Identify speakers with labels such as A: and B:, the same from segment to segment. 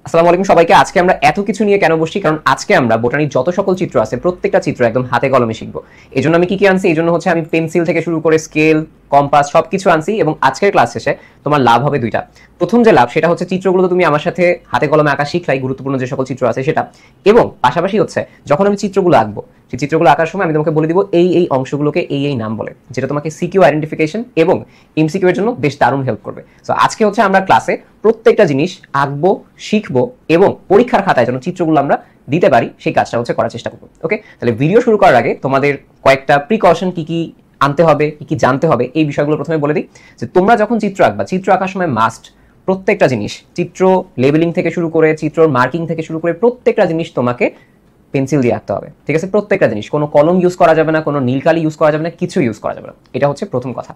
A: আসসালামু আলাইকুম সবাইকে। আজকে আমরা এত কিছু নিয়ে কেন বসছি, কারণ আজকে আমরা বোটানির যত সকল চিত্র আছে প্রত্যেকটা চিত্র একদম হাতে কলমে শিখবো। এই জন্য আমি কি কি আনছি, এই জন্য হচ্ছে আমি পেন্সিল থেকে শুরু করে স্কেল, কম্পাস সবকিছু আনছি। এবং আজকের ক্লাস শেষে তোমার লাভ হবে দুইটা। প্রথম যে লাভ সেটা হচ্ছে চিত্রগুলো তো তুমি আমার সাথে হাতে কলমে আঁকা শিখলাই, গুরুত্বপূর্ণ যে সকল চিত্র আছে সেটা। এবং পাশাপাশি হচ্ছে যখন আমি চিত্রগুলো আঁকবো, সেই চিত্রগুলো আঁকার সময় আমি তোমাকে বলে দিব এই অংশগুলোকে এই নাম বলে, যেটা তোমাকে সিকিউ আইডেন্টিফিকেশন এবং এমসিকিউ এর জন্য বেশ দারুণ হেল্প করবে। সো আজকে হচ্ছে আমরা ক্লাসে প্রত্যেকটা জিনিস আঁকবো, শিখবো এবং পরীক্ষার খাতায় যেন চিত্রগুলো আমরা দিতে পারি সেই কাজটা হচ্ছে করার চেষ্টা করবো। ওকে, তাহলে ভিডিও শুরু করার আগে তোমাদের কয়েকটা প্রিকশন কি কি আনতে হবে, কি কি জানতে হবে, এই বিষয়গুলো প্রথমে বলে দিই। যে তোমরা যখন চিত্র আঁকবা, চিত্র আঁকার সময় মাস্ট প্রত্যেকটা জিনিস, চিত্র লেবেলিং থেকে শুরু করে চিত্র মার্কিং থেকে শুরু করে প্রত্যেকটা জিনিস তোমাকে পেন্সিল দিয়ে আঁকতে হবে। ঠিক আছে, প্রত্যেকটা জিনিস, কোনো কলম ইউজ করা যাবে না, কোনো নীলকালি ইউজ করা যাবে না, কিছু ইউজ করা যাবে না। এটা হচ্ছে প্রথম কথা।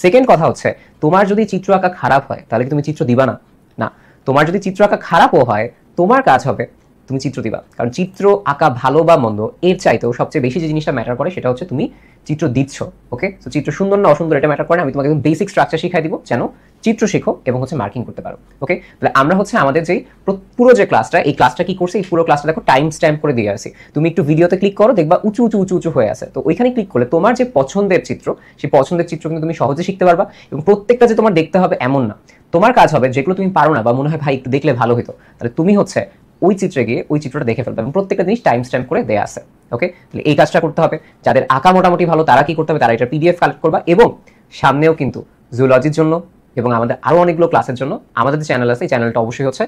A: সেকেন্ড কথা হচ্ছে, তোমার যদি চিত্র আঁকা খারাপ হয় তাহলে কি তুমি চিত্র দিবা না? না, তোমার যদি চিত্র আঁকা খারাপও হয়, তোমার কাজ হবে তুমি চিত্র দিবা। কারণ চিত্র আঁকা ভালো বা মন্দ এর চাইতেও সবচেয়ে বেশি যে জিনিসটা ম্যাটার করে সেটা হচ্ছে তুমি চিত্র দিচ্ছ। ওকে, তো চিত্র সুন্দর না অসুন্দর এটা ম্যাটার করে না। আমি তোমাকে বেসিক স্ট্রাকচার শিখাই দিব যেন চিত্র শেখো এবং হচ্ছে মার্কিং করতে পারো। ওকে, তাহলে আমরা হচ্ছে আমাদের যেই পুরো যে ক্লাসটা, এই ক্লাসটা কি করছে, এই পুরো ক্লাসটা দেখো টাইম স্ট্যাম্প করে দিয়ে আসি। তুমি একটু ভিডিওতে ক্লিক করো, দেখবা উঁচু উঁচু উঁচু উঁচু হয়ে আছে। তো ওইখানে ক্লিক করলে তোমার যে পছন্দের চিত্র, সেই পছন্দের চিত্র কিন্তু তুমি সহজে শিখতে পারবা। এবং প্রত্যেকটা যে তোমার দেখতে হবে এমন না, তোমার কাজ হবে যেগুলো তুমি পারো না বা মনে হয় ভাই একটু দেখলে ভালো হতো, তাহলে তুমি হচ্ছে ওই চিত্রে গিয়ে ওই চিত্রটা দেখে ফেলবে এবং প্রত্যেকটা জিনিস টাইম স্ট্যাম্প করে দেয়া আছে। ওকে, তাহলে এই কাজটা করতে হবে। যাদের আঁকা মোটামুটি ভালো তারা কি করতে হবে, তারা এটা পিডিএফ কালেক্ট করবা। এবং সামনেও কিন্তু জুলজির জন্য এবং আমাদের আরো অনেকগুলো ক্লাসের জন্য আমাদের যে চ্যানেল আছে, এই চ্যানেলটা অবশ্যই হচ্ছে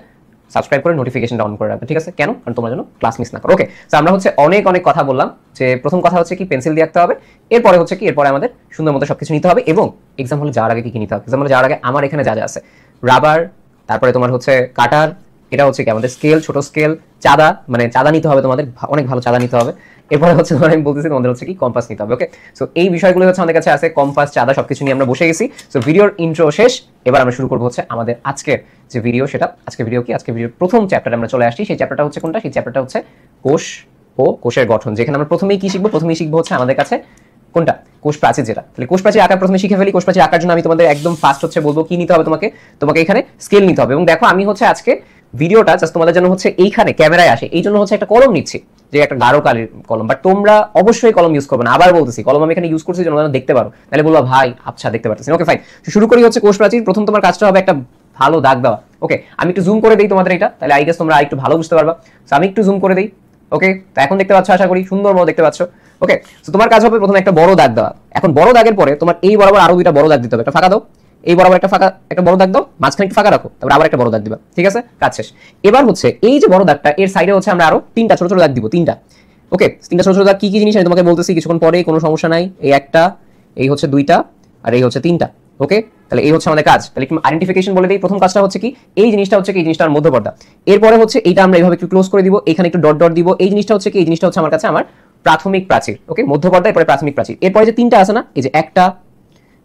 A: সাবস্ক্রাইব করে নোটিফিকেশনটা অন করে রাখবে। ঠিক আছে, কেন? কারণ তোমার জন্য ক্লাস মিস না করো। ওকে, তো আমরা হচ্ছে অনেক কথা বললাম। যে প্রথম কথা হচ্ছে কি, পেন্সিল দিয়ে আঁকতে হবে। এরপরে হচ্ছে কি, এরপরে আমাদের সুন্দর মতো সবকিছু নিতে হবে। এবং এক্সাম হলে যাওয়ার আগে কি নিতে হবে, এক্সাম হলে যাওয়ার আগে আমার এখানে যা যা আছে, রাবার, তারপরে তোমার হচ্ছে কাটার, এটা হচ্ছে কি আমাদের স্কেল, ছোট স্কেল, চাঁদা, মানে চাঁদা নিতে হবে তোমাদের, অনেক ভালো চাঁদা নিতে হবে। এরপরে হচ্ছে ধর আমি বলতেছি তোমাদের হচ্ছে কি কম্পাস নিতে হবে। ওকে, সো এই বিষয়গুলো হচ্ছে আমাদের কাছে আছে, কম্পাস, চাঁদা সবকিছু নিয়ে আমরা বসে গেছি। সো ভিডিওর ইন্ট্রো শেষ, এবার আমরা শুরু করবো হচ্ছে আমাদের আজকের যে ভিডিও সেটা। আজকে ভিডিও কি, আজকে ভিডিওর প্রথম চ্যাপ্টারে আমরা চলে আসছি। সেই চ্যাপ্টারটা হচ্ছে কোনটা? সেই চ্যাপ্টারটা হচ্ছে কোষ ও কোষের গঠন। যেখানে আমরা প্রথমেই কি শিখবো, প্রথমেই শিখবো হচ্ছে আমাদের কাছে কোনটা, কোষ প্রাচীর। যেটা তাহলে কোষ প্রাচীর আঁকা প্রথমে শিখে ফেলি। কোষ প্রাচীর আঁকার জন্য আমি তোমাদের একদম ফার্স্ট হচ্ছে বলবো কি নিতে হবে তোমাকে। তোমাকে এখানে স্কেল নিতে হবে। এবং দেখো আমি হচ্ছে আজকে ভিডিওটা জাস্ট তোমাদের জন্য হচ্ছে এইখানে ক্যামেরায় আসে এই জন্য হচ্ছে একটা কলম নিচ্ছি, যে একটা গাঢ় কালির কলম। বাট তোমরা অবশ্যই কলম ইউজ করবে না। আবার বলতেছি, কলম আমি এখানে ইউজ করছি যেন দেখতে পারো, তাহলে বলবো ভাই আচ্ছা দেখতে পারতেছি। ওকে ফাইন, শুরু করি হচ্ছে কোষ প্রাচীর। প্রথম তোমার কাজটা হবে একটা ভালো দাগ দেওয়া। ওকে, আমি একটু জুম করে দিই তোমাদের এটা, তাহলে আই গেস তোমরা একটু ভালো বুঝতে পারবা। সো আমি একটু জুম করে দিই। ওকে, তো এখন দেখতে পাচ্ছ, আশা করি সুন্দর মতো দেখতে পাচ্ছ। ওকে, তো তোমার কাজ হবে প্রথমে একটা বড় দাগ দেওয়া। এখন বড় দাগের পরে তোমার এই বরাবর আরো দুইটা বড় দাগ দিতে হবে। একটা ফাঁকা দাও, এই বরাবর একটা বড় দাগ দাও, মাঝখানে একটু ফাঁকা রাখো, তারপর আবার একটা বড় দাগ দিবা। ঠিক আছে, কাজ শেষ। এবার হচ্ছে এই যে বড় দাগটা, এর সাইডে হচ্ছে আমরা আরো তিনটা ছোট ছোট দাগ দিব, তিনটা। ওকে, তিনটা ছোট ছোট দাগ কি কি জিনিস আমি তোমাকে বলতেছি কিছুক্ষণ পরে, কোনো সমস্যা নাই। এই একটা, এই হচ্ছে দুইটা, আর এই হচ্ছে তিনটা। ওকে, তাহলে এই হচ্ছে আমাদের কাজ। তাহলে একটু আইডেন্টিফিকেশন বলে দিই। প্রথম কাজটা হচ্ছে কি, এই জিনিসটা হচ্ছে কি, এই জিনিসটার মধ্যপর্দা। এরপরে হচ্ছে এইটা আমরা এইভাবে একটু ক্লোজ করে দিব, এখানে একটু ডট ডট দিব। এই জিনিসটা হচ্ছে কি, এই জিনিসটা হচ্ছে আমার কাছে আমার প্রাথমিক প্রাচীর। ওকে, মধ্যপর্দা, এরপরে প্রাথমিক প্রাচীর। এরপরে যে তিনটা আছে না, এই যে একটা,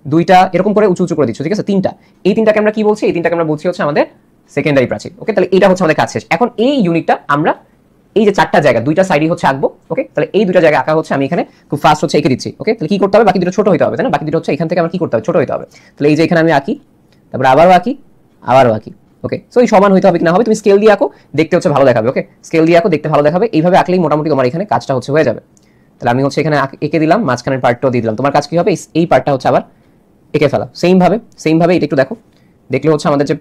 A: দুইটা, এরকম করে উঁচু উঁচু করে দিচ্ছ। ঠিক আছে, তিনটা। এই তিনটাকে আমরা কি বলছি, এই তিনটাকে আমরা বলছি হচ্ছে আমাদের সেকেন্ডারি প্রাচীর। ওকে, তাহলে এটা হচ্ছে আমাদের কাজ শেষ। এখন এই ইউনিটটা আমরা এই যে চারটা জায়গা, দুইটা সাইডই হচ্ছে আঁকবো। ওকে, তাহলে এই দুইটা জায়গা আঁকা হচ্ছে আমি এখানে খুব ফাস্ট হচ্ছে এঁকে দিচ্ছি। ওকে, তাহলে কি করতে হবে, বাকি দুটো ছোট হতে হবে, তাই না? বাকি দুটো হচ্ছে এখান থেকে আমার কি করতে হবে, ছোট হতে হবে। তাহলে এই যে এখানে আমি আঁকি, তারপর আবারও আঁকি, আবারও আঁকি। ওকে, সো এই সমান হইতে হবে কি না হবে, তুমি স্কেল দিয়ে আঁকো, দেখতে হচ্ছে ভালো দেখাবে। ওকে, স্কেল দিয়ে আঁকো, দেখতে ভালো দেখাবে। এইভাবে আঁকলেই মোটামুটি তোমার এখানে কাজটা হচ্ছে হয়ে যাবে। তাহলে আমি হচ্ছে এখানে এঁকে দিলাম, মাঝখানের পার্টটাও দিয়ে দিলাম। তোমার কাজ কি হবে, এই পার্টটা হচ্ছে আবার এঁকে ফেলা। সেম ভাবে এটা একটু দেখো, দেখলে হচ্ছে আমাদের যে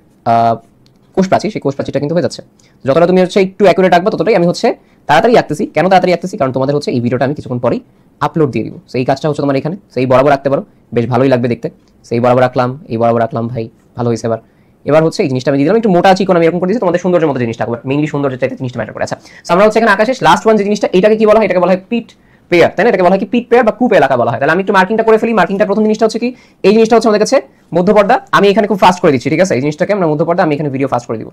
A: কোষ প্রাচীর, সেই কোষ প্রাচীরটা কিন্তু হয়ে যাচ্ছে। যতটা তুমি হচ্ছে একটু অ্যাকুরেট রাখবে ততটাই আমি হচ্ছে তাড়াতাড়ি আঁকতেছি। কেন তাড়াতাড়ি আঁকতেছি, কারণ তোমাদের হচ্ছে এই ভিডিওটা আমি কিছুক্ষণ পরেই আপলোড দিয়ে দিব। সেই কাজটা হচ্ছে তোমার এখানে সেই বরাবর রাখতে পারো, বেশ ভালোই লাগবে দেখতে। সেই বরাবর রাখলাম, এই বরাবর রাখলাম, ভাই ভালো হয়েছে। এবার হচ্ছে এই জিনিসটা আমি দিয়ে দিলাম, একটু মোটা চিকন আমি এরকম করে দিয়েছি তোমাদের সৌন্দর্যের মতো জিনিসটা, মেইনলি সৌন্দর্যের চাইতে জিনিসটা ম্যাটার করে। আচ্ছা, আমরা হচ্ছে এখানে আঁকা শেষ। লাস্ট ওয়ান যে জিনিসটা, এটাকে কি বলা হয়, এটাকে বলা হয় পিট পেয়ার, তাই না? এটাকে বলা হয় কি পিট পেয়ার বা কুপ এলাকা বলা হয়। তাহলে আমি একটু মার্কিংটা করে ফেলি। মার্কিংটা প্রথম জিনিসটা হচ্ছে কি, এই জিনিসটা হচ্ছে আমাদের কাছে মধ্যপর্দা। আমি এখানে খুব ফাস্ট করে দিচ্ছি। ঠিক আছে, এই জিনিসটাকে আমরা মধ্যপর্দা, আমি এখানে ভিডিও ফাস্ট করে দিব।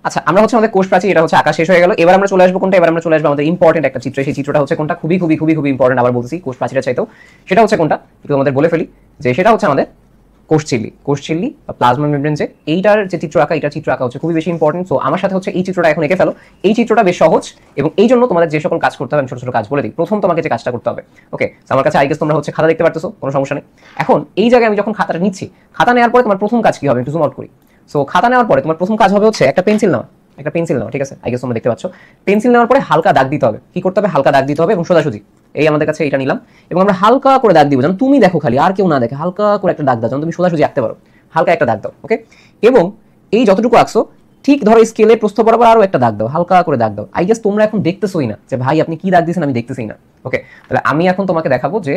A: আচ্ছা, আমরা হচ্ছে আমাদের কোষ প্রাচীর এটা হচ্ছে আঁকা শেষ হয়ে গেল। এবার আমরা চলে আসবো কোনটা, এবার আমরা চলে আসবো আমাদের ইম্পর্টেন্ট একটা চিত্র। সেই চিত্রটা হচ্ছে কোনটা, খুবই ইম্পর্টেন্ট। আবার বলতেছি কোষ প্রাচীরের চাইতেও, সেটা হচ্ছে কোনটা একটু আমাদের বলে ফেলি, যে সেটা হচ্ছে আমাদের কোষ ঝিল্লি বা প্লাজমা মেমব্রেন, যে এইটার যে চিত্র আঁকা, এটা চিত্র আঁকা হচ্ছে খুবই বেশি ইম্পর্টেন্ট। সো আমার সাথে হচ্ছে এই চিত্রটা এখন এঁকে ফেলো। এই চিত্রটা বেশ সহজ এবং এই জন্য তোমাদের যে সকল কাজ করতে হবে আমি ছোট ছোট কাজ বলে দিই। প্রথম তোমাকে যে কাজটা করতে হবে, ওকে, আমার কাছে আই গেস তোমরা হচ্ছে খাতা দেখতে পারতেছো, কোনো সমস্যা নেই। এখন এই জায়গায় আমি যখন খাতাটা নিচ্ছি, খাতা নেওয়ার পরে তোমার প্রথম কাজ কি হবে, একটু জুম আউট করি। সো খাতা নেওয়ার পরে তোমার প্রথম কাজ হবে হচ্ছে একটা পেন্সিল নেওয়া, ঠিক আছে, আই গেস তোমরা দেখতে পাচ্ছ। পেন্সিল নেওয়ার পরে হালকা দাগ দিতে হবে। কি করতে হবে, হালকা দাগ দিতে হবে এবং সোজাসুজি এই আমাদের কাছে এটা নিলাম এবং আমরা হালকা করে দাগ দিব, যেন তুমি দেখো খালি, আর কেউ না দেখে, হালকা করে একটা দাগ দাও, যেন তুমি সোজাসুজি আঁকতে পারো, হালকা একটা দাগ দাও, ওকে। এবং এই যতটুকু আঁকছো ঠিক ধরো স্কেলের প্রস্থ বরাবর আরো একটা দাগ দাও, হালকা করে দাগ দাও। আই গেস তোমরা এখন দেখতেছোই না যে ভাই আপনি কি দাগ দিয়েছেন, আমি দেখতেছি না, ওকে। তাহলে আমি এখন তোমাকে দেখাবো যে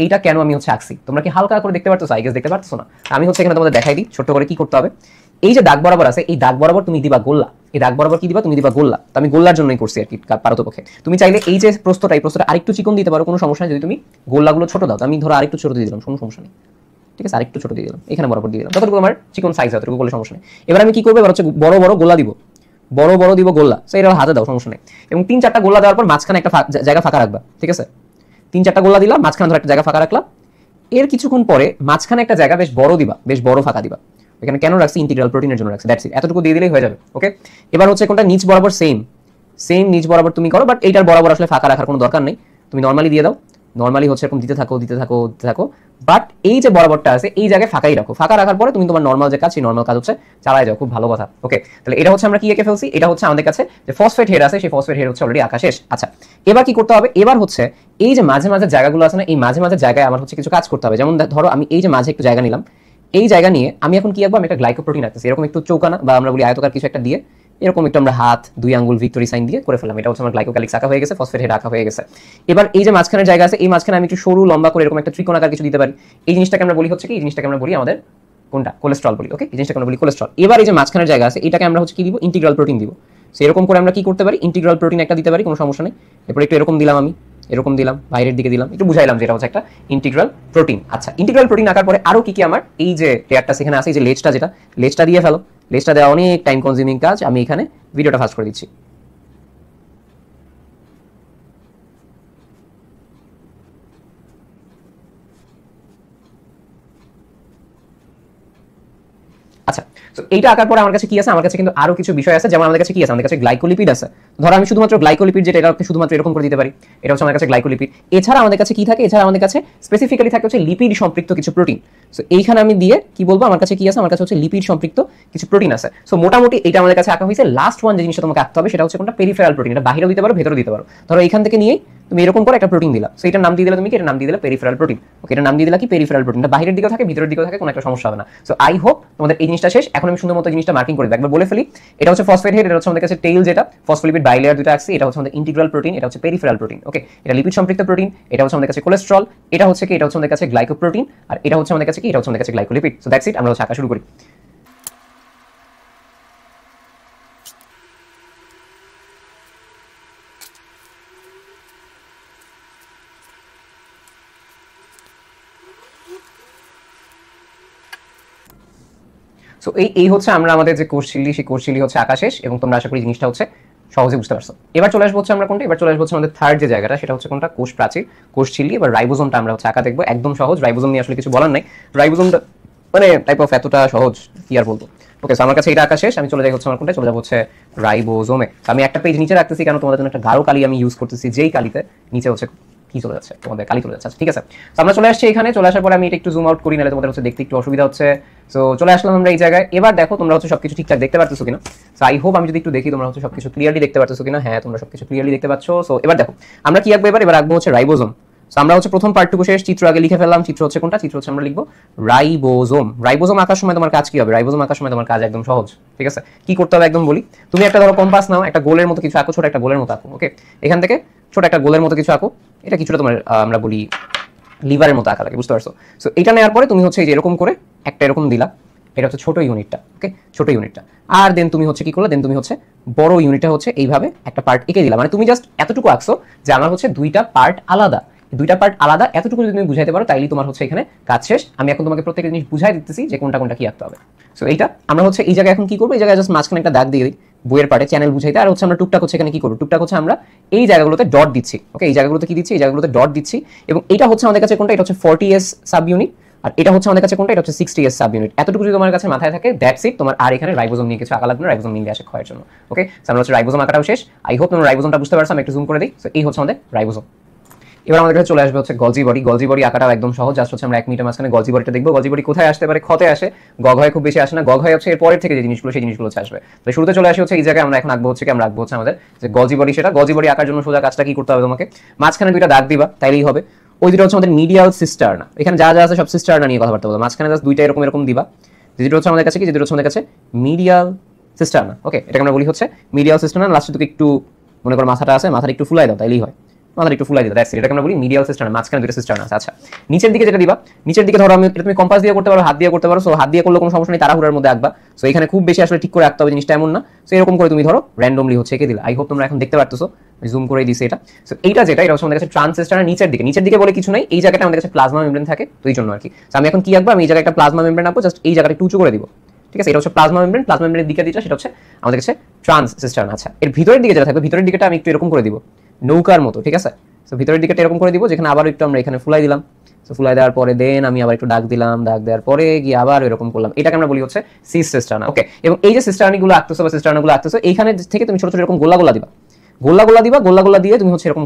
A: এইটা কেন আমি হচ্ছে আঁকছি। তোমরা কি হালকা করে দেখতে পারতেছো, আই গেস দেখতে পারতেছো না। আমি হচ্ছে এখানে তোমাদের দেখাই দিই ছোট্ট করে কি করতে হবে। এই যে দাগ বরাবর আছে, এই দাগ বরাবর তুমি দিবা গোল্লা, এই দাগ বরাবর কি দিবা, তুমি দিবা গোল্লা। তো আমি গোল্লার জন্যই করছি আর কি পারতপক্ষে। তুমি চাইলে এই যে প্রস্থটা, এই প্রস্থটা আরেকটু চিকন দিতে পারো, কোনো সমস্যা নেই। যদি তুমি গোল্লাগুলো ছোট দাও, আমি ধরো আরেকটু ছোট দিয়ে দিলাম, কোনো সমস্যা নেই, ঠিক আছে, আরেকটু ছোট দিয়ে দিলাম, এখানে বরাবর দিয়ে দিলাম, যতটুকু আমার চিকন সাইজ হয় ততটুকু, কোনো সমস্যা নেই। এবার আমি কি করবো, এবার হচ্ছে বড় বড় গোল্লা দিব, বড় বড় দিব গোল্লা, তো এটা হাতে দাও, সমস্যা নেই। এবং 3-4টা গোল্লা দেওয়ার পর মাঝখানে একটা জায়গা ফাঁকা রাখবা, ঠিক আছে। 3-4টা গোল্লা দিলাম, মাঝখানে ধরো একটা জায়গা ফাঁকা রাখলাম। এর কিছুক্ষণ পরে মাঝখানে একটা জায়গা বেশ বড় দিবা, বেশ বড় ফাঁকা দিবা। এখানে কেন রাখছি, ইন্টিগ্রাল প্রোটিনের জন্য রাখছি, দ্যাটস ইট। এতটুকু দিয়ে দিলেই হয়ে যাবে, ওকে। এবার হচ্ছে কোনটা নিচ বরাবর সেম নিচ বরাবর তুমি করো, বাট এইটার বরাবর আসলে ফাঁকা রাখার কোনো দরকার নেই, তুমি নর্মালি দিয়ে দাও। নর্মালি হচ্ছে এরকম দিতে থাকো। বাট এই যে বরাবরটা আছে এই জায়গায় ফাঁকাই রাখো। ফাঁকা রাখার পরে তুমি তোমার নর্মাল যে কাজ, সেই নর্মাল কাজ হচ্ছে চালাই যাও, খুব ভালো কথা, ওকে। তাহলে এটা হচ্ছে আমরা কি এঁকে ফেলছি, এটা হচ্ছে আমাদের কাছে যে ফসফেট হেড আছে, সেই ফসফেট হেড হচ্ছে অলরেডি আঁকা শেষ। আচ্ছা, এবার কি করতে হবে, এবার হচ্ছে এই যে মাঝে মাঝে জায়গাগুলো আছে না, এই মাঝে মাঝে জায়গায় আমার হচ্ছে কিছু কাজ করতে হবে। যেমন ধরো আমি এই যে মাঝে একটু জায়গা নিলাম, এই জায়গা নিয়ে আমি এখন কি আঁকবো, আমি একটা গ্লাইকোপ্রোটিন আঁকতেছি, এরকম একটু চৌকানা বা আমরা বলি আয়তাকার কিছু একটা দিয়ে, এরকম একটু আমরা হাত 2 আঙ্গুল ভিক্টোরি সাইন দিয়ে করে ফেললাম। এটা হচ্ছে আমার গ্লাইকোক্যালিক্স আঁকা হয়ে গেছে, ফসফেট হেড আঁকা হয়ে গেছে। এবার এই যে মাঝখানের জায়গা আছে, এই মাঝখানে আমি একটু সরু লম্বা করে এরকম একটা ত্রিকোণাকার কিছু দিতে পারি। এই জিনিসটাকে আমরা বলি হচ্ছে কি, এই জিনিসটাকে আমরা বলি আমাদের কোনটা, কোলেস্ট্রল বলি, ওকে। এই জিনিসটাকে আমরা বলি কোলেস্ট্রল। এবার এই যে মাঝখানের জায়গা আছে, এটাকে আমরা হচ্ছে কি দিব, ইন্টিগ্রাল প্রোটিন দিব। সো এরকম করে আমরা কি করতে পারি, ইন্টিগ্রাল প্রোটিন একটা দিতে পারি, কোনো সমস্যা নেই। এরপর একটু এরকম দিলাম, আমি এরকম দিলাম, বাইরের দিকে দিলাম, একটু বুঝাইলাম যে এটা হচ্ছে একটা ইন্টিগ্রাল প্রোটিন। আচ্ছা, ইন্টিগ্রাল প্রোটিন আঁকার পরে আরো কি আমার এই যে লেয়ারটা সেখানে আছে, এই যে লেজটা, যেটা লেজটা দিয়ে ফেলো। লেজটা দেওয়া অনেক টাইম কনজিউমিং কাজ, আমি এখানে ভিডিওটা ফাস্ট করে দিচ্ছি। আচ্ছা, তো এইটা আঁকার পরে আমার কাছে কি আছে, আমার কাছে কিন্তু আরো কিছু বিষয় আছে। যেমন আমাদের কাছে কি আছে, আমাদের কাছে গ্লাইকোলিপিড আছে। ধরো আমি শুধুমাত্র গ্লাইকোলিপিড যেটা, এটা শুধুমাত্র এরকম করে দিতে পারি, এটা হচ্ছে আমার কাছে গ্লাইকোলিপিড। এছাড়া আমাদের কাছে কি থাকে, এছাড়া আমাদের কাছে স্পেসিফিক্যালি থাকে হচ্ছে লিপিড সম্পৃক্ত কিছু প্রোটিন। সো এইখানে আমি দিয়ে কি বলবো, আমার কাছে কি আছে, আমার কাছে হচ্ছে লিপিড সম্পৃক্ত কিছু প্রোটিন আছে। সো মোটামুটি এটা আমাদের কাছে আঁকা হয়েছে। লাস্ট ওয়ান যে জিনিসটা তোমাকে আঁকতে হবে সেটা হচ্ছে কোনটা, পেরিফেরাল প্রোটিন। এটা বাইরেও দিতে পারো, ভেতরেও দিতে পারো। ধরো এখান থেকে নিয়েই তুমি এরকম করে একটা প্রোটিন দিলা, সো এটার নাম দিয়ে দিলে তুমি কি, এটার নাম দিয়ে দিলে পেরিফেরাল প্রোটিন, ওকে। এটার নাম দিয়ে দিলা কি, পেরিফেরাল প্রোটিন। এটা বাইরের দিকেও থাকে, ভিতরের দিকেও থাকে, কোনো একটা সমস্যা হবে না। সো আই হোপ তোমাদের এই জিনিসটা শেষ। এখন আমি সুন্দর মতো জিনিসটা মার্কিং করে একবার বলে ফেলি। এটা হচ্ছে ফসফেট হেড, এটা হচ্ছে আমাদের কাছে টেইল, যেটা ফসফোলিপিড বাইলেয়ার দুটো আছে। এটা হচ্ছে আমাদের ইন্টিগ্রাল প্রোটিন, এটা হচ্ছে পেরিফেরাল প্রোটিন, ওকে। এটা লিপিড সম্পৃক্ত প্রোটিন, এটা হচ্ছে আমাদের কাছে কোলেস্ট্রল, এটা হচ্ছে কি, এটা হচ্ছে আমাদের কাছে গ্লাইকোপ্রোটিন, আর এটা হচ্ছে আমাদের কাছে কি, এটা হচ্ছে আমাদের কাছে গ্লাইকোলিপিড। সো দ্যাটস ইট, আমরা হচ্ছে আঁকা শুরু করি। সো এই হচ্ছে আমরা আমাদের যে কোষঝিল্লি, সেই কোষঝিল্লি হচ্ছে আঁকা শেষ এবং তোমরা আশা করি জিনিসটা হচ্ছে সহজে বুঝতে পারছো। এবার চলে আসবো হচ্ছে আমরা কোনটা, এবার চলে আসবো হচ্ছে আমাদের থার্ড যে জায়গাটা, সেটা হচ্ছে কোনটা, কোষ প্রাচীর, কোষঝিল্লি। এবার রাইবোজোমটা আমরা হচ্ছে আঁকা দেখবো, একদম সহজ। রাইবোজোম নিয়ে আসলে কিছু বলার নাই, রাইবোজোমটা মানে টাইপ অফ এতটা সহজ কি আর বলবো, ওকে। সো আমার কাছে এটা আঁকা শেষ। আমি চলে যাই হচ্ছে আমার কোনটা, চলে যাবো হচ্ছে রাইবোজোমে। আমি একটা পেজ নিচে রাখতেছি কারণ তোমাদের জন্য একটা গাঢ় কালি আমি ইউজ করতেছি, যেই কালিতে নিচে হচ্ছে কি চলে যাচ্ছে, তোমাদের কালি চলে যাচ্ছে। ঠিক আছে, তো আমরা চলে আসছি এখানে। চলে আসার পরে আমি এটা একটু জুম আউট করি, নাহলে তোমাদের হচ্ছে দেখতে একটু অসুবিধা হচ্ছে। সো চলে আসলাম আমরা এই জায়গায়। এবার দেখো তোমরা হচ্ছে সবকিছু ঠিকঠাক দেখতে পারতেছো কিনা। সো আই হোপ আমি যদি একটু দেখি তোমরা হচ্ছে সবকিছু ক্লিয়ারলি দেখতে পারতেছো কিনা। হ্যাঁ, তোমরা সবকিছু ক্লিয়ারলি দেখতে পাচ্ছ। সো এবার দেখো আমরা কি আঁকবো, এবার আঁকবো হচ্ছে রাইবোজোম। সো আমরা হচ্ছে প্রথম পার্টটুকু শেষ, চিত্র আগে লিখে ফেললাম। চিত্র হচ্ছে কোনটা, চিত্র হচ্ছে আমরা লিখবো রাইবোজোম। রাইবোজোম আঁকার সময় তোমার কাজ কি হবে, রাইবোজোম আঁকার সময় তোমার কাজ একদম সহজ, ঠিক আছে। কি করতে হবে একদম বলি, তুমি একটা ধরো কম্পাস নাও, একটা গোলের মতো কিছু আঁকো, ছোট একটা গোলের মতো আঁকো, ওকে। এখান থেকে ছোট একটা গোলের মতো কিছু আঁকো, এটা কিছুটা তোমার আমরা বলি লিভারের মতো আঁকা লাগে, বুঝতে পারছো। সো এটা নেওয়ার পরে তুমি হচ্ছে এই যে এরকম করে একটা এরকম দিলা, এটা হচ্ছে ছোট ইউনিটটা, ওকে, ছোট ইউনিটটা। আর দেন তুমি হচ্ছে কি করলে, দেন তুমি হচ্ছে বড় ইউনিটটা হচ্ছে এইভাবে একটা পার্ট এঁকে দিলা। মানে তুমি জাস্ট এতটুকু আঁকছো যে আমার হচ্ছে দুইটা পার্ট আলাদা, দুইটা পার্ট আলাদা, এতটুকু যদি তুমি বুঝাইতে পারো তাইলেই তোমার হচ্ছে এখানে কাজ শেষ। আমি এখন তোমাকে প্রত্যেকটা জিনিস বুঝাই দিতেছি যে কোনটা কোনটা কি আঁকতে হবে। সো এইটা আমরা হচ্ছে এই জায়গায় এখন কি করবো, এই জায়গায় জাস্ট মাঝখানে একটা দাগ দিয়ে দিই বইয়ের পার্টে চ্যানেল বুঝাইতে। আর হচ্ছে আমরা টুকটাক হচ্ছে এখানে কি করবো, টুকটাক হচ্ছে আমরা এই জায়গাগুলোতে ডট দিচ্ছি, ওকে। এই জায়গাগুলোতে কি দিচ্ছি, এই জায়গাগুলোতে ডট দিচ্ছি। এবং এটা হচ্ছে আমাদের কাছে কোনটা, এটা হচ্ছে 40s সাব ইউনিট, আর এটা হচ্ছে আমাদের কাছে কোনটা, এটা হচ্ছে 60s সাব ইউনিট। এতটুকু যদি তোমার কাছে মাথায় থাকে দ্যাটস ইট, তোমার আর এখানে রাইবোজোম নিয়ে কিছু আঁকা লাগবে না, রাইবোজোম নিয়ে আসে ক্ষয়ের জন্য। ওকে, আমরা হচ্ছে রাইবোজোম আঁকাটাও শেষ। আই হোপ তোমরা রাইবোজোমটা বুঝতে পারছো, আমি একটু জুম করে দিই। সো এই হচ্ছে আমাদের রাইবোজোম। এবার আমাদের কাছে চলে আসবে হচ্ছে গলজি বডি। গলজি বডি আঁকাটাও একদম সহজ, জাস্ট হচ্ছে আমরা 1 মিনিটের মাঝখানে গলজি বডিটা দেখবো। গলজি বডি কোথায় আসতে পারে, ক্ষতে আসে, গঘয়ে খুব বেশি আসে না। গঘয়ে হচ্ছে এর পরের থেকে যে জিনিসগুলো সেই জিনিসগুলো আসবে। তো শুরুতে চলে আসি হচ্ছে এই জায়গায়, আমরা এখন আঁকবো হচ্ছে কি, আমরা আঁকবো হচ্ছে আমাদের যে গলজি বডি। সেটা গলজি বডি আঁকার জন্য সোজা কাজটা কি করতে হবে, তোমাকে মাঝখানে দুইটা দাগ দিবা, তাইলেই হবে। ওই দুটো হচ্ছে আমাদের মিডিয়াল সিস্টারনা, এখানে যা যা আছে সব সিস্টারনা নিয়ে কথাবার্তা বলবো। মাঝখানে জাস্ট দুইটা এরকম এরকম দিবা, যেটা হচ্ছে আমাদের কাছে কি, যেটা হচ্ছে আমাদের কাছে মিডিয়াল সিস্টারনা। ওকে, এটাকে আমরা বলি হচ্ছে মিডিয়াল সিস্টারনা। লাস্টে তুমি একটু মনে করো মাথাটা আছে, মাথাটা একটু ফুলাই দাও, তাইলেই হয়। মাথাটা একটু ফুলাই দিতে, দ্যাটস ইট। এটাকে আমরা বলি মিডিয়াল সিস্টারনা, মাঝখানে দুটো সিস্টারনা আছে। আচ্ছা, নিচের দিকে যেটা দিবা, নিচের দিকে ধরো এটা তুমি কম্পাস দিয়ে করতে পারো, হাত দিয়ে করতে পারো। সো হাত দিয়ে করলে কোনো সমস্যা নেই, তাড়াহুড়ার মধ্যে আঁকবা। সো এখানে খুব বেশি আসলে ঠিক করে আঁকতে হবে জিনিসটা এমন না। সো এরকম করে তুমি ধরো র্যান্ডমলি হচ্ছে এঁকে দিলা। আই হোপ তোমরা এখন দেখতে পারতেছো, জুম করে দিছি এটা। সো এইটা যেটা, এটা হচ্ছে আমাদের কাছে ট্রান্সিস্টার নিচের দিকে। নিচের দিকে বলে কিছু নাই, এই জায়গাটা আমাদের কাছে প্লাজমা মেমব্রেন থাকে, তো এই জন্য আর কি। সো আমি এখন কি আঁকবো, আমি এই জায়গায় একটা প্লাজমা মেমব্রেন আঁকবো, জাস্ট এই জায়গাটা একটু উঁচু করে দিব। ঠিক আছে, এটা হচ্ছে প্লাজমা মেমব্রেন। প্লাজমা মেমব্রেনের দিকে দিটা সেটা হচ্ছে আমাদের কাছে ট্রান্সিস্টার। আচ্ছা, এর ভিতরের দিকে যেটা থাকবে, ভিতরের দিকেটা আমি একটু এরকম করে দিব, নৌকার মতো। ঠিক আছে, সো ভিতরের দিকটা এরকম করে দিব, যেখানে আবার একটু আমরা এখানে ফুলাই দিলাম। সো ফুলাই দেওয়ার পরে দেন আমি আবার একটু দাগ দিলাম, দাগ দেওয়ার পরে গিয়ে আবার এরকম করলাম। এটাকে আমরা বলি হচ্ছে সিস্টারনা। ওকে, এবং এই যে সিস্টারনিগুলো আঁকতেছো বা সিস্টারনাগুলো আঁকতেছো, এইখানে থেকে তুমি ছোট ছোট এরকম গোলা গোলা দিবা। গোলা গোলা দিবা, গোলা গোলা দিয়ে তুমি হচ্ছে এরকম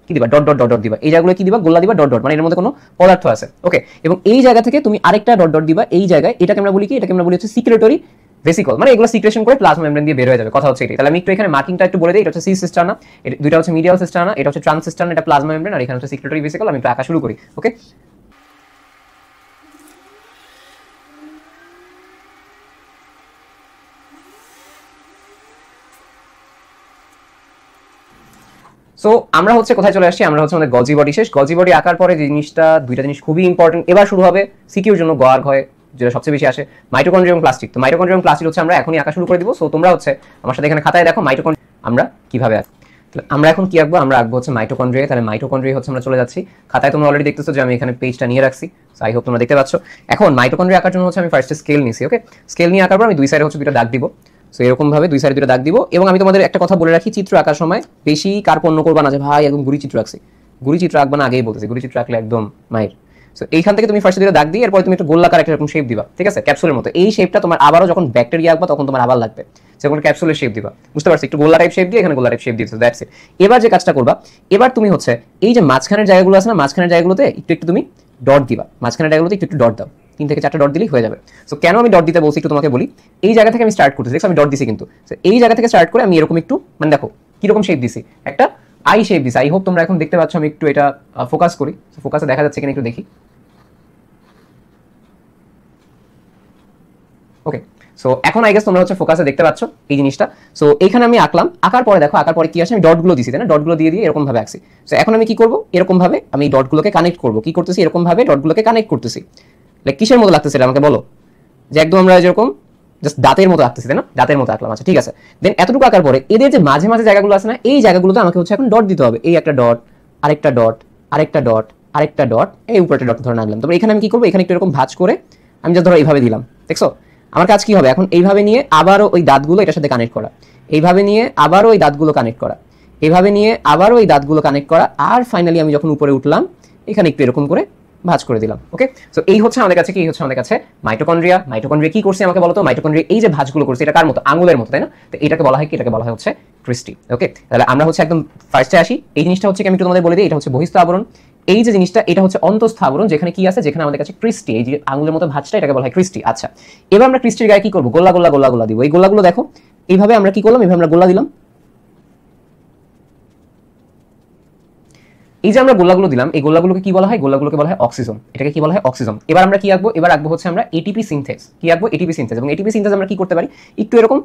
A: কি দিবা, ডট ডট ডট ডট দিবা। এই জায়গাগুলো কি দিবা, গোলা দিবা, ডট ডট, মানে এর মধ্যে কোনো পদার্থ আছে। ওকে, এবং এই জায়গা থেকে তুমি আরেকটা ডট ডট দিবা এই জায়গায়। এটাকে আমরা বলি কি, এটাকে আমরা বলি হচ্ছে সিক্রেটরি ভেসিকল, মানে এগুলো সিক্রেশন করে প্লাজমা মেমব্রেন দিয়ে বের হয়ে যাবে। কথা হচ্ছে এটাই। তাহলে আমি একটু এখানে মার্কিংটা একটু বলে দিই। এটা হচ্ছে সি সিস্টারনা, এটা দুইটা হচ্ছে মিডিয়াল সিস্টারনা, এটা হচ্ছে ট্রান্স সিস্টারনা, এটা প্লাজমা মেমব্রেন, আর এখানে হচ্ছে সিক্রেটরি ভেসিকল। আমি একটু আঁকা শুরু করি। ওকে, সো আমরা হচ্ছে কোথায় চলে আসছি, আমরা হচ্ছে আমাদের গলজি বডি শেষ। গলজি বডি আঁকার পরে যে জিনিসটা, দুইটা জিনিস খুবই ইম্পর্টেন্ট। এবার শুরু হবে সিকিউর জন্য গয়ার ঘয়ে যেটা সবচেয়ে বেশি আসে, মাইটোকন্ড্রিয়া এবং প্লাস্টিক। তো মাইটোকন্ড্রিয়া এবং প্লাস্টিক হচ্ছে আমরা এখনই আঁকা শুরু করে দিব। সো তোমরা হচ্ছে আমার সাথে এখানে খাতায় দেখো মাইটোকন্ড্রিয়া আমরা কিভাবে আঁকি। আমরা এখন কি আঁকবো, আমরা আঁকবো হচ্ছে মাইটোকন্ড্রিয়া। তাহলে মাইটোকন্ড্রিয়া হচ্ছে আমরা চলে যাচ্ছি। খাতায় তোমরা অলরেডি দেখতেছো যে আমি এখানে পেজটা নিয়ে রাখছি। সো আই হোপ তোমরা দেখতে পাচ্ছ। এখন মাইটোকন্ড্রিয়া আঁকার জন্য হচ্ছে আমি ফার্স্টে স্কেল নিছি। ওকে, স্কেল নিয়ে আঁকার পর আমি দুই সাইডে হচ্ছে দুটো দাগ দিব। সো এরকম ভাবে দুই সাইডে দুটো দাগ দিব। এবং আমি তোমাদের একটা কথা বলে রাখি, চিত্র আঁকার সময় বেশি কার্পণ্য করবা না যে ভাই একদম গুড়ি চিত্র আঁকছি। গুড়ি চিত্র আঁকবা না, আগেই বলতেছি, গুড়ি চিত্র আঁকলে একদম মায়ের। সো এইখান থেকে তুমি ফার্স্টে দুটো দাগ দিয়ে এরপর তুমি একটা গোলাকার একটা এরকম শেপ দিবা। ঠিক আছে, ক্যাপসুলের মতো। এই শেপটা তোমার আবারও যখন ব্যাকটেরিয়া আঁকবা তখন তোমার আবার লাগবে, যখন ক্যাপসুলের শেপ দিবা। বুঝতে পারছি, একটু গোলা টাইপ শেপ দিয়ে এখানে গোলা টাইপ শেপ দিয়েছো, দ্যাটস ইট। এবার যে কাজটা করবা, এবার তুমি হচ্ছে এই যে মাঝখানের জায়গাগুলো আছে না, মাঝখানের জায়গাগুলোতে একটু একটু তুমি ডট দিবা। মাঝখানের জায়গাগুলোতে একটু একটু ডট দাও, 3 থেকে 4টা ডট দিলেই হয়ে যাবে। সো কেন আমি ডট দিতে বলছি একটু তোমাকে বলি। এই জায়গা থেকে আমি স্টার্ট করতেছি, দেখো আমি ডট দিছি কিন্তু। সো এই জায়গা থেকে স্টার্ট করে আমি এরকম একটু, মানে দেখো কিরকম শেপ দিছি, একটা আই শেপ দিছি। আই হোপ তোমরা এখন দেখতে পাচ্ছ। আমি একটু এটা ফোকাস করি, ফোকাসে দেখা যাচ্ছে কিনা একটু দেখি। ওকে, সো এখন আই গেস তোমরা হচ্ছে ফোকাসে দেখতে পাচ্ছ এই জিনিসটা। সো এইখানে আমি আঁকলাম, আঁকার পরে দেখো, আঁকার পরে কি আসে, আমি ডটগুলো দিছি, তাই না? ডটগুলো দিয়ে দিয়ে এরকম ভাবে আঁকছি। সো এখন আমি কি করব, এরকম ভাবে আমি ডটগুলোকে কানেক্ট করব। কি করতেছি, এরকম ভাবে ডটগুলোকে কানেক্ট করতেছি। লাইক কিসের মতো লাগতেছে এটা আমাকে বলো, যে একদম আমরা যেরকম জাস্ট দাঁতের মতো আঁকতেছি, তাই না? দাঁতের মতো আঁকলাম। আচ্ছা ঠিক আছে, দেন এতটুকু আঁকার পরে এদের যে মাঝে মাঝে জায়গাগুলো আছে না, এই জায়গাগুলোতে আমাকে হচ্ছে এখন ডট দিতে হবে। এই একটা ডট, আরেকটা ডট, আরেকটা ডট, আরেকটা ডট, এই উপরে ডট ধরে আনলাম। তবে এখানে আমি কি করবো, এখানে একটু এরকম ভাঁজ করে আমি যা ধরো এইভাবে দিলাম, দেখছো? আমার কাজ কি হবে এখন, এইভাবে নিয়ে আবারও ওই দাঁতগুলো এটার সাথে কানেক্ট করা, এইভাবে নিয়ে আবারও ওই দাঁতগুলো কানেক্ট করা, এইভাবে নিয়ে আবারও ওই দাঁতগুলো কানেক্ট করা, আর ফাইনালি আমি যখন উপরে উঠলাম এখানে একটু এরকম করে ভাঁজ করে দিলাম। ওকে, সো এই হচ্ছে আমাদের কাছে কি, হচ্ছে আমাদের কাছে মাইটোকন্ড্রিয়া। মাইটোকন্ড্রিয়া কি করছে আমাকে বলো তো? মাইটোকন্ড্রিয়া এই যে ভাঁজগুলো করছে, এটা কার মতো? আঙুলের মতো, তাই না? তো এটাকে বলা হয় কি, এটাকে বলা হয় হচ্ছে ক্রিস্টি। ওকে, তাহলে আমরা হচ্ছে একদম ফার্স্টে আসি। এই জিনিসটা হচ্ছে কি, আমি একটু তোমাদের বলে দিই, এটা হচ্ছে বহিস্থ আবরণ। এই যে জিনিসটা, এটা হচ্ছে অন্তঃস্থ আবরণ, যেখানে কি আছে, যেখানে আমাদের কাছে ক্রিস্টি, এই যে আঙুলের মতো ভাঁজটা, এটাকে বলা হয় ক্রিস্টি। আচ্ছা, এবার আমরা ক্রিস্টির গায়ে কি করবো, গোল্লা গোল্লা গোল্লা গোল্লা দিব। এই গোল্লাগুলো দেখো, এইভাবে আমরা কি করলাম, এইভাবে আমরা গোল্লা দিলাম। এই যে আমরা গোল্লাগুলো দিলাম, এই গোল্লাগুলোকে কি বলা হয়? গোল্লাগুলোকে বলা হয় অক্সিজম। এটাকে কি বলা হয়? অক্সিজম। এবার আমরা কি আঁকবো? এবার আঁকবো হচ্ছে আমরা এটিপি সিনথেস। কি আঁকবো? ATP synthase. এবং এটিপি সিনথেস আমরা কি করতে পারি, একটু এরকম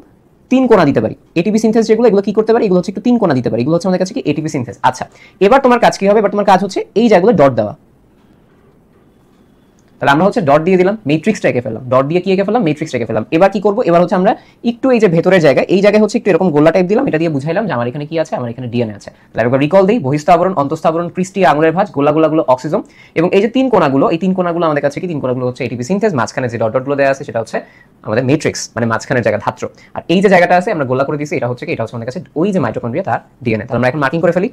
A: 3 কোণা দিতে পারি। এটিপি সিনথেস যেগুলো, এগুলো কি করতে পারি, এগুলো হচ্ছে একটু 3 কোণা দিতে পারি। এগুলো হচ্ছে আমাদের কাছে কি, এটিপি সিনথেস। আচ্ছা, এবার তোমার কাজ কি হবে? এবার তোমার কাজ হচ্ছে এই জায়গাগুলো ডট দেওয়া। তাহলে আমরা হচ্ছে ডট দিয়ে দিলাম, ম্যাট্রিক্সটা এঁকে ফেললাম। ডট দিয়ে কি এঁকে ফেললাম? ম্যাট্রিক্সটা এঁকে ফেললাম। এবার কি করব, এবার হচ্ছে আমরা একটু এই যে ভেতরের জায়গায়, এই জায়গায় হচ্ছে একটু এরকম গোল্লা টাইপ দিলাম। এটা দিয়ে বুঝাইলাম যে আমার এখানে কি আছে, আমার এখানে ডিএনএ আছে। তাহলে একবার রিকল দেই, বহিস্থ আবরণ, অন্তঃস্থ আবরণ, ক্রিস্টি, আঙুলের ভাঁজ, গোল্লাগুলো অক্সিজম। এবং এই যে 3 কোণাগুলো, এই 3 কোণাগুলো আমাদের কাছে কি, 3 কোণাগুলো হচ্ছে এটিপি সিনথেস। মাঝখানে যে ডট ডটগুলো দেওয়া আছে সেটা হচ্ছে আমাদের ম্যাট্রিক্স, মানে মাঝখানের জায়গা, ধাত্র। আর এই যে জায়গাটা আছে আমরা গোল্লা করে দিয়েছি, এটা হচ্ছে কি, এটা হচ্ছে আমাদের কাছে ওই যে মাইটোকন্ড্রিয়া, তার ডিএনএ। তাহলে আমরা এখন মার্কিং করে ফেলি।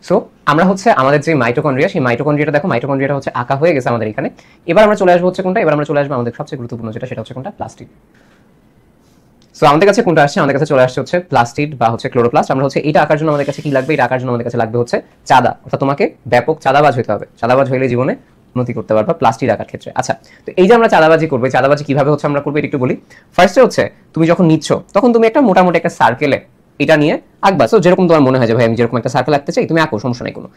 A: সো আমরা হচ্ছে আমাদের যে মাইটোকন্ড্রিয়া, সেই মাইটোকন্ড্রিয়াটা দেখো, মাইটোকন্ড্রিয়াটা হচ্ছে আঁকা হয়ে গেছে আমাদের এখানে। এবার আমরা চলে আসবো হচ্ছে কোনটা, এবার আমরা চলে আসবো আমাদের সবচেয়ে গুরুত্বপূর্ণ যেটা, সেটা হচ্ছে কোনটা, প্লাস্টিড। সো আমাদের কাছে কোনটা আসছে, আমাদের কাছে চলে আসছে হচ্ছে প্লাস্টিড বা হচ্ছে ক্লোরোপ্লাস্ট। আমরা হচ্ছে এটা আঁকার জন্য আমাদের কাছে কি লাগবে, এটা আঁকার জন্য আমাদের কাছে লাগবে হচ্ছে চাঁদা, অর্থাৎ তোমাকে ব্যাপক চাঁদাবাজ হতে হবে। চাঁদাবাজ হইলে জীবনে উন্নতি করতে পারবা প্লাস্টিড আঁকার ক্ষেত্রে। আচ্ছা, তো এই যে আমরা চাঁদাবাজি করবো, চাঁদাবাজি কিভাবে হচ্ছে আমরা করবো এটা একটু বলি। ফার্স্টে হচ্ছে তুমি যখন নিচ্ছ তখন তুমি একটা মোটামুটি একটা সার্কেলে এটা নিয়ে আঁকবা। সো যেরকম তোমার মনে হয় যে ভাই আমি যেরকম একটা সার্কেল আঁকতে চাই, তুমি আঁকো, সমস্যা নেই কোনো।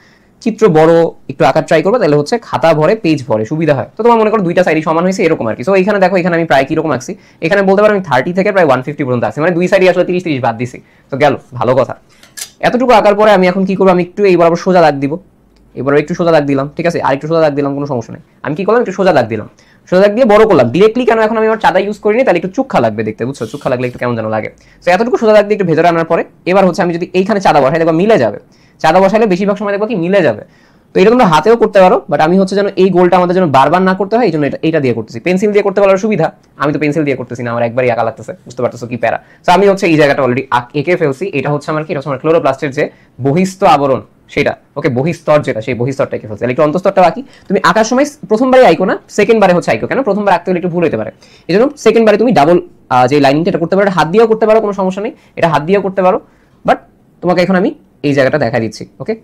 A: চিত্র বড় একটু আঁকার ট্রাই করবে, তাহলে হচ্ছে খাতা ভরে পেজ ভরে সুবিধা হয়। তো তোমার মনে করো দুইটা সাইডই সমান হয়েছে এরকম আর কি। সো এখানে দেখো, এখানে আমি প্রায় কিরকম আঁকছি, এখানে বলতে পারো আমি 30 থেকে প্রায় 150 পর্যন্ত আঁকছি, মানে দুই সাইডই আসলে 30-30 বাদ দিছি। তো গেল, ভালো কথা। এতটুকু আঁকার পরে আমি এখন কি করবো, আমি একটু এই বরাবর সোজা দাগ দিব, এবার একটু সোজা দাগ দিলাম, ঠিক আছে, আর একটু সোজা দাগ দিলাম, কোনো সমস্যা নেই। আমি কি করলাম, একটু সোজা দাগ দিলাম, সোজা দাগ দিয়ে বড় করলাম ডিরেক্টলি। কেন, এখন আমি আমার চাঁদা ইউজ করিনি, তাহলে একটু চুক্ষা লাগবে দেখতে, বুঝছো, চুক্ষা লাগলে একটু কেমন যেন লাগে। তো এতটুকু সোজা দাগ দিয়ে একটু ভেতরে আনার পরে এবার হচ্ছে আমি যদি এইখানে চাঁদা বসাই, দেখবো মিলে যাবে। চাঁদা বসাইলে বেশিরভাগ সময় দেখবো কি মিলে যাবে। তো এটা তোমরা হাতেও করতে পারো, বাট আমি হচ্ছে যেন এই গোলটা আমাদের জন্য বারবার না করতে হয়, এই জন্য এটা দিয়ে করতেছি। পেন্সিল দিয়ে করতে পারার সুবিধা, আমি তো পেন্সিল দিয়ে করতেছি না, আমার একবারই আঁকা লাগতেছে, বুঝতে পারতেছো কি প্যারা। তো আমি হচ্ছে এই জায়গাটা অলরেডি এঁকে ফেলছি। এটা হচ্ছে আমার কি, এটা হচ্ছে আমার ক্লোরোপ্লাস্টের যে বহিস্থ আবরণ সেটা, ওকে, বহিস্তর যেটা, সেই বহিস্তরটা এঁকে ফেলছি। একটু অন্তস্তরটা বাকি। তুমি আঁকার সময় প্রথমবারে আইকো না, সেকেন্ড বারে হচ্ছে আইকো। কেন, প্রথমবার আঁকতে হলে একটু ভুল হতে পারে, এই জন্য সেকেন্ড বারে তুমি ডাবল যে লাইনটা এটা করতে পারো, হাত দিয়েও করতে পারো, কোনো সমস্যা নেই, এটা হাত দিয়েও করতে পারো। বাট তোমাকে এখন আমি এই জায়গাটা দেখা দিচ্ছি, ওকে।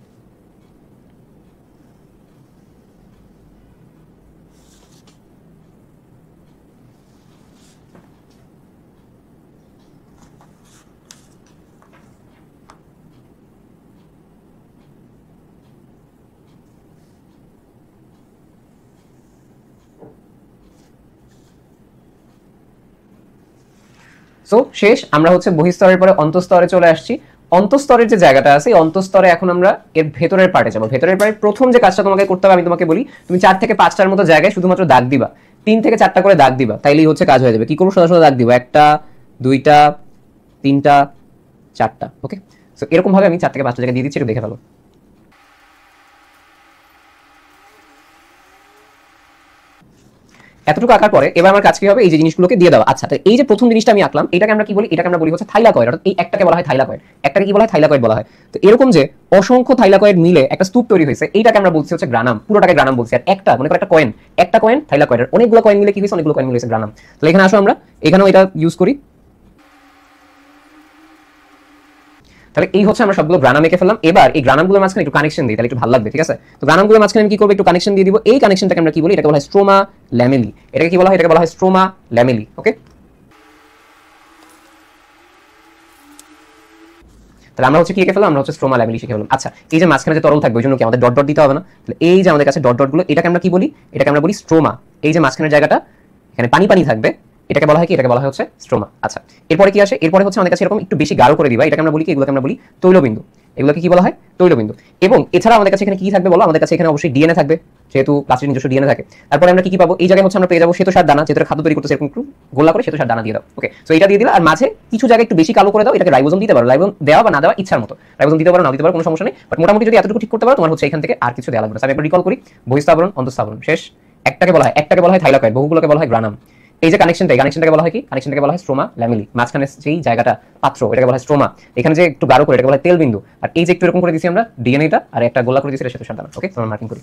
A: সো শেষ, আমরা হচ্ছে বহিস্তরের পরে অন্তস্তরে চলে আসছি। অন্তস্তরের যে জায়গাটা আছে, এই অন্তস্তরে এখন আমরা এর ভেতরের পার্টে যাবো। ভেতরের পার্টে প্রথম যে কাজটা তোমাকে করতে হবে, আমি তোমাকে বলি, তুমি 4 থেকে 5টার মতো জায়গায় শুধুমাত্র দাগ দিবা, 3 থেকে 4টা করে দাগ দিবা, তাইলেই হচ্ছে কাজ হয়ে যাবে। কি করবো, সোজা সোজা দাগ দিবা, 1টা 2টা 3টা 4টা, ওকে। সো এরকম ভাবে আমি 4 থেকে 5টা জায়গায় দিয়ে দিচ্ছি, একটু দেখে ফেলো। এতটুকু আঁকার পরে এবার আমার কাজ কি হবে, এই যে জিনিসগুলোকে দিয়ে দেওয়া। আচ্ছা, তো এই যে প্রথম জিনিসটা আমি আঁকলাম, এটাকে আমরা কি বলি, এটাকে আমরা বলি হচ্ছে থাইলাকয়েড, অর্থাৎ এই একটাকে বলা হয় থাইলাকয়েড, একটাকে কি বলা হয়, থাইলাকয়েড বলা হয়। তো এরকম যে অসংখ্য থাইলাকয়েড মিলে একটা স্তূপ তৈরি হয়েছে, এইটাকে আমরা বলছি হচ্ছে গ্রানাম, পুরোটাকে গ্রানাম বলছি। আর একটা মনে করো একটা কয়েন থাইলাকয়েডের, অনেকগুলো কয়েন মিলে কি হয়েছে, অনেকগুলো কয়েন মিলে হয়েছে গ্রানাম। তাহলে এখানে আসো, আমরা এখানেও এটা ইউজ করি। তাহলে এই হচ্ছে আমরা সবগুলো গ্রানাম এঁকে ফেললাম। এবার এই গ্রানামগুলোর মাঝখানে একটু কানেকশন দিই, তাহলে একটু ভালো লাগবে, ঠিক আছে। তো গ্রানামগুলোর মাঝখানে আমি কি করবো, একটু কানেকশন দিয়ে দিব। এই কানেকশনটাকে আমরা কি বলি, এটাকে বলা হয় স্ট্রোমা ল্যামেলি। এটাকে কি বলা হয়, এটাকে বলা হয় স্ট্রোমা ল্যামেলি, ওকে। তাহলে আমরা হচ্ছে কি এঁকে ফেললাম, আমরা হচ্ছে স্ট্রোমা ল্যামেলি শিখে ফেললাম। আচ্ছা, এই যে মাঝখানে যে তরল থাকবে, ওই জন্য কি আমাদের ডট ডট দিতে হবে না? তাহলে এই যে আমাদের কাছে ডট ডট গুলো, এটাকে আমরা কি বলি, এটাকে আমরা বলি স্ট্রোমা। এই যে মাঝখানের জায়গাটা, এখানে পানি পানি থাকবে, এটাকে বলা হয় কি, এটাকে বলা হয় হচ্ছে স্ট্রোমা। আচ্ছা, এরপরে কি আসে, এরপরে হচ্ছে আমাদের কাছে এরকম একটু বেশি গাঢ় করে দিবা, এটাকে আমরা বলি কি, এগুলোকে আমরা বলি তৈলবিন্দু। এগুলোকে কি বলা হয়, তৈলবিন্দু। এবং এছাড়া আমাদের কাছে এখানে কি থাকবে বলো, আমাদের কাছে এখানে অবশ্যই ডিএনএ থাকবে, যেহেতু প্লাস্টিক নিজস্ব ডিএনএ থাকে। তারপরে আমরা কি কি পাবো, এই জায়গায় হচ্ছে আমরা পেয়ে যাবো শ্বেতসার দানা, যেটা খাদ্য তৈরি করতে এরকম একটু গোলা করে শ্বেতসার দানা দিয়ে দাও, ওকে। সো এটা দিয়ে দিলা, আর মাঝে কিছু জায়গায় একটু বেশি কালো করে দাও, এটাকে রাইবোজোম দিতে পারো, রাইবোজোম দেওয়া বা না দেওয়া ইচ্ছার মতো, রাইবোজোম দিতে পারো না দিতে পারো, কোনো সমস্যা নেই। বাট মোটামুটি যদি এতটুকু ঠিক করতে পারো, তোমার হচ্ছে এখান থেকে আর কিছু দেওয়া লাগবে না। আমি একবার রিকল করি, বহিস্থাবরণ অন্তঃস্থাবরণ শেষ। একটাকে বলা হয় থাইলাকয়েড, বহুগুলোকে বলা হয় গ্রানাম। এই যে কানেকশনটাকে বলা হয় কি, কানেকশনটাকে বলা হয় স্ট্রোমা ল্যামেলি। মাঝখানে যেই জায়গাটা পাত্র, এটাকে বলা হয় স্ট্রোমা। এখানে যে একটু গাঢ় করে, এটাকে বলা হয় তেল বিন্দু। আর এই যে একটু এরকম করে দিছি আমরা ডিএনএটা, আর একটা গোলা করে দিছি, এটা শ্বেতসার দানা, ওকে। আমরা মার্কিং করি।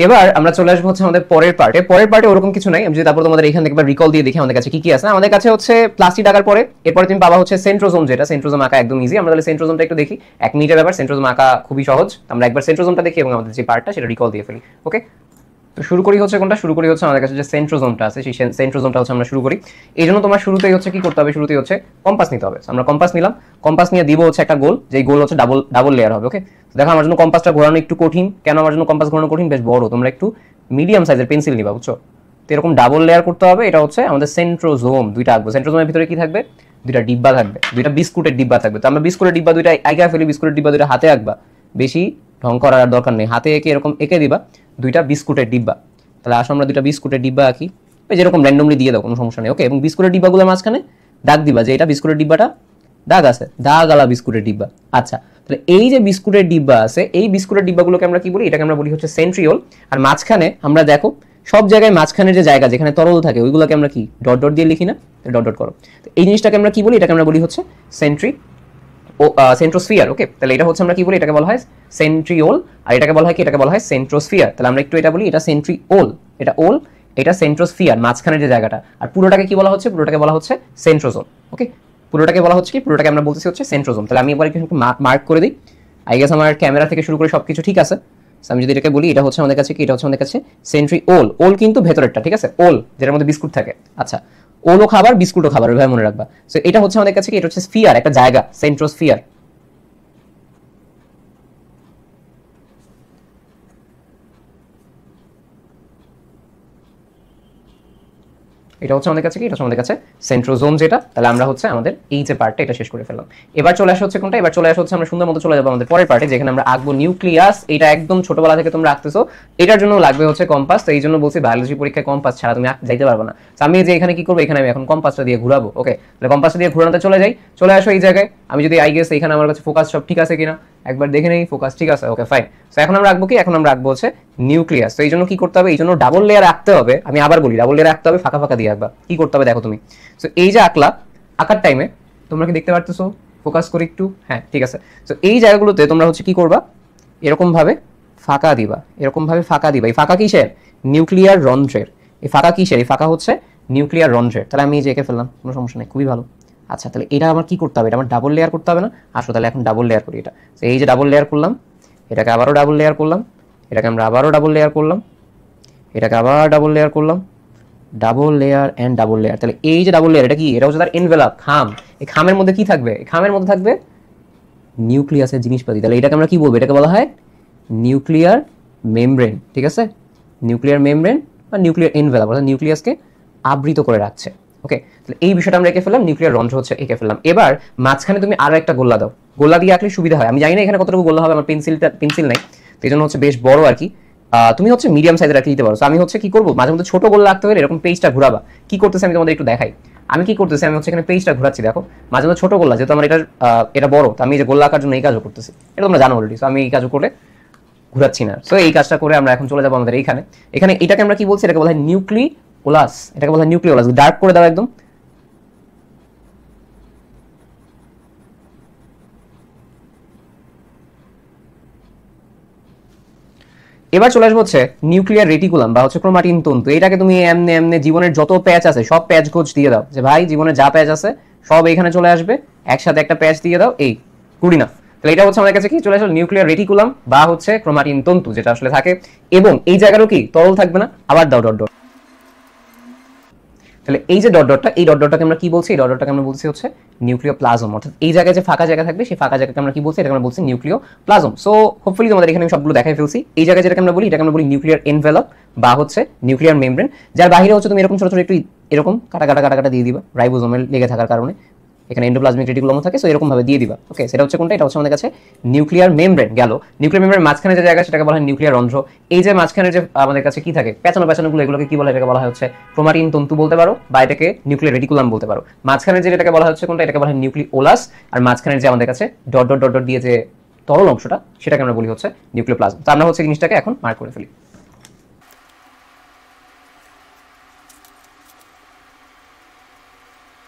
A: এবার আমরা চলে আসবো হচ্ছে আমাদের পরের পার্টে ওরকম কিছু নাই। আমি যদি তারপর তোমাদের এখান থেকে রিকল দিয়ে দেখি আমাদের কাছে কি কি আছে। আমাদের কাছে হচ্ছে প্লাস্টিক আঁকার পরে এরপরে তুমি পাবা হচ্ছে সেন্ট্রোজোম, যেটা সেন্ট্রোজোম আঁকা একদম ইজি। আমরা তাহলে সেন্ট্রোজোমটা একটু দেখি, 1 মিনিটের ব্যাপার, সেন্ট্রোজোম আঁকা খুবই সহজ। আমরা একবার সেন্ট্রোজোমটা দেখি এবং আমাদের যে পার্টটা সেটা রিকল দিয়ে ফেলি, ওকে। তো শুরু করি হচ্ছে কোনটা, শুরু করি হচ্ছে আমাদের কাছে যে সেন্ট্রোজোমটা আছে, সেই সেন্ট্রোজোমটা হচ্ছে আমরা শুরু করি। এই জন্য তোমার শুরুতেই হচ্ছে কি করতে হবে, শুরুতেই হচ্ছে কম্পাস নিতে হবে। আমরা কম্পাস নিলাম, কম্পাস নিয়ে দিব হচ্ছে একটা গোল, যেই গোল হচ্ছে ডাবল লেয়ার হবে, ওকে। দেখো আমার জন্য কম্পাসটা ঘোরানো একটু কঠিন। কেন আমার জন্য কম্পাস ঘোরানো কঠিন, বেশ বড়, তোমরা একটু মিডিয়াম সাইজের পেন্সিল নিবা, বুঝছো। তো এরকম ডাবল লেয়ার করতে হবে। এটা হচ্ছে আমাদের সেন্ট্রোজোম, দুইটা আঁকবো। সেন্ট্রোজোমের ভিতরে কি থাকবে, দুইটা ডিব্বা থাকবে, দুইটা বিস্কুটের ডিব্বা থাকবে। তো আমরা বিস্কুটের ডিব্বা দুইটা আঁকা ফেলি, বিস্কুটের ডিব্বা দুইটা হাতে আঁকবা, বেশি ঢং করার দরকার নেই, হাতে এঁকে এরকম এঁকে দিবা দুইটা বিস্কুটের ডিব্বা। তাহলে আসো আমরা দুইটা বিস্কুটের ডিব্বা আঁকি, ওই যেরকম র্যান্ডমলি দিয়ে দাও, কোনো সমস্যা নেই, ওকে। এবং বিস্কুটের ডিব্বাগুলোর মাঝখানে দাগ দিবা, যে এটা বিস্কুটের ডিব্বাটা দাগ আছে, দাগ আলা বিস্কুটের ডিব্বা। আচ্ছা, তাহলে এই যে বিস্কুটের ডিব্বা আছে, এই বিস্কুটের ডিব্বাগুলোকে আমরা কি বলি? এটাকে আমরা বলি হচ্ছে সেন্ট্রিওল। আর মাঝখানে আমরা দেখো সব জায়গায় মাঝখানের যে জায়গা যেখানে তরল থাকে ওইগুলোকে আমরা কি ডট ডট দিয়ে লিখি না? ডট ডট করো। তো এই জিনিসটাকে আমরা কি বলি? এটাকে আমরা বলি হচ্ছে সেন্ট্রোস্ফিয়ার। ওকে, তাহলে এটা হচ্ছে আমরা কি বলি? এটাকে বলা হয় সেন্ট্রিওল। আর এটাকে বলা হয় কি? এটাকে বলা হয় সেন্ট্রোস্ফিয়ার। তাহলে আমরা একটু এটা বলি, এটা সেন্ট্রিওল, এটা ওল, এটা সেন্ট্রোস্ফিয়ার, মাঝখানের যে জায়গাটা। আর পুরোটাকে কি বলা হচ্ছে? পুরোটাকে বলা হচ্ছে সেন্ট্রোজোম। ওকে, পুরোটাকে বলা হচ্ছে কি? পুরোটাকে আমরা বলতেছি হচ্ছে সেন্ট্রোজোম। তাহলে আমি এবার একটু মার্ক করে দিই। আই গেস আমার ক্যামেরা থেকে শুরু করে সবকিছু ঠিক আছে। আমি যদি এটাকে বলি, এটা হচ্ছে আমাদের কাছে কি? এটা হচ্ছে আমাদের কাছে সেন্ট্রিওল। ওল কিন্তু ভেতরেরটা, ঠিক আছে? ওল যেটার মধ্যে বিস্কুট থাকে। আচ্ছা, ওলও খাবার, বিস্কুটও খাবার, ওইভাবে মনে রাখবা। সো এটা হচ্ছে আমাদের কাছে কি? এটা হচ্ছে স্ফিয়ার, একটা জায়গা, সেন্ট্রোস্ফিয়ার। এটা হচ্ছে আমাদের কাছে কি? এটা হচ্ছে আমাদের কাছে সেন্ট্রোজোম যেটা। তাহলে আমরা হচ্ছে আমাদের এই যে পার্টটা এটা শেষ করে ফেললাম। এবার চলে আসা হচ্ছে কোনটা? এবার চলে আসা হচ্ছে আমরা সুন্দর মতো চলে যাবো আমাদের পরের পার্টে, যেখানে আমরা আঁকবো নিউক্লিয়াস। এটা একদম ছোটবেলা থেকে তোমরা আঁকতেছো, এটার জন্য লাগবে হচ্ছে কম্পাস। তো এই জন্য বলছি বায়োলজি পরীক্ষায় কম্পাস ছাড়া তুমি যাইতে পারবে না। তো আমি যে এখানে কি করবো? এখানে আমি এখন কম্পাসটা দিয়ে ঘুরাবো। ওকে, তাহলে কম্পাসটা দিয়ে ঘুরানোতে চলে যাই। চলে আসো এই জায়গায়। আমি যদি আই গেস এখানে আমার কাছে ফোকাস সব ঠিক আছে কিনা একবার দেখে নেই। ফোকাস ঠিক আছে, ওকে ফাইন। তো এখন আমরা আঁকবো কি? এখন আমরা আঁকবো হচ্ছে নিউক্লিয়াস। তো এই জন্য কি করতে হবে? এই জন্য ডাবল লেয়ার আঁকতে হবে। আমি আবার বলি, ডাবল লেয়ার আঁকতে হবে, ফাঁকা ফাঁকা দিয়ে আঁকবা। কি করতে হবে দেখো তুমি। সো এই যে আঁকলা, আঁকার টাইমে তোমরা কি দেখতে পারতেছো? ফোকাস করি একটু, হ্যাঁ ঠিক আছে। সো এই জায়গাগুলোতে তোমরা হচ্ছে কি করবা? এরকম ভাবে ফাঁকা দিবা, এরকম ভাবে ফাঁকা দিবা। এই ফাঁকা কিসের? নিউক্লিয়ার রন্ধ্রের। এই ফাঁকা কিসের? এই ফাঁকা হচ্ছে নিউক্লিয়ার রন্ধ্রের। তাহলে আমি এই যে এঁকে ফেললাম, কোনো সমস্যা নেই, খুবই ভালো। আচ্ছা, তাহলে এটা আমার কি করতে হবে? এটা আমার ডাবল লেয়ার করতে হবে না? আসো তাহলে এখন ডাবল লেয়ার করি এটা। তো এই যে ডাবল লেয়ার করলাম, এটাকে আবারও ডাবল লেয়ার করলাম, এটাকে আমরা আবারও ডাবল লেয়ার করলাম, এটাকে আবার ডাবল লেয়ার করলাম, double layer and double layer. তাহলে এই যে ডাবল লেয়ার, এটা কি? এটা হচ্ছে তার এনভেলপ, খাম। এই খামের মধ্যে কি থাকবে? এই খামের মধ্যে থাকবে নিউক্লিয়াসের জিনিসপাতি। তাহলে এটাকে আমরা কি বলবো? এটাকে বলা হয় নিউক্লিয়ার মেমব্রেন, ঠিক আছে? নিউক্লিয়ার মেমব্রেন বা নিউক্লিয়ার এনভেলপ, অর্থাৎ নিউক্লিয়াসকে আবৃত করে রাখছে। ওকে, তাহলে এই বিষয়টা আমরা এঁকে ফেললাম, নিউক্লিয়ার রন্ধ্র হচ্ছে এঁকে ফেললাম। এবার মাঝখানে তুমি আরো একটা গোল্লা দাও। গোল্লা দিয়ে আঁকলে সুবিধা হয়। আমি জানি না এখানে কতটুকু গোল্লা হবে, আমার পেন্সিল নাই, তো এই জন্য হচ্ছে বেশ বড় আর কি। তুমি হচ্ছে মিডিয়াম সাইজের রাখতে দিতে পারো। আমি হচ্ছে কি করবো? মাঝে মধ্যে ছোট গোল্লা রাখতে হলে এরকম পেজটা ঘুরাবা। কি করতেছে আমি তোমাদের একটু দেখাই। আমি কি করতেছি? আমি হচ্ছে এখানে পেজটা ঘুরাচ্ছি, দেখো। মাঝে মধ্যে ছোট গোল্লা, যেহেতু আমার এটা বড়, তো আমি যে গোল্লা আঁকার জন্য এই কাজও করতেছি, এটা তোমরা জানো অলরেডি। তো আমি এই কাজও করে ঘুরাচ্ছি না। সো এই কাজটা করে আমরা এখন চলে যাবো আমাদের এইখানে। এখানে এটাকে আমরা কি বলছি? এটাকে বলা হয় নিউক্লিওলাস। এটাকে বলা হয় নিউক্লিওলাস। ডার্ক করে দাও একদম। এবার চলে আসবো হচ্ছে নিউক্লিয়ার রেটিকুলাম বা হচ্ছে ক্রোমাটিন তন্তু। এটাকে তুমি এমনি এমনি জীবনের যত প্যাচ আছে সব প্যাচ গোছ দিয়ে দাও, যে ভাই জীবনে যা প্যাচ আছে সব এখানে চলে আসবে, একসাথে একটা প্যাচ দিয়ে দাও। এই কুড়ি না। তাহলে এটা হচ্ছে আমাদের কাছে কি চলে আসলো? নিউক্লিয়ার রেটিকুলাম বা হচ্ছে ক্রোমাটিন তন্তু, যেটা আসলে থাকে। এবং এই জায়গারও কি তরল থাকবে না? আবার দাও ডট ডট। তাহলে এই যে ডট ডটটা, এই ডট ডটটাকে আমরা কি বলছি? এই ডট ডটটাকে আমরা বলছি হচ্ছে নিউক্লিওপ্লাজম। অর্থাৎ এই জায়গায় যে ফাঁকা জায়গা থাকবে সেই ফাঁকা জায়গাকে আমরা কি বলছি? এটাকে আমরা বলছি নিউক্লিওপ্লাজম। সো হোপফুলি তোমাদের এখানে আমি সবগুলো দেখাই ফেলছি। এই জায়গায় যেটাকে আমরা বলি, এটাকে আমরা বলি নিউক্লিয়ার এনভেলপ বা হচ্ছে নিউক্লিয়ার মেমব্রেন, যার বাইরে হচ্ছে তুমি এরকম ছোট ছোট একটু এরকম কাটা কাটা কাটা কাটা দিয়ে দিবা, রাইবোজোমের লেগে থাকার কারণে। এখানে এন্ডোপ্লাজমিক রেটিকুলামও থাকে, সো এরকম ভাবে দিয়ে দিবা। ওকে, সেটা হচ্ছে কোনটা? এটা হচ্ছে আমাদের কাছে নিউক্লিয়ার মেমব্রেন গেল। নিউক্লিয়ার মেমব্রেন মাঝখানে যে জায়গা সেটাকে বলা হয় নিউক্লিয়ার রন্ধ্র। এই যে মাঝখানে যে আমাদের কাছে কি থাকে পেঁচানো পেঁচানোগুলো, এগুলোকে কি বলা হয়? এটাকে বলা হয় হচ্ছে ক্রোমাটিন তন্তু বলতে পারো, বা এটাকে নিউক্লিয়ার রেটিকুলাম বলতে পারো। মাঝখানে যে এটাকে বলা হচ্ছে কোনটা? এটাকে বলা হয় নিউক্লিওলাস। আর মাঝখানে যে আমাদের কাছে ডট ডট ডট ডট দিয়ে যে তরল অংশটা, সেটাকে আমরা বলি হচ্ছে নিউক্লিওপ্লাজম। তো আমরা হচ্ছে জিনিসটাকে এখন মার্ক করে ফেলি।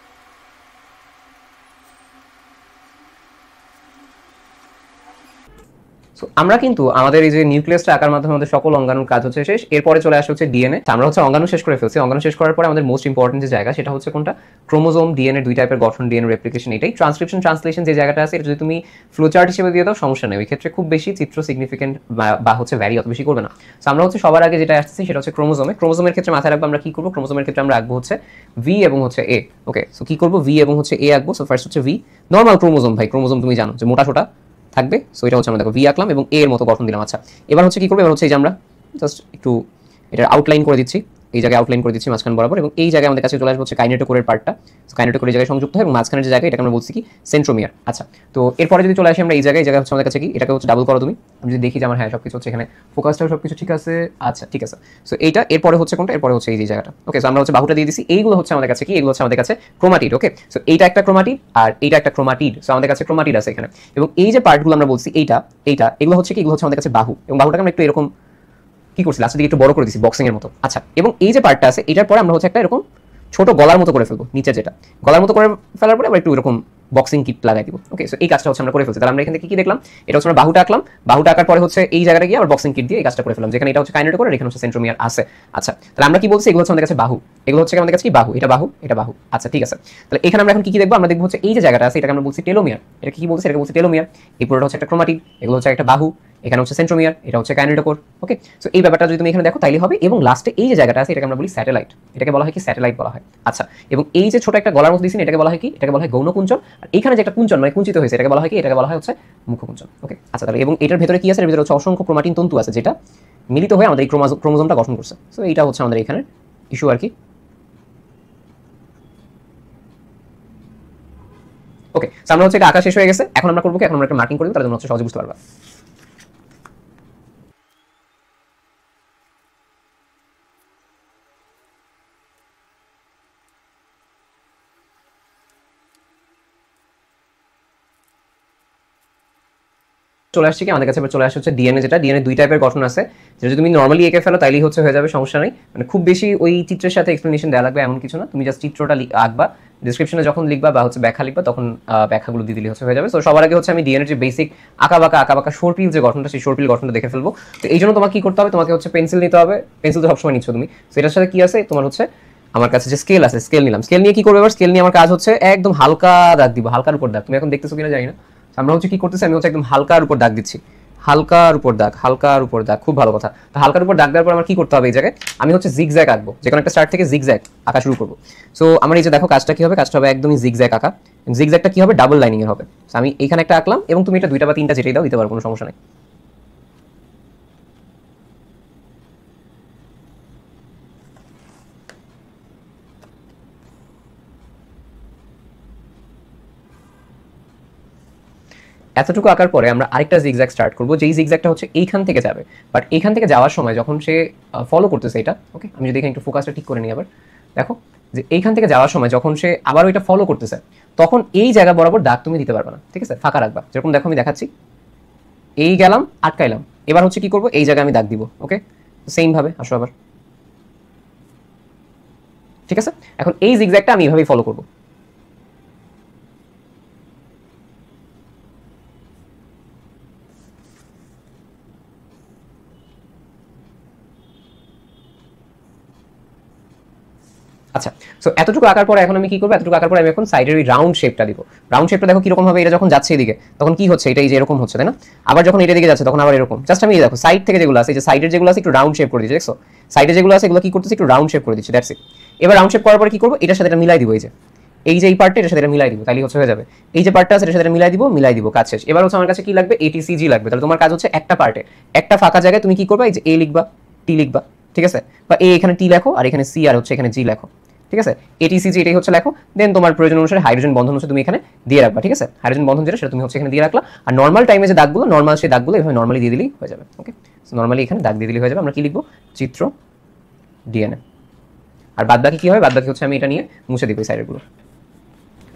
A: সো আমরা কিন্তু আমাদের এই যে নিউক্লিয়াসটা আঁকার মাধ্যমে আমাদের সকল অঙ্গাণুর কাজ হচ্ছে শেষ। এরপরে চলে আসে হচ্ছে ডিএনএ। আমরা হচ্ছে অঙ্গাণু শেষ করে ফেলছি। অঙ্গাণু শেষ করার পরে আমাদের মোস্ট ইম্পর্টেন্ট যে জায়গা সেটা হচ্ছে কোনটা? ক্রোমোজোম, ডিএনএ, দুই টাইপের গঠন, ডিএনএ রেপ্লিকেশন। এটাই ট্রান্সক্রিপশন ট্রান্সলেশন যে জায়গাটা আছে, এটা যদি তুমি ফ্লোচার্ট হিসেবে দিয়ে দাও সমস্যা নেই, ওই ক্ষেত্রে খুব বেশি চিত্র সিগনিফিকেন্ট বা হচ্ছে ভ্যারি অত বেশি করবে না। সো আমরা হচ্ছে সবার আগে যেটা আসছে সেটা হচ্ছে ক্রোমোজোমে। ক্রোমোজোমের ক্ষেত্রে মাথায় রাখবো আমরা কি করবো? ক্রোমোজোমের ক্ষেত্রে আমরা আঁকবো হচ্ছে ভি এবং হচ্ছে এ। ওকে, সো কি করবো? ভি এবং হচ্ছে এ আঁকবো। সো ফার্স্ট হচ্ছে ভি, নর্মাল ক্রোমোজোম। ভাই ক্রোমোজোম তুমি জানো যে মোটা সোটা থাকবে। সো এটা হচ্ছে আমরা দেখো ভি আঁকলাম এবং এ এর মতো গঠন দিলাম। আচ্ছা, এবার হচ্ছে কি করবো? এবার হচ্ছে এই যে আমরা জাস্ট একটু এটার আউটলাইন করে দিচ্ছি। এই জায়গায় আউটলাইন করে দিচ্ছি মাঝখান বরাবর, এবং এই জায়গায় আমাদের কাছে চলে আসবে হচ্ছে কাইনেটোকোরের পার্টটা। কাইনেটোকোর এই জায়গায় সংযুক্ত হয় এবং মাঝখানের যে জায়গা এটাকে আমরা বলছি কি সেন্ট্রোমিয়ার। আচ্ছা, তো এরপরে যদি চলে আসি আমরা এই জায়গায় হচ্ছে আমাদের কাছে কি, এটাকে হচ্ছে ডাবল করো তুমি। আমি যদি দেখি যে আমার হ্যাঁ সবকিছু হচ্ছে এখানে ফোকাসটাও সবকিছু ঠিক আছে। আচ্ছা ঠিক আছে, সো এইটা এরপরে হচ্ছে কোনটা, এরপরে হচ্ছে এই যে জায়গাটা। ওকে, সো আমরা হচ্ছে বাহুটা দিয়ে দিছি। এইগুলো হচ্ছে আমাদের কাছে কি, এগুলো হচ্ছে আমাদের কাছে ক্রোমাটিড। ওকে, সো এইটা একটা ক্রোমাটিড আর এইটা একটা ক্রোমাটিড। সো আমাদের কাছে ক্রোমাটিড আছে এখানে, এবং এই যে পার্টগুলো আমরা বলছি এইটা এইটা এগুলো হচ্ছে কি, এগুলো হচ্ছে আমাদের কাছে বাহু, এবং বাহুটাকে আমরা একটু এরকম কি করছি লাস্টের দিকে একটু বড় করে দিছি বক্সিং এর মতো। আচ্ছা, এবং এই যে পার্টটা আছে এটার পরে আমরা হচ্ছে একটা এরকম ছোট গলার মতো করে ফেলবো, নিচে যেটা গলার মতো করে ফেলার পরে আমরা একটু এরকম বক্সিং কিট লাগাই দিব। ওকে, সো এই কাজটা হচ্ছে আমরা করে ফেলছি। তাহলে আমরা এখানে কি দেখলাম, এটা হচ্ছে আমরা বাহুটা আঁকলাম, বাহুটা আঁকার পরে হচ্ছে এই জায়গাটা গিয়ে আমরা বক্সিং কিট দিয়ে এই কাজটা করে ফেললাম, যেখানে এটা হচ্ছে কাইনেটোকোর আর এখানে হচ্ছে সেন্ট্রোমিয়ার আছে। আচ্ছা, তাহলে আমরা কি বলছি, এগুলো হচ্ছে আমাদের কাছে বাহু, এগুলো হচ্ছে আমাদের কাছে কি বাহু, এটা বাহু, এটা বাহু। আচ্ছা ঠিক আছে, তাহলে এখানে আমরা এখন কি দেখবো, আমরা দেখবো হচ্ছে এই যে জায়গাটা আছে এটাকে আমরা বলছি টেলোমিয়ার। এটা কি বলছি, এটাকে বলছি টেলোমিয়ার। এই পুরোটা হচ্ছে একটা ক্রোমাটিড, এগুলো হচ্ছে একটা বাহু, এখানে হচ্ছে সেন্ট্রোমিয়ার, এটা হচ্ছে কাইনেটোকোর। ওকে, সো এই ব্যাপারটা যদি তুমি এখানে দেখো তাইলে হবে। এবং লাস্টে এই যে জায়গাটা আছে এটাকে আমরা বলি স্যাটেলাইট, এটাকে বলা হয় কি স্যাটেলাইট বলা হয়। আচ্ছা, এবং এই যে ছোট একটা গলার মতো দিয়েছি এটাকে বলা হয় কি, এটাকে বলা হয় গৌণকুঞ্চন। আর এখানে যে একটা কুঞ্চন মানে কুঞ্চিত হয়েছে এটাকে বলা হয় কি, এটাকে বলা হয় হচ্ছে মুখকুঞ্চন। ওকে, আচ্ছা তাহলে এবং এটার ভেতরে কি আছে, এর ভেতরে হচ্ছে অসংখ্য ক্রোমাটিন তন্তু আছে যেটা মিলিত হয়ে আমাদের এই ক্রোমোজোমটা গঠন করছে। সো এইটা হচ্ছে আমাদের এখানে ইস্যু আর কি। ওকে, আমরা হচ্ছে এটা আঁকা শেষ হয়ে গেছে। এখন আমরা করবো কি, এখন আমরা একটা মার্কিং করে দিব, তাহলে তোমরা হচ্ছে সহজে বুঝতে পারবা। চলে আসছে কি আমাদের কাছে চলে আসছে হচ্ছে ডিএনএ, যেটা ডিএনএ দুই টাইপের গঠন আছে। যদি তুমি নর্মালি এঁকে ফেলো তাইলেই হচ্ছে হয়ে যাবে, সমস্যা নেই। মানে খুব বেশি ওই চিত্রের সাথে এক্সপ্লেনেশন দেওয়া লাগবে এমন কিছু না, তুমি জাস্ট চিত্রটা আঁকবা, ডিসক্রিপশনে যখন লিখবা বা হচ্ছে ব্যাখ্যা লিখবা তখন ব্যাখ্যাগুলো দিয়ে দিলে হচ্ছে হয়ে যাবে। তো সবার আগে হচ্ছে আমি ডিএনএর যে বেসিক আঁকাবাঁকা সরপিল যে গঠনটা, সেই সরপিল গঠনটা দেখে ফেলবো। তো এই জন্য তোমাকে কি করতে হবে, তোমাকে হচ্ছে পেন্সিল নিতে হবে। পেন্সিল তো সবসময় নিচ্ছ তুমি, সেটার সাথে কি আছে তোমার হচ্ছে আমার কাছে যে স্কেল আছে, স্কেল নিলাম। স্কেল নিয়ে কি করবে, এবার স্কেল নিয়ে আমার কাজ হচ্ছে একদম হালকা দাগ দিব, হালকার উপর দাগ। তুমি এখন দেখতেছো কিনা জানি না, আমরা হচ্ছে কি করতেছি, আমি হচ্ছে একদম হালকার উপর দাগ দিচ্ছি, হালকার উপর দাগ, হালকার উপর দাগ। খুব ভালো কথা। তো হালকার উপর দাগ দেওয়ার পর আমার কি করতে হবে, এই জায়গায় আমি হচ্ছে জিগজ্যাগ আঁকবো, যে কোনো একটা স্টার্ট থেকে জিগজ্যাগ আঁকা শুরু করবো। সো আমার এই যে দেখো কাজটা কি হবে, কাজটা হবে একদমই জিগজ্যাগ আঁকা। জিগজ্যাগটা কি হবে, ডাবল লাইনিং এর হবে। আমি এখানে একটা আঁকলাম, এবং তুমি এটা দুইটা বা তিনটা যেটাই দাও দিতে পারো, কোনো সমস্যা নেই। এতটুকু আঁকার পরে আমরা আরেকটা জিগজ্যাগ স্টার্ট করবো, যেই জিগজ্যাগটা হচ্ছে এইখান থেকে যাবে। বাট এইখান থেকে যাওয়ার সময় যখন সে ফলো করতেছে এটা, ওকে আমি যদি এখানে একটু ফোকাসটা ঠিক করে নিই আবার, দেখো যে এইখান থেকে যাওয়ার সময় যখন সে আবার ওইটা ফলো করতেছে, তখন এই জায়গা বরাবর দাগ তুমি দিতে পারবে না, ঠিক আছে, ফাঁকা রাখবা। যেরকম দেখো আমি দেখাচ্ছি, এই গেলাম আটকাইলাম, এবার হচ্ছে কি করবো, এই জায়গায় আমি দাগ দিব। ওকে, সেম ভাবে আসো আবার, ঠিক আছে। এখন এই জিগজ্যাগটা আমি এইভাবেই ফলো করবো। আচ্ছা, সো এতটুকু আঁকার পরে এখন আমি কি করবো, এতটুকু আঁকার পরে আমি এখন সাইডের ওই রাউন্ড শেপটা দিব। রাউন্ড শেপটা দেখো কিরকম হবে, এটা যখন যাচ্ছে এদিকে তখন কি হচ্ছে, এটা এই যে এরকম হচ্ছে, তাই না? আবার যখন এটা দিকে যাচ্ছে তখন আবার এরকম। জাস্ট আমি দেখো সাইড থেকে যেগুলো আছে, এই যে সাইডের যেগুলো আছে একটু রাউন্ড শেপ করে দিচ্ছি, দেখছো সাইডে যেগুলো আছে এগুলো কি করতেছি, একটু রাউন্ড শেপ করে দিচ্ছি, দ্যাটস ইট। এবার রাউন্ড শেপ করার পরে কি করবো, এটার সাথে এটা মিলাই দিব, এই যে এই পার্টটা এটার সাথে এটা মিলাই দিব, তাহলে হচ্ছে হয়ে যাবে। এই যে পার্টটা আছে এটার সাথে মিলাই দিব, কাজ শেষ। এবার হচ্ছে আমার কাছে কি লাগবে, এটিসিজি লাগবে। তাহলে তোমার কাজ হচ্ছে একটা পার্টে একটা ফাঁকা জায়গায় তুমি কি করবা, এই যে এ লিখবা, টি লিখবা, ঠিক আছে, বা এ এখানে টি লেখো আর এখানে সি আর হচ্ছে এখানে জি লেখো, ঠিক আছে। এটিসিজি এটাই হচ্ছে লেখো। দেন তোমার প্রয়োজন অনুসারে হাইড্রোজেন বন্ধন হচ্ছে তুমি এখানে দিয়ে রাখবা, ঠিক আছে। হাইড্রোজেন বন্ধন যেটা সেটা তুমি হচ্ছে এখানে দিয়ে রাখলা। আর নর্মাল টাইমে যে দাগগুলো, নর্মাল সেই দাগগুলো এভাবে নর্মালি দিয়ে দিলেই হয়ে যাবে। ওকে, নর্মালি এখানে দাগ দিয়ে দিলেই হয়ে যাবে। আমরা কি লিখবো, চিত্র ডিএনএ। আর বাদ বাকি কি হবে, বাদ বাকি হচ্ছে আমি এটা নিয়ে মুছে দিব এই সাইডেরগুলো।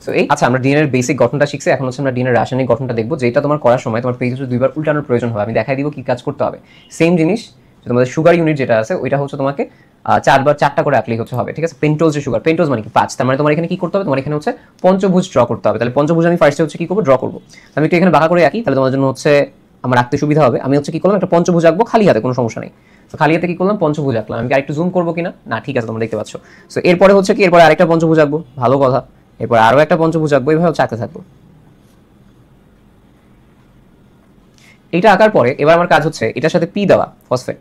A: সো এই আচ্ছা, আমরা ডিএনএর বেসিক গঠনটা শিখছি, এখন হচ্ছে আমরা ডিএনএর রাসায়নিক গঠনটা দেখবো, যেটা তোমার করার সময় তোমার পেজ হচ্ছে দুইবার উল্টানোর প্রয়োজন হবে। আমি দেখাই দিব কি কাজ করতে হবে। সেম জিনিস তোমাদের সুগার ইউনিট যেটা আছে ওইটা হচ্ছে তোমাকে চারটা করে আঁকলেই হচ্ছে হবে, ঠিক আছে। পেন্টোজ যে সুগার, পেন্টোজ মানে কি 5, তার মানে তোমার এখানে কি করতে হবে, তোমার এখানে হচ্ছে পঞ্চভুজ ড্র করতে হবে। তাহলে পঞ্চভুজ আমি ফার্স্টে হচ্ছে কি করবো, ড্র করবো। আমি একটু এখানে বাঁকা করে আঁকি, তাহলে তোমার জন্য হচ্ছে আমার আঁকতে সুবিধা হবে। আমি হচ্ছে কি করলাম, একটা পঞ্চভুজ আঁকবো খালি হাতে, কোনো সমস্যা নেই। তো খালি হাতে কি করলাম, পঞ্চভুজ আঁকলাম। আমি আরেকটু জুম করবো কিনা, না ঠিক আছে, তোমরা দেখতে পাচ্ছ। সো এরপরে হচ্ছে কি, এরপরে আরেকটা পঞ্চভুজ আঁকবো, ভালো কথা। এরপর আরো একটা পঞ্চভুজ আঁকবো, এইভাবে হচ্ছে আঁকতে থাকবো। এটা আঁকার পরে এবার আমার কাজ হচ্ছে এটার সাথে পি দেওয়া, ফসফেট।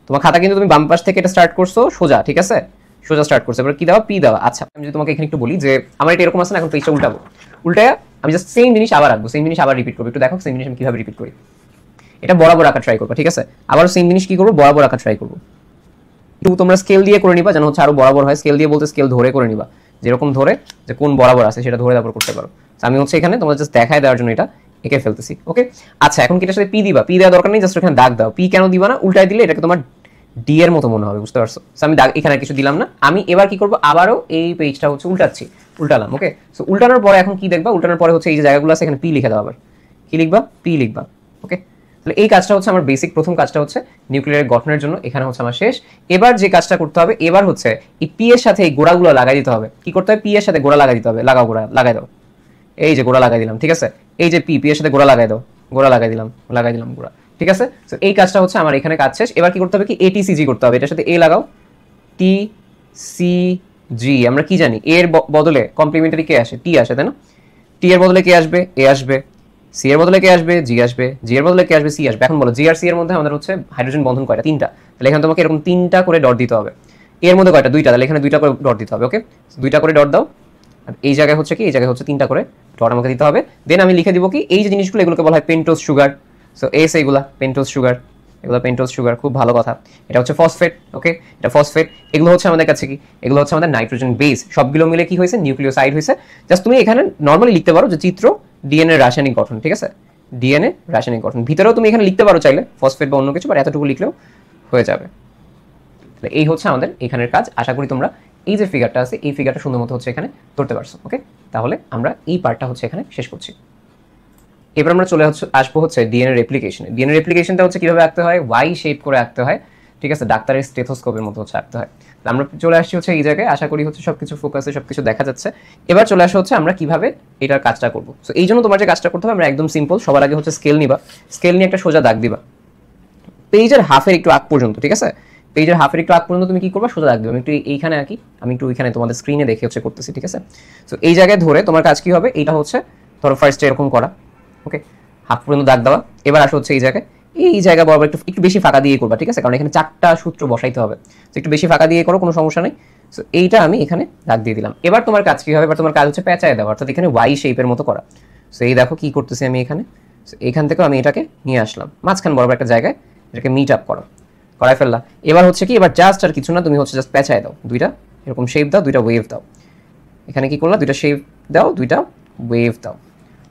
A: তোমার খাতা কিন্তু তুমি বাম পাশ থেকে এটা স্টার্ট করছো সোজা, ঠিক আছে, সোজা স্টার্ট করছো। এবার কি দেওয়া, পি দেওয়া। আচ্ছা, আমি যদি তোমাকে এখানে একটু বলি যে আমার এটা এরকম আছে না, এখন পেজটা উল্টাবো, উল্টায় আমি জাস্ট সেম জিনিস আবার আঁকবো, সেম জিনিস আবার রিপিট করবো। একটু দেখো সেম জিনিস আমি কিভাবে রিপিট করি। এটা বরাবর আঁকা ট্রাই করবো, ঠিক আছে। আবার সেম জিনিস কি করবো, বরাবর আঁকা ট্রাই করবো। একটু তোমরা স্কেল দিয়ে করে নিবা, যেন হচ্ছে আরো বরাবর হয়। স্কেল দিয়ে বলতে স্কেল ধরে করে নিবা, যেরকম ধরে যে কোন বরাবর আছে সেটা ধরে তারপর করতে পারো। আমি হচ্ছে এখানে তোমরা জাস্ট দেখায় দেওয়ার জন্য এটা এঁকে ফেলতেছি। ওকে, আচ্ছা এখন কি এটার সাথে পি দিবা? পি দেওয়া দরকার নেই, জাস্ট এখানে দাগ দাও। পি কেন দিবা না? উল্টায় দিলে এটাকে তোমার ডি এর মতো মনে হবে, বুঝতে পারছো? আমি দাগ এখানে কিছু দিলাম না। আমি এবার কি করবো, আবারও এই পেজটা হচ্ছে উল্টাচ্ছি, উল্টালাম। ওকে, সো উল্টানোর পরে এখন কি দেখবা, উল্টানোর পরে হচ্ছে এই যে জায়গাগুলো আছে এখানে পি লিখে দাও। আবার কি লিখবা? পি লিখবা। ওকে, তাহলে এই কাজটা হচ্ছে আমার বেসিক প্রথম কাজটা হচ্ছে নিউক্লিয়ারের গঠনের জন্য, এখানে হচ্ছে আমার শেষ। এবার যে কাজটা করতে হবে, এবার হচ্ছে এই পি এর সাথে এই গোড়াগুলো লাগাই দিতে হবে। কি করতে হবে? পি এর সাথে গোড়া লাগাই দিতে হবে। লাগাও, গোড়া লাগাই দাও। এই যে গোড়া লাগাই দিলাম, ঠিক আছে? এই যে পি, পি এর সাথে গোড়া লাগাই দাও। গোড়া লাগাই দিলাম, লাগাই দিলাম গোড়া, ঠিক আছে? তো এই কাজটা হচ্ছে আমার এখানে কাজ শেষ। এবার কি করতে হবে, কি এটিসিজি করতে হবে। এটার সাথে এ লাগাও, টি সি জি। আমরা কি জানি, এর বদলে কমপ্লিমেন্টারি কে আসে? টি আসে, তাই না? টি এর বদলে কে আসবে? এ আসবে। সি এর বদলে কে আসবে? জি আসবে। জি এর বদলে কে আসবে? সি আসবে। এখন বলো, জি আর সি এর মধ্যে আমাদের হচ্ছে হাইড্রোজেন বন্ধন কয়টা? 3টা। তাহলে এখানে তোমাকে এরকম 3টা করে ডট দিতে হবে। এর মধ্যে কয়টা? 2টা। তাহলে এখানে 2টা করে ডট দিতে হবে। ওকে, 2টা করে ডট দাও। আর এই জায়গায় হচ্ছে কি, এই জায়গায় হচ্ছে 3টা করে ডট আমাকে দিতে হবে। দেন আমি লিখে দিব কি, এই যে জিনিসগুলো এগুলোকে বলা হয় পেন্টোজ সুগার। সো এস, এইগুলা পেন্টোজ সুগার, এগুলো পেন্টোজ সুগার। খুব ভালো কথা। এটা হচ্ছে ফসফেট। ওকে, এটা ফসফেট। এগুলো হচ্ছে আমাদের কাছে কি, এগুলো হচ্ছে আমাদের নাইট্রোজেন বেস। সবগুলো মিলে কি হয়েছে? নিউক্লিওসাইড হয়েছে। জাস্ট তুমি এখানে নর্মালি লিখতে পারো যে চিত্র ডিএনএ রাসায়নিক গঠন, ঠিক আছে? ডিএনএ রাসায়নিক গঠন ভিতরেও তুমি এখানে লিখতে পারো চাইলে ফসফেট বা অন্য কিছু, বাট এতটুকু লিখলেও হয়ে যাবে। তাহলে এই হচ্ছে আমাদের এখানের কাজ। আশা করি তোমরা এই যে ফিগারটা আছে এই ফিগারটা সুন্দর মতো হচ্ছে এখানে ধরতে পারছো। ওকে, তাহলে আমরা এই পার্টটা হচ্ছে এখানে শেষ করছি। এবার আমরা চলে আসবো হচ্ছে ডিএনএ রেপ্লিকেশনে। ডিএনএ রেপ্লিকেশনটা হচ্ছে কিভাবে আঁকতে হয়, ওয়াই শেপ করে আঁকতে হয়, ঠিক আছে? ডাক্তারের স্টেথোস্কোপের মতো হচ্ছে আঁকতে হয়। আমরা চলে আসছি হচ্ছে এই জায়গায়। আশা করি হচ্ছে সবকিছু ফোকাসে সবকিছু দেখা যাচ্ছে। এবার চলে আসা হচ্ছে আমরা কিভাবে এটার কাজটা করবো। সো এই জন্য তোমার যে কাজটা করতে হবে, আমরা একদম সিম্পল। সবার আগে হচ্ছে স্কেল নিবা। স্কেল নিয়ে একটা সোজা দাগ দিবা পেজের হাফের একটু আগ পর্যন্ত, ঠিক আছে? পেজের হাফের একটু আগ পর্যন্ত তুমি কি করবা, সোজা দাগ দিবা। আমি একটু এইখানে আঁকি, আমি একটু ওইখানে তোমাদের স্ক্রিনে দেখে হচ্ছে করতেছি, ঠিক আছে? সো এই জায়গায় ধরে তোমার কাজ কি হবে, এইটা হচ্ছে ধরো ফার্স্টে এরকম করা। ওকে, হাফ পর্যন্ত দাগ দেওয়া। এবার আসো হচ্ছে এই জায়গায়, এই জায়গা বরাবর একটু একটু বেশি ফাঁকা দিয়ে করবা, ঠিক আছে? কারণ এখানে 4টা সূত্র বসাইতে হবে। তো একটু বেশি ফাঁকা দিয়ে করো, কোনো সমস্যা নেই। সো এইটা আমি এখানে দাগ দিয়ে দিলাম। এবার তোমার কাজ কি হবে, এবার তোমার কাজ হচ্ছে পেঁচায় দেওয়া, অর্থাৎ এখানে ওয়াই শেপের মতো করা। সো এই দেখো কি করতেছি আমি এখানে। এখান থেকেও আমি এটাকে নিয়ে আসলাম মাঝখান বরাবর একটা জায়গায়, এটাকে মিট আপ করো, করাই ফেললা। এবার হচ্ছে কি, এবার জাস্ট আর কিছু না, তুমি হচ্ছে জাস্ট পেঁচায় দাও, দুইটা এরকম শেপ দাও, দুইটা ওয়েভ দাও। এখানে কি করলা, দুইটা শেপ দাও, দুইটা ওয়েভ দাও।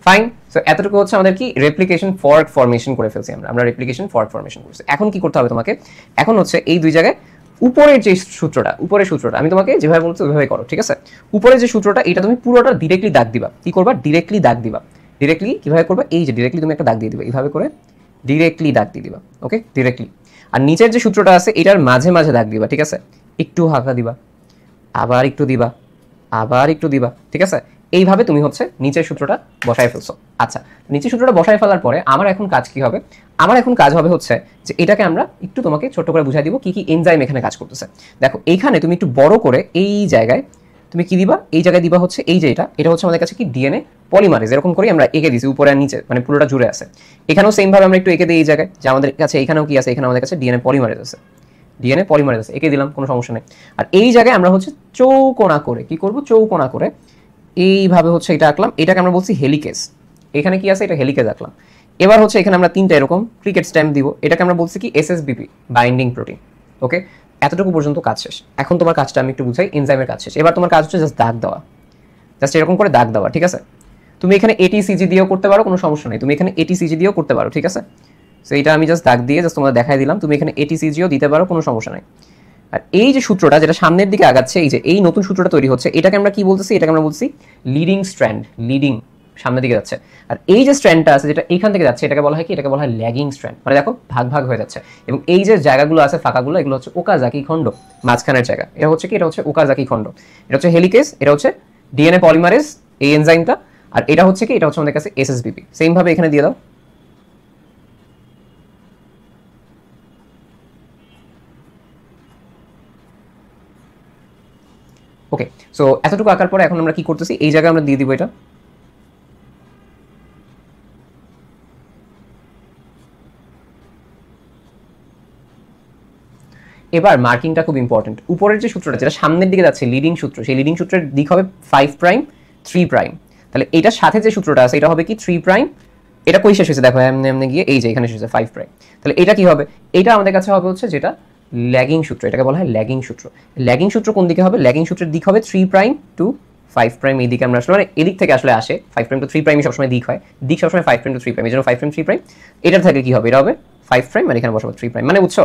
A: ফাইন। সো এতটুকু হচ্ছে আমাদের কি রেপ্লিকেশন ফর্ক ফরমেশন করে ফেলছি আমরা রেপ্লিকেশন ফর্ক ফরমেশন করছি। এখন কি করতে হবে তোমাকে, এখন হচ্ছে এই দুই জায়গায় উপরের যে সূত্রটা, উপরের সূত্রটা আমি তোমাকে যেভাবে বলছি ওইভাবে করো, ঠিক আছে? উপরের যে সূত্রটা এটা তুমি পুরোটা ডিরেক্টলি দাগ দিবা। কি করবা, ডিরেক্টলি দাগ দিবা। ডিরেক্টলি কিভাবে করবা, এই যে ডিরেক্টলি তুমি একটা দাগ দিয়ে দিবা, এইভাবে করে ডিরেক্টলি দাগ দিয়ে দিবা। ওকে, ডিরেক্টলি। আর নিচের যে সূত্রটা আছে এটার মাঝে মাঝে দাগ দিবা, ঠিক আছে? একটু হালকা দিবা, আবার একটু দিবা, আবার একটু দিবা, ঠিক আছে? এইভাবে তুমি হচ্ছে নিচের সূত্রটা বসায় ফেলছো। আচ্ছা, নিচের সূত্রটা বসায় ফেলার পরে আমার এখন কাজ কি হবে, আমার এখন কাজ হবে হচ্ছে যে এটাকে আমরা একটু তোমাকে ছোট করে বুঝাই দিব কি কি এনজাইম এখানে কাজ করতেছে। দেখো এইখানে তুমি একটু বড় করে এই জায়গায় তুমি কি দিবা, এই জায়গায় দিবা হচ্ছে এই যে এটা হচ্ছে আমাদের কাছে কি ডিএনএ পলিমারেজ, এরকম করে আমরা এঁকে দিয়েছি উপরে আর নিচে, মানে পুরোটা জুড়ে আছে। এখানেও সেম ভাবে আমরা একটু এঁকে দিই এই জায়গায়, যে আমাদের কাছে এখানেও কি আছে, এখানে আমাদের কাছে ডিএনএ পলিমারেজ আছে, ডিএনএ পলিমারেজ আছে, এঁকে দিলাম, কোনো সমস্যা নেই। আর এই জায়গায় আমরা হচ্ছে চৌকোনা করে কি করব, চৌকোনা করে এইভাবে হচ্ছে এটা আঁকলাম, এটাকে আমরা বলছি হেলিকেজ। এখানে কি আছে, এটা হেলিকেজ আঁকলাম। এবার হচ্ছে এখানে আমরা 3টা এরকম ক্রিকেট স্ট্যাম্প দিব, এটাকে আমরা বলছি কি এসএসবিপি, বাইন্ডিং প্রোটিন। ওকে, এতটুকু পর্যন্ত কাজ শেষ। এখন তোমার কাজটা আমি একটু বুঝাই, এনজাইমের কাজ শেষ। এবার তোমার কাজ হচ্ছে জাস্ট দাগ দেওয়া, জাস্ট এরকম করে দাগ দেওয়া, ঠিক আছে? তুমি এখানে এটিসিজি দিয়েও করতে পারো, কোনো সমস্যা নেই, তুমি এখানে এটিসিজি দিয়েও করতে পারো, ঠিক আছে? সো এটা আমি জাস্ট দাগ দিয়ে জাস্ট তোমাদের দেখাই দিলাম, তুমি এখানে এটিসিজিও দিতে পারো, কোনো সমস্যা নেই। আর এই যে সূত্রটা যেটা সামনের দিকে আগাচ্ছে, এই যে এই নতুন সূত্রটা তৈরি হচ্ছে, এটাকে আমরা কি বলতেছি, এটাকে আমরা বলছি লিডিং স্ট্র্যান্ড, লিডিং সামনের দিকে যাচ্ছে। আর এই যে স্ট্র্যান্ডটা আছে যেটা এখান থেকে যাচ্ছে, এটাকে বলা হয় কি, এটাকে বলা হয় ল্যাগিং স্ট্র্যান্ড। মানে দেখো ভাগ ভাগ হয়ে যাচ্ছে। এবং এই যে জায়গাগুলো আছে ফাঁকাগুলো, এগুলো হচ্ছে ওকাজাকি খণ্ড, মাঝখানের জায়গা। এটা হচ্ছে কি, এটা হচ্ছে ওকাজাকি খণ্ড, এটা হচ্ছে হেলিকেজ, এটা হচ্ছে ডিএনএ পলিমারেজ এই এনজাইমটা। আর এটা হচ্ছে কি, এটা হচ্ছে আমাদের কাছে এসএসবিপি। সেম ভাবে এখানে দিয়ে দাও। ওকে, সো এতটুকু আঁকার পরে এখন আমরা কি করতেছি, এই জায়গায় আমরা দিয়ে দিব এটা। এবার মার্কিংটা খুব ইম্পর্টেন্ট। উপরের যে সূত্রটা যেটা সামনের দিকে যাচ্ছে লিডিং সূত্র, সেই লিডিং সূত্রের দিক হবে 5 প্রাইম 3 প্রাইম। তাহলে এটার সাথে যে সূত্রটা আছে এটা হবে কি 3 প্রাইম। এটা কই শেষ হয়েছে দেখো, এমনি এমনি গিয়ে এই যে এখানে শেষ হয়েছে 5 প্রাইম। তাহলে এটা কি হবে, এটা আমাদের কাছে হবে হচ্ছে যেটা ল্যাগিং সূত্র, এটাকে বলা হয় ল্যাগিং সূত্র। ল্যাগিং সূত্র কোন দিকে হবে? ল্যাগিং সূত্রের দিক হবে 3 প্রাইম টু 5 প্রাইম, এই দিকে আমরা আসলে মানে এদিক থেকে আসলে আসে 5 প্রাইম টু 3 প্রাইমই সবসময় দিক হয়, দিক সবসময় 5 প্রাইম টু 3 প্রাইম, এই জন্য 5 প্রাইম 3 প্রাইম। এটার থেকে কি হবে? এটা হবে 5 প্রাইম আর এখানে বসাবো 3 প্রাইম, মানে বুঝছো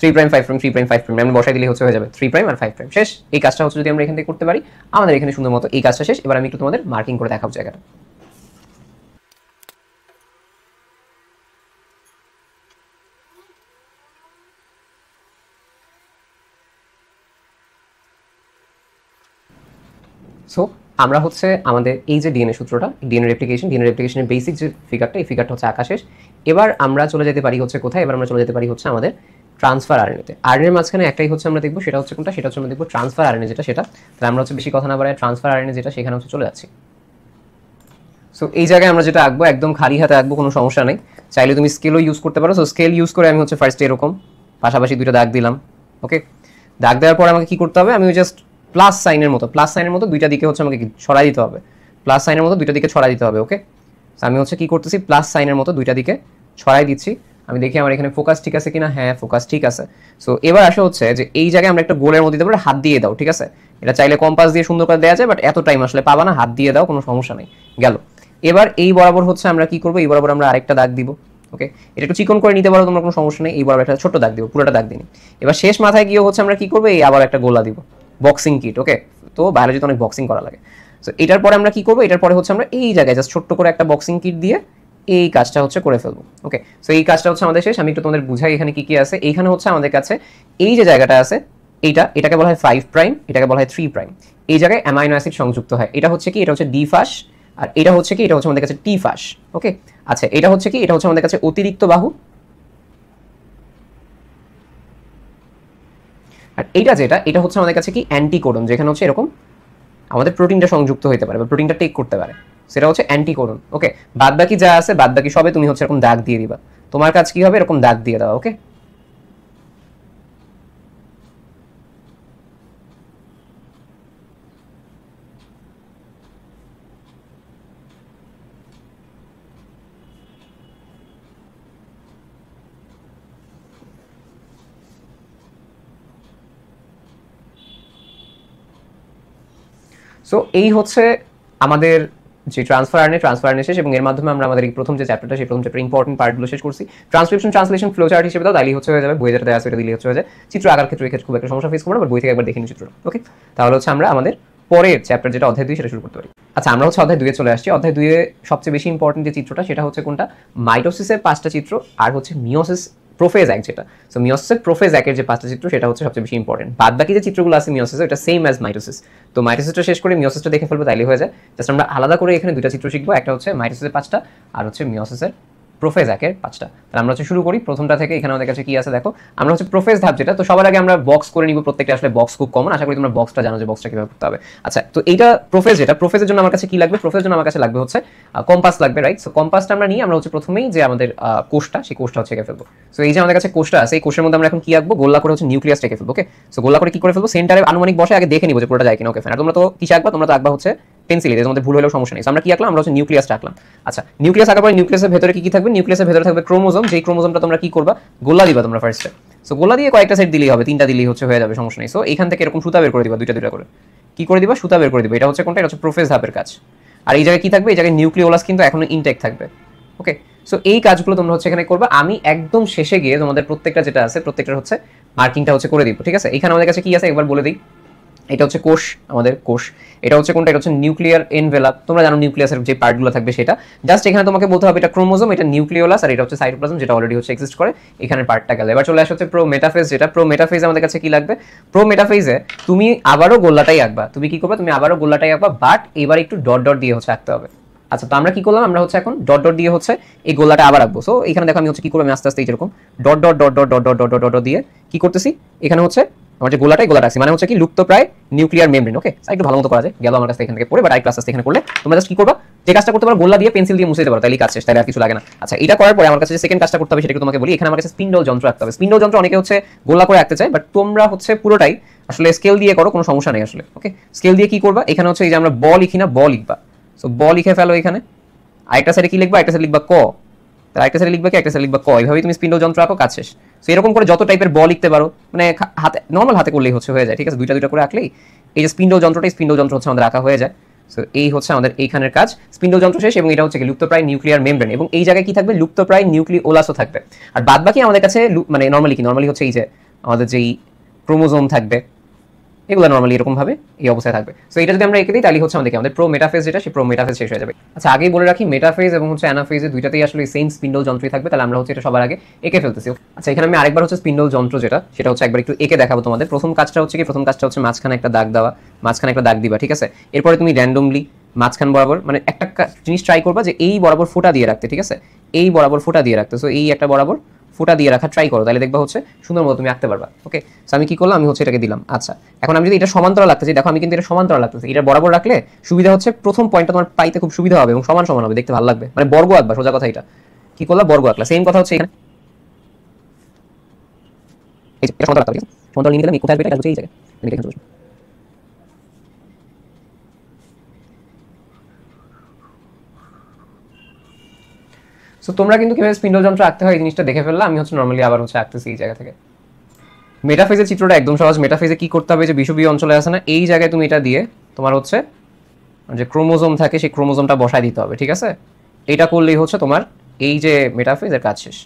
A: 3 প্রাইম 5 প্রাইম 3 প্রাইম 5 প্রাইম আমরা বসাই দিলে হয়ে যাবে 3 প্রাইম আর 5 প্রাইম। শেষ। এই কাজটা হচ্ছে যদি আমরা এখান থেকে করতে পারি আমাদের এখানে সুন্দর মতো এই কাজটা শেষ। এবার আমি একটু তোমাদের মার্কিং করে দেখাবো জায়গাটা। সো আমরা হচ্ছে আমাদের এই যে ডিএনএ সূত্রটা, ডিএনএ রেপ্লিকেশনের বেসিক যে ফিগারটা, এই ফিগারটা হচ্ছে আঁকা শেষ। এবার আমরা চলে যেতে পারি হচ্ছে কোথায়? এবার আমরা চলে যেতে পারি হচ্ছে আমাদের ট্রান্সফার আরএনএতে। আরএনএর মাঝখানে একটাই হচ্ছে আমরা দেখবো, সেটা হচ্ছে কোনটা? সেটা হচ্ছে আমরা দেখবো ট্রান্সফার আরএনএ যেটা, সেটা। তাহলে আমরা হচ্ছে বেশি কথা না বাড়ায় ট্রান্সফার আরএনএ যেটা, সেখানে হচ্ছে চলে যাচ্ছি। সো এই জায়গায় আমরা যেটা আঁকবো একদম খালি হাতে আঁকবো, কোনো সমস্যা নেই, চাইলে তুমি স্কেলও ইউজ করতে পারো। সো স্কেল ইউজ করে আমি হচ্ছে ফার্স্টে এরকম পাশাপাশি দুইটা দাগ দিলাম। ওকে, দাগ দেওয়ার পর আমাকে কি করতে হবে? আমি জাস্ট প্লাস সাইনের মতো দুইটা দিকে হচ্ছে আমাকে ছড়াই দিতে হবে, প্লাস সাইনের মতো দুইটা দিকে ছড়াই দিতে হবে। ওকে, আমি হচ্ছে কি করতেছি? প্লাস সাইনের মতো দুইটা দিকে ছড়াই দিচ্ছি। আমি দেখি আমার এখানে ফোকাস ঠিক আছে কিনা। হ্যাঁ, ফোকাস ঠিক আছে। সো এবার আসে হচ্ছে যে এই জায়গায় আমরা একটা গোলের মধ্যে দিতে পারি, হাত দিয়ে দাও, ঠিক আছে? এটা চাইলে কম্পাস দিয়ে সুন্দর করে দেওয়া যায়, বাট এত টাইম আসলে পাবা না, হাত দিয়ে দাও, কোনো সমস্যা নেই। গেল। এবার এই বরাবর হচ্ছে আমরা কি করবো? এই বরাবর আমরা আরেকটা দাগ দিব। ওকে, এটা একটু চিকন করে নিতে পারো তোমরা, কোনো সমস্যা নেই। এই বরাবর একটা ছোট দাগ দিব, পুরোটা দাগ দিই। এবার শেষ মাথায় গিয়ে হচ্ছে আমরা কি করবো? এই আবার একটা গোলা দিব, বক্সিং কিট। ওকে, তো বায়োলজিতে অনেক বক্সিং করা লাগে। সো এটার পরে আমরা কি করবো? এটার পরে হচ্ছে আমরা এই জায়গায় জাস্ট ছোট্ট করে একটা বক্সিং কিট দিয়ে এই কাজটা হচ্ছে করে ফেলবো। ওকে, সো এই কাজটা হচ্ছে আমাদের শেষ। আমি একটু তোমাদের বুঝাই এখানে কি কি আছে। এইখানে হচ্ছে আমাদের কাছে এই যে জায়গাটা আছে, এটাকে বলা হয় 5 প্রাইম, এটাকে বলা হয় 3 প্রাইম। এই জায়গায় অ্যামাইনো অ্যাসিড সংযুক্ত হয়। এটা হচ্ছে কি? এটা হচ্ছে ডি ফাস, আর এটা হচ্ছে কি? এটা হচ্ছে আমাদের কাছে টি ফাস। ওকে, আচ্ছা, এটা হচ্ছে কি? এটা হচ্ছে আমাদের কাছে অতিরিক্ত বাহু, আর এটা যেটা, এটা হচ্ছে আমাদের কাছে কি? অ্যান্টিকোডন, যেখানে হচ্ছে এরকম আমাদের প্রোটিনটা সংযুক্ত হতে পারে বা প্রোটিনটা টেক করতে পারে, সেটা হচ্ছে অ্যান্টিকোডন। ওকে, বাদ বাকি যা আছে, বাদ বাকি সবে তুমি হচ্ছে এরকম দাগ দিয়ে দিবা। তোমার কাজ কি হবে? এরকম দাগ দিয়ে দাও। ওকে, সো এই হচ্ছে আমাদের যে ট্রান্সফার শেষ, এবং এর মাধ্যমে আমরা আমাদের এই প্রথম যে চ্যাপ্টারটা, সেই প্রথম চ্যাপ্টার ইম্পর্টেন্ট পার্টগুলো শেষ করছি। ট্রান্সলেশন ফ্লো চার্ট হিসেবে দাও, তাইলেই হচ্ছে হয়ে যাবে। বই যেটা দেওয়া আছে এটা দিলেই হচ্ছে হয়ে যায়। চিত্র আঁকার ক্ষেত্রে এই ক্ষেত্রে খুব একটা সমস্যা ফেস করবো না, বাট বই থেকে একবার দেখে নিই চিত্রটা। ওকে, তাহলে হচ্ছে আমরা আমাদের পরের চ্যাপ্টার যেটা অধ্যায় 2 সেটা শুরু করতে পারি। আচ্ছা, আমরা হচ্ছে অধ্যায় 2 চলে আসছি। অধ্যায় 2 সবচেয়ে বেশি ইম্পর্টেন্ট যে চিত্রটা, সেটা হচ্ছে কোনটা? মাইটোসিসের 5টা চিত্র, আর হচ্ছে মিওসিস প্রোফেজ এক যেটা। সো মিওসিসের প্রোফেজ একের যে 5টা চিত্র, সেটা হচ্ছে সবচেয়ে বেশি ইম্পর্টেন্ট। বাদ বাকি যে চিত্রগুলো আছে মিওসিসের, এটা সেম অ্যাজ মাইটোসিস। তো মাইটোসিসটা শেষ করে মিওসিসটা দেখে ফেলবো, তাইলে হয়ে যায়। জাস্ট আমরা আলাদা করে এখানে দুইটা চিত্র শিখবো, একটা হচ্ছে মাইটোসিসের 5টা, আর হচ্ছে মিওসিসের প্রোফেজ একের 5টা। তাহলে আমরা হচ্ছে শুরু করি প্রথমটা থেকে। এখানে আমাদের কাছে কি আছে দেখো, আমরা হচ্ছে প্রোফেজ ধাপ যেটা। তো সবার আগে আমরা বক্স করে নিব, প্রত্যেকটা আসলে বক্স খুব কমন, আশা করি তোমরা বক্সটা জানো যে বক্সটা কিভাবে করতে হবে। আচ্ছা, তো এইটা প্রোফেজ যেটা, প্রোফেজের জন্য আমার কাছে কি লাগবে? প্রোফেজের জন্য আমার কাছে লাগবে হচ্ছে কম্পাস লাগবে, রাইট? সো কম্পাসটা আমরা নিই, আমরা হচ্ছে প্রথমেই যে আমাদের কোষটা, সেই কোষটা হচ্ছে এঁকে ফেলবো। সো এই যে আমাদের কাছে কোষটা আছে, এই কোষের মধ্যে আমরা এখন কি আঁকবো? গোল্লা করে হচ্ছে নিউক্লিয়াস এঁকে ফেলবো। ওকে, সো গোল্লা করে কি করে ফেলবো? সেন্টারে আনুমানিক বসে আগে দেখে নিব যে পুরোটা যায় কিনা। ওকে, ফাইন। আর তোমরা তো কি আঁকবা? তোমরা তো আঁকবা হচ্ছে পেন্সিল, এর মধ্যে ভুল হলেও সমস্যা নেই। আমরা কি আঁকলাম? আমরা হচ্ছে নিউক্লিয়াসটা আঁকলাম। আচ্ছা, নিউক্লিয়াস আঁকার পরে নিউক্লিয়াসের ভেতরে কি কি থাকবে? নিউক্লিয়াসের ভেতরে থাকবে ক্রোমোজোম, যেই ক্রোমোজোমটা তোমরা কি করবা? গোল্লা দিবা তোমরা ফার্স্টে। সো গোল্লা দিয়ে কয়েকটা সেট দিলেই হবে, 3টা দিলেই হচ্ছে হয়ে যাবে, সমস্যা নেই। সো এখান থেকে এরকম সুতা বের করে দিবা, দুইটা দুইটা করে। কি করে দিবা? সুতা বের করে দিবা। এটা হচ্ছে কোনটা? এটা হচ্ছে প্রোফেজ ধাপের কাজ। আর এই জায়গায় কি থাকবে? এই জায়গায় নিউক্লিওলাস কিন্তু এখনো ইনটেক থাকবে। ওকে, সো এই কাজগুলো তোমরা হচ্ছে এখানে করবা। আমি একদম শেষে গিয়ে তোমাদের প্রত্যেকটা যেটা আছে, প্রত্যেকটার হচ্ছে মার্কিংটা হচ্ছে করে দিব, ঠিক আছে? এখানে আমাদের কাছে কি আছে একবার বলে দিই। এটা হচ্ছে কোষ, আমাদের কোষ। এটা হচ্ছে কোনটা? এটা হচ্ছে নিউক্লিয়ার এনভেলাপ। তোমরা জানো নিউক্লিয়াসের যে পার্টগুলো থাকবে সেটা। জাস্ট এখানে তোমাকে বলতে হবে এটা ক্রোমোজোম, এটা নিউক্লিওলাস, আর এটা হচ্ছে সাইটোপ্লাজম, যেটা অলরেডি হচ্ছে এক্সিস্ট করে। এখানে পার্টটা গেল। এবার চলে আসে হচ্ছে প্রোমেটাফেজ যেটা। প্রোমেটাফেজ আমাদের কাছে কি লাগবে? প্রোমেটাফেজে তুমি আবারও গোল্লাটাই আঁকবা। তুমি কি করবে? তুমি আবারও গোল্লাটাই আঁকবা, বাট এবার একটু ডট ডট দিয়ে হচ্ছে আঁকতে হবে। আচ্ছা, তো আমরা কি করলাম? আমরা হচ্ছে এখন ডট ডট দিয়ে হচ্ছে এই গোল্লাটা আবার আঁকবো। সো এখানে দেখো আমি হচ্ছে কি করবো? আমি আস্তে আস্তে এরকম dot dot dot dot dot dot dot dot দিয়ে কি করতেছি? এখানে হচ্ছে আমার যে গোলাটাই গোলাটা আছে, মানে হচ্ছে কি লুপ্ত প্রায় নিউক্লিয়ার মেমব্রেন। ওকে, একটু ভালো মতো করা যায়। গেল আমার কাছে এখান থেকে পড়ে, বাট ক্লাস এখানে করলে তোমরা জাস্ট কি করবা? যে কাজটা করতে পারো, গোল্লা দিয়ে পেন্সিল দিয়ে মুছে দিতে পারো, তাইলে কাজ শেষ, তাইলে আর কিছু লাগে না। আচ্ছা, এটা করার পরে আমার কাছে যে সেকেন্ড কাজটা করতে হবে সেটা তোমাকে বলি। এখানে আমার কাছে স্পিন্ডল যন্ত্র রাখতে হবে। স্পিন্ডল যন্ত্র অনেকে হচ্ছে গোল্লা করে আঁকতে চায়, বাট তোমরা হচ্ছে পুরোটাই আসলে স্কেল দিয়ে করো, কোনো সমস্যা নেই আসলে। ওকে, স্কেল দিয়ে কি করবা? এখানে হচ্ছে এই যে আমরা ব লিখি না, ব লিখবা। সো ব লিখে ফেলো এখানে। আরেকটা সাইডে কি লিখবা? একটা সাইডে লিখবা ক। তাহলে একটা সাইডে লিখবা কি, একটা সাইডে লিখবা ক, এইভাবেই তুমি স্পিন্ডল যন্ত্র আঁকো, কাজ শেষ। সো এরকম করে যত টাইপের ব লিখতে পারো, মানে হাতে নর্মাল হাতে করলেই হয়ে যায়, ঠিক আছে, দুইটা দুইটা করে আঁকলেই এই যে স্পিন্ডল যন্ত্রটাই স্পিন্ডল যন্ত্র হচ্ছে আমাদের আঁকা হয়ে যায়। সো এই হচ্ছে আমাদের এইখানের কাজ, স্পিন্ডল যন্ত্র শেষ। এবং এটা হচ্ছে কি লুপ্তপ্রায় নিউক্লিয়ার মেমব্রেন, এবং এই জায়গায় কি থাকবে, লুপ্তপ্রায় নিউক্লিওলাসও থাকবে। আর বাদ বাকি আমাদের কাছে মানে নর্মালি হচ্ছে এই যে আমাদের যেই ক্রোমোজোম থাকবে, এগুলো নর্মালি এরকম ভাবে এই অবস্থায় থাকবে। সো এটা যদি আমরা এঁকে দিই তাহলে হচ্ছে আমাদের প্রো মেটাফেজ, যেটা সেই প্রো মেটাফেজ শেষ হয়ে যাবে। আচ্ছা আগেই বলে রাখি, মেটাফেজ এবং হচ্ছে অ্যানাফেজে দুইটাতেই আসলে সেম স্পিন্ডল যন্ত্রই থাকবে। তাহলে আমরা হচ্ছে এটা সবার আগে এঁকে ফেলতেছি। আচ্ছা এখানে আমি আরেকবার হচ্ছে স্পিন্ডল যন্ত্র যেটা, সেটা হচ্ছে একবার একটু এঁকে দেখাবো তোমাদের। প্রথম কাজটা হচ্ছে মাঝখানে একটা দাগ দেওয়া, মাঝখানে একটা দাগ দিবা, ঠিক আছে। এরপরে তুমি র্যান্ডমলি মাঝখান বরাবর মানে একটা জিনিস ট্রাই করবা যে এই বরাবর ফোঁটা দিয়ে রাখতে, ঠিক আছে, এই বরাবর ফোঁটা দিয়ে রাখতে। সো এই একটা বরাবর ফোঁটা দিয়ে রাখা ট্রাই করো, তাহলে দেখবা হচ্ছে সুন্দর মতো তুমি আঁকতে পারবা। ওকে, সো আমি কি করলাম, আমি হচ্ছে এটাকে দিলাম। আচ্ছা এখন আমি যদি এটা সমান্তরাল লাগতেছি, দেখো আমি কিন্তু এটা সমান্তরাল লাগতেছি, এটা বরাবর রাখলে সুবিধা হচ্ছে প্রথম পয়েন্টটা তোমার পাইতে খুব সুবিধা হবে এবং সমান সমান হবে, দেখতে ভালো লাগবে। মানে বর্গ আঁকবা, সোজা কথা। এটা কি করলা, বর্গ আঁকলা। সেম কথা হচ্ছে এখানে, এই যে এটা সমান্তরাল আঁকতে হবে, সমান্তরাল নিয়ে গেলাম, কোথায় আসবে এটা হচ্ছে এই জায়গায়, আমি এখানে বসবো। সো তোমরা কিন্তু কিভাবে স্পিন্ডল যন্ত্র আঁকতে হয় এই জিনিসটা দেখে ফেললা। আমি হচ্ছে নর্মালি আবার হচ্ছে আঁকতেছি এই জায়গা থেকে। মেটাফেজের চিত্রটা একদম সহজ। মেটাফেজে কি করতে হবে, যে বিষুবীয় অঞ্চলে আছে না, এই জায়গায় তুমি এটা দিয়ে তোমার হচ্ছে যে ক্রোমোজোম থাকে সেই ক্রোমোজোমটা বসায় দিতে হবে, ঠিক আছে। এটা করলেই হচ্ছে তোমার এই যে মেটাফেজের কাজ শেষ।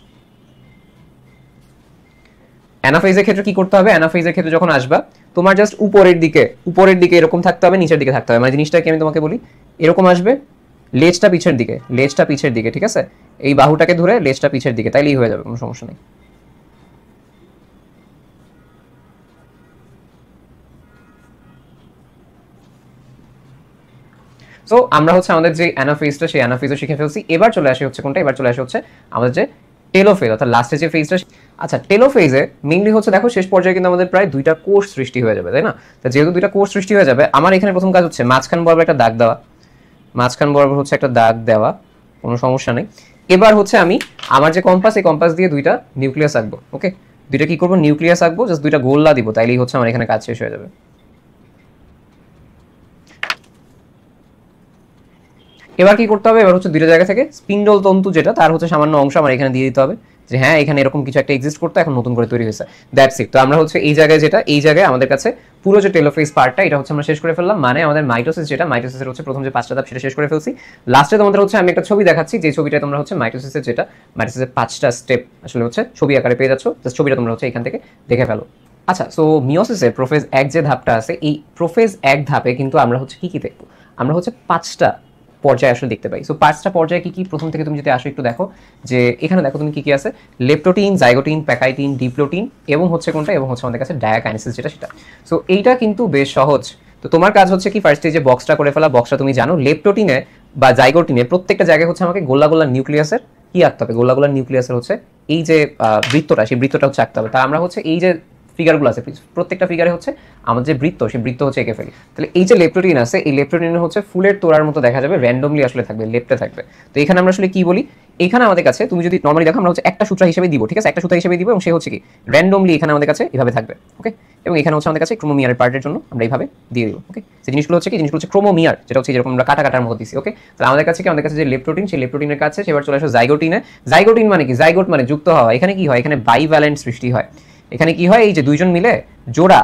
A: অ্যানাফেজের ক্ষেত্রে কি করতে হবে, অ্যানাফেজের ক্ষেত্রে যখন আসবা তোমার জাস্ট উপরের দিকে এরকম থাকতে হবে, নিচের দিকে থাকতে হবে। মানে জিনিসটা কি আমি তোমাকে বলি, এরকম আসবে, লেজটা পিছের দিকে, ঠিক আছে। এই বাহুটাকে ধরে লেজটা পিছের দিকে, তাইলেই হয়ে যাবে, কোনো সমস্যা নেই। সো আমরা হচ্ছে আমাদের যে অ্যানাফেজটা, সেই অ্যানাফেজও শিখে ফেলছি। এবার চলে আসে হচ্ছে কোনটা, এবার চলে আসে হচ্ছে আমাদের যে টেলোফেজ, অর্থাৎ লাস্টে যে ফেজটা। আচ্ছা টেলোফেজে মেইনলি হচ্ছে দেখো শেষ পর্যায়ে কিন্তু আমাদের প্রায় দুইটা কোষ সৃষ্টি হয়ে যাবে, তাই না। তো যেহেতু দুইটা কোষ সৃষ্টি হয়ে যাবে, আমার এখানে প্রথম কাজ হচ্ছে মাঝখান বরাবর একটা দাগ দেওয়া, কোনো সমস্যা নেই। এবার হচ্ছে আমি আমার যে কম্পাস, এই কম্পাস দিয়ে দুইটা নিউক্লিয়াস আঁকবো। ওকে, দুইটা কি করবো, নিউক্লিয়াস আঁকবো, জাস্ট দুইটা গোল্লা দিব, তাইলেই হচ্ছে আমার এখানে কাজ শেষ হয়ে যাবে। এবার কি করতে হবে, এবার হচ্ছে দুইটা জায়গা থেকে স্পিন্ডল তন্তু যেটা তার হচ্ছে সামান্য অংশ আমার এখানে দিয়ে দিতে হবে, যে হ্যাঁ এখানে এরকম কিছু একটা এক্সিস্ট করতে, এখন নতুন করে তৈরি হয়েছে, দ্যাটস ইট। তো আমরা হচ্ছে এই জায়গায় এই জায়গায় আমাদের কাছে পুরো যে টেলোফেজ পার্টটা, এটা হচ্ছে আমরা শেষ করে ফেললাম। মানে আমাদের মাইটোসিসের হচ্ছে প্রথম যে 5টা ধাপ সেটা শেষ করে ফেলছি। লাস্টে তোমাদের হচ্ছে আমি একটা ছবি দেখাচ্ছি, যে ছবিটা তোমরা হচ্ছে মাইটোসিসের 5টা স্টেপ আসলে হচ্ছে ছবি আকারে পেয়ে যাচ্ছ, জাস্ট ছবিটা তোমরা হচ্ছে এখান থেকে দেখে ফেলো। আচ্ছা, সো মিওসিসের প্রোফেজ 1 যে ধাপটা আছে, এই প্রোফেজ 1 ধাপে কিন্তু আমরা হচ্ছে কি দেখবো, আমরা হচ্ছে 5টা পর্যায়ে আসলে দেখতে পাই। সো 5টা পর্যায়ে কি প্রথম থেকে তুমি যদি আসো একটু দেখো, যে এখানে দেখো তুমি কি আছে, লেপ্টোটিন, জাইগোটিন, প্যাকাইটিন, ডিপ্লোটিন এবং হচ্ছে কোনটা, এবং হচ্ছে আমাদের কাছে ডায়াকাইনেসিস যেটা সেটা। সো এইটা কিন্তু বেশ সহজ। তো তোমার কাজ হচ্ছে কি, ফার্স্টে যে বক্সটা করে ফেলা, বক্সটা তুমি জানো, লেপ্টোটিনে বা জাইগোটিনে প্রত্যেকটা জায়গায় হচ্ছে আমাকে গোল্লা গোল্লা নিউক্লিয়াসের কি আঁকতে হবে, গোল্লা গোল্লা নিউক্লিয়াসের হচ্ছে এই যে বৃত্তটা, সেই বৃত্তটা হচ্ছে আঁকতে হবে। তা আমরা হচ্ছে এই যে ফিগারগুলো আছে, প্রত্যেকটা ফিগারে হচ্ছে আমাদের যে বৃত্ত, সেই বৃত্ত হচ্ছে এঁকে ফেলি। তাহলে এই যে লেপ্টোটিন আছে, এই লেপ্টোটিন হচ্ছে ফুলের তোড়ার মতো দেখা যাবে, র্যান্ডমলি আসলে থাকবে, লেপ্টে থাকবে। তো এখানে আমরা আসলে কি বলি, এখানে আমাদের কাছে তুমি যদি নর্মালি দেখো, আমরা হচ্ছে একটা সূত্র হিসেবে দিব, ঠিক আছে, একটা সূত্র হিসেবে দিব, এবং সে হচ্ছে কি র্যান্ডমলি এখানে আমাদের কাছে এভাবে থাকবে। ওকে, এবং এখানে হচ্ছে আমাদের কাছে ক্রোমোমিয়ারের পার্টের জন্য আমরা এইভাবে দিয়ে দিব। ওকে, সেই জিনিসগুলো হচ্ছে কি, জিনিসগুলো হচ্ছে ক্রোমোমিয়ার, যেটা হচ্ছে যেরকম আমরা কাটার মতো দিছি। ওকে, তাহলে আমাদের কাছে যে লেপ্টোটিন, সেই লেপ্টোটিনের কাছে এবার চলে আসো জাইগোটিনে। জাইগোটিন মানে কি, জাইগোট মানে যুক্ত হওয়া। এখানে কি হয়, এখানে বাইভ্যালেন্ট সৃষ্টি হয়। এখানে কি হয়, এই যে দুইজন মিলে জোড়া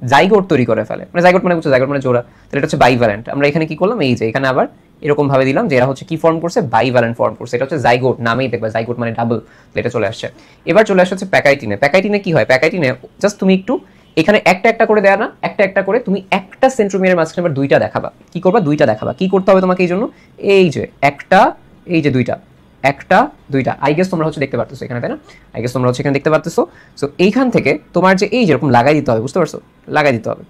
A: জাইগোট তৈরি করে ফেলে, মানে জাইগোট মানে জোড়া, তাহলে এটা হচ্ছে বাইভ্যালেন্ট। আমরা এখানে কি করলাম, এই যে এখানে আবার এরকম ভাবে দিলাম যে এরা হচ্ছে কি ফর্ম করছে, বাইভ্যালেন্ট ফর্ম করছে। এটা হচ্ছে জাইগোট, নামেই দেখবা জাইগোট মানে ডাবল, এটা চলে আসছে। এবার চলে আসছে প্যাকাইটিনে। প্যাকাইটিনে কি হয়, প্যাকাইটিনে জাস্ট তুমি একটু এখানে একটা করে দেয়া না, একটা করে তুমি একটা সেন্ট্রোমিয়ারের মাঝখানে আবার দুইটা দেখাবা। কি করবা, দুইটা দেখাবা। কি করতে হবে তোমাকে এই জন্য, এই যে একটা, এই যে দুইটা, একটা দুইটা, আই গেস তোমরা হচ্ছে দেখতে পারতেছো এখানে, তাই না, আই গেস তোমরা হচ্ছে এখানে দেখতে পারতেছো। সো এইখান থেকে তোমার যে এই যেরকম লাগাই দিতে হবে, বুঝতে পারছো, লাগাই দিতে হবে।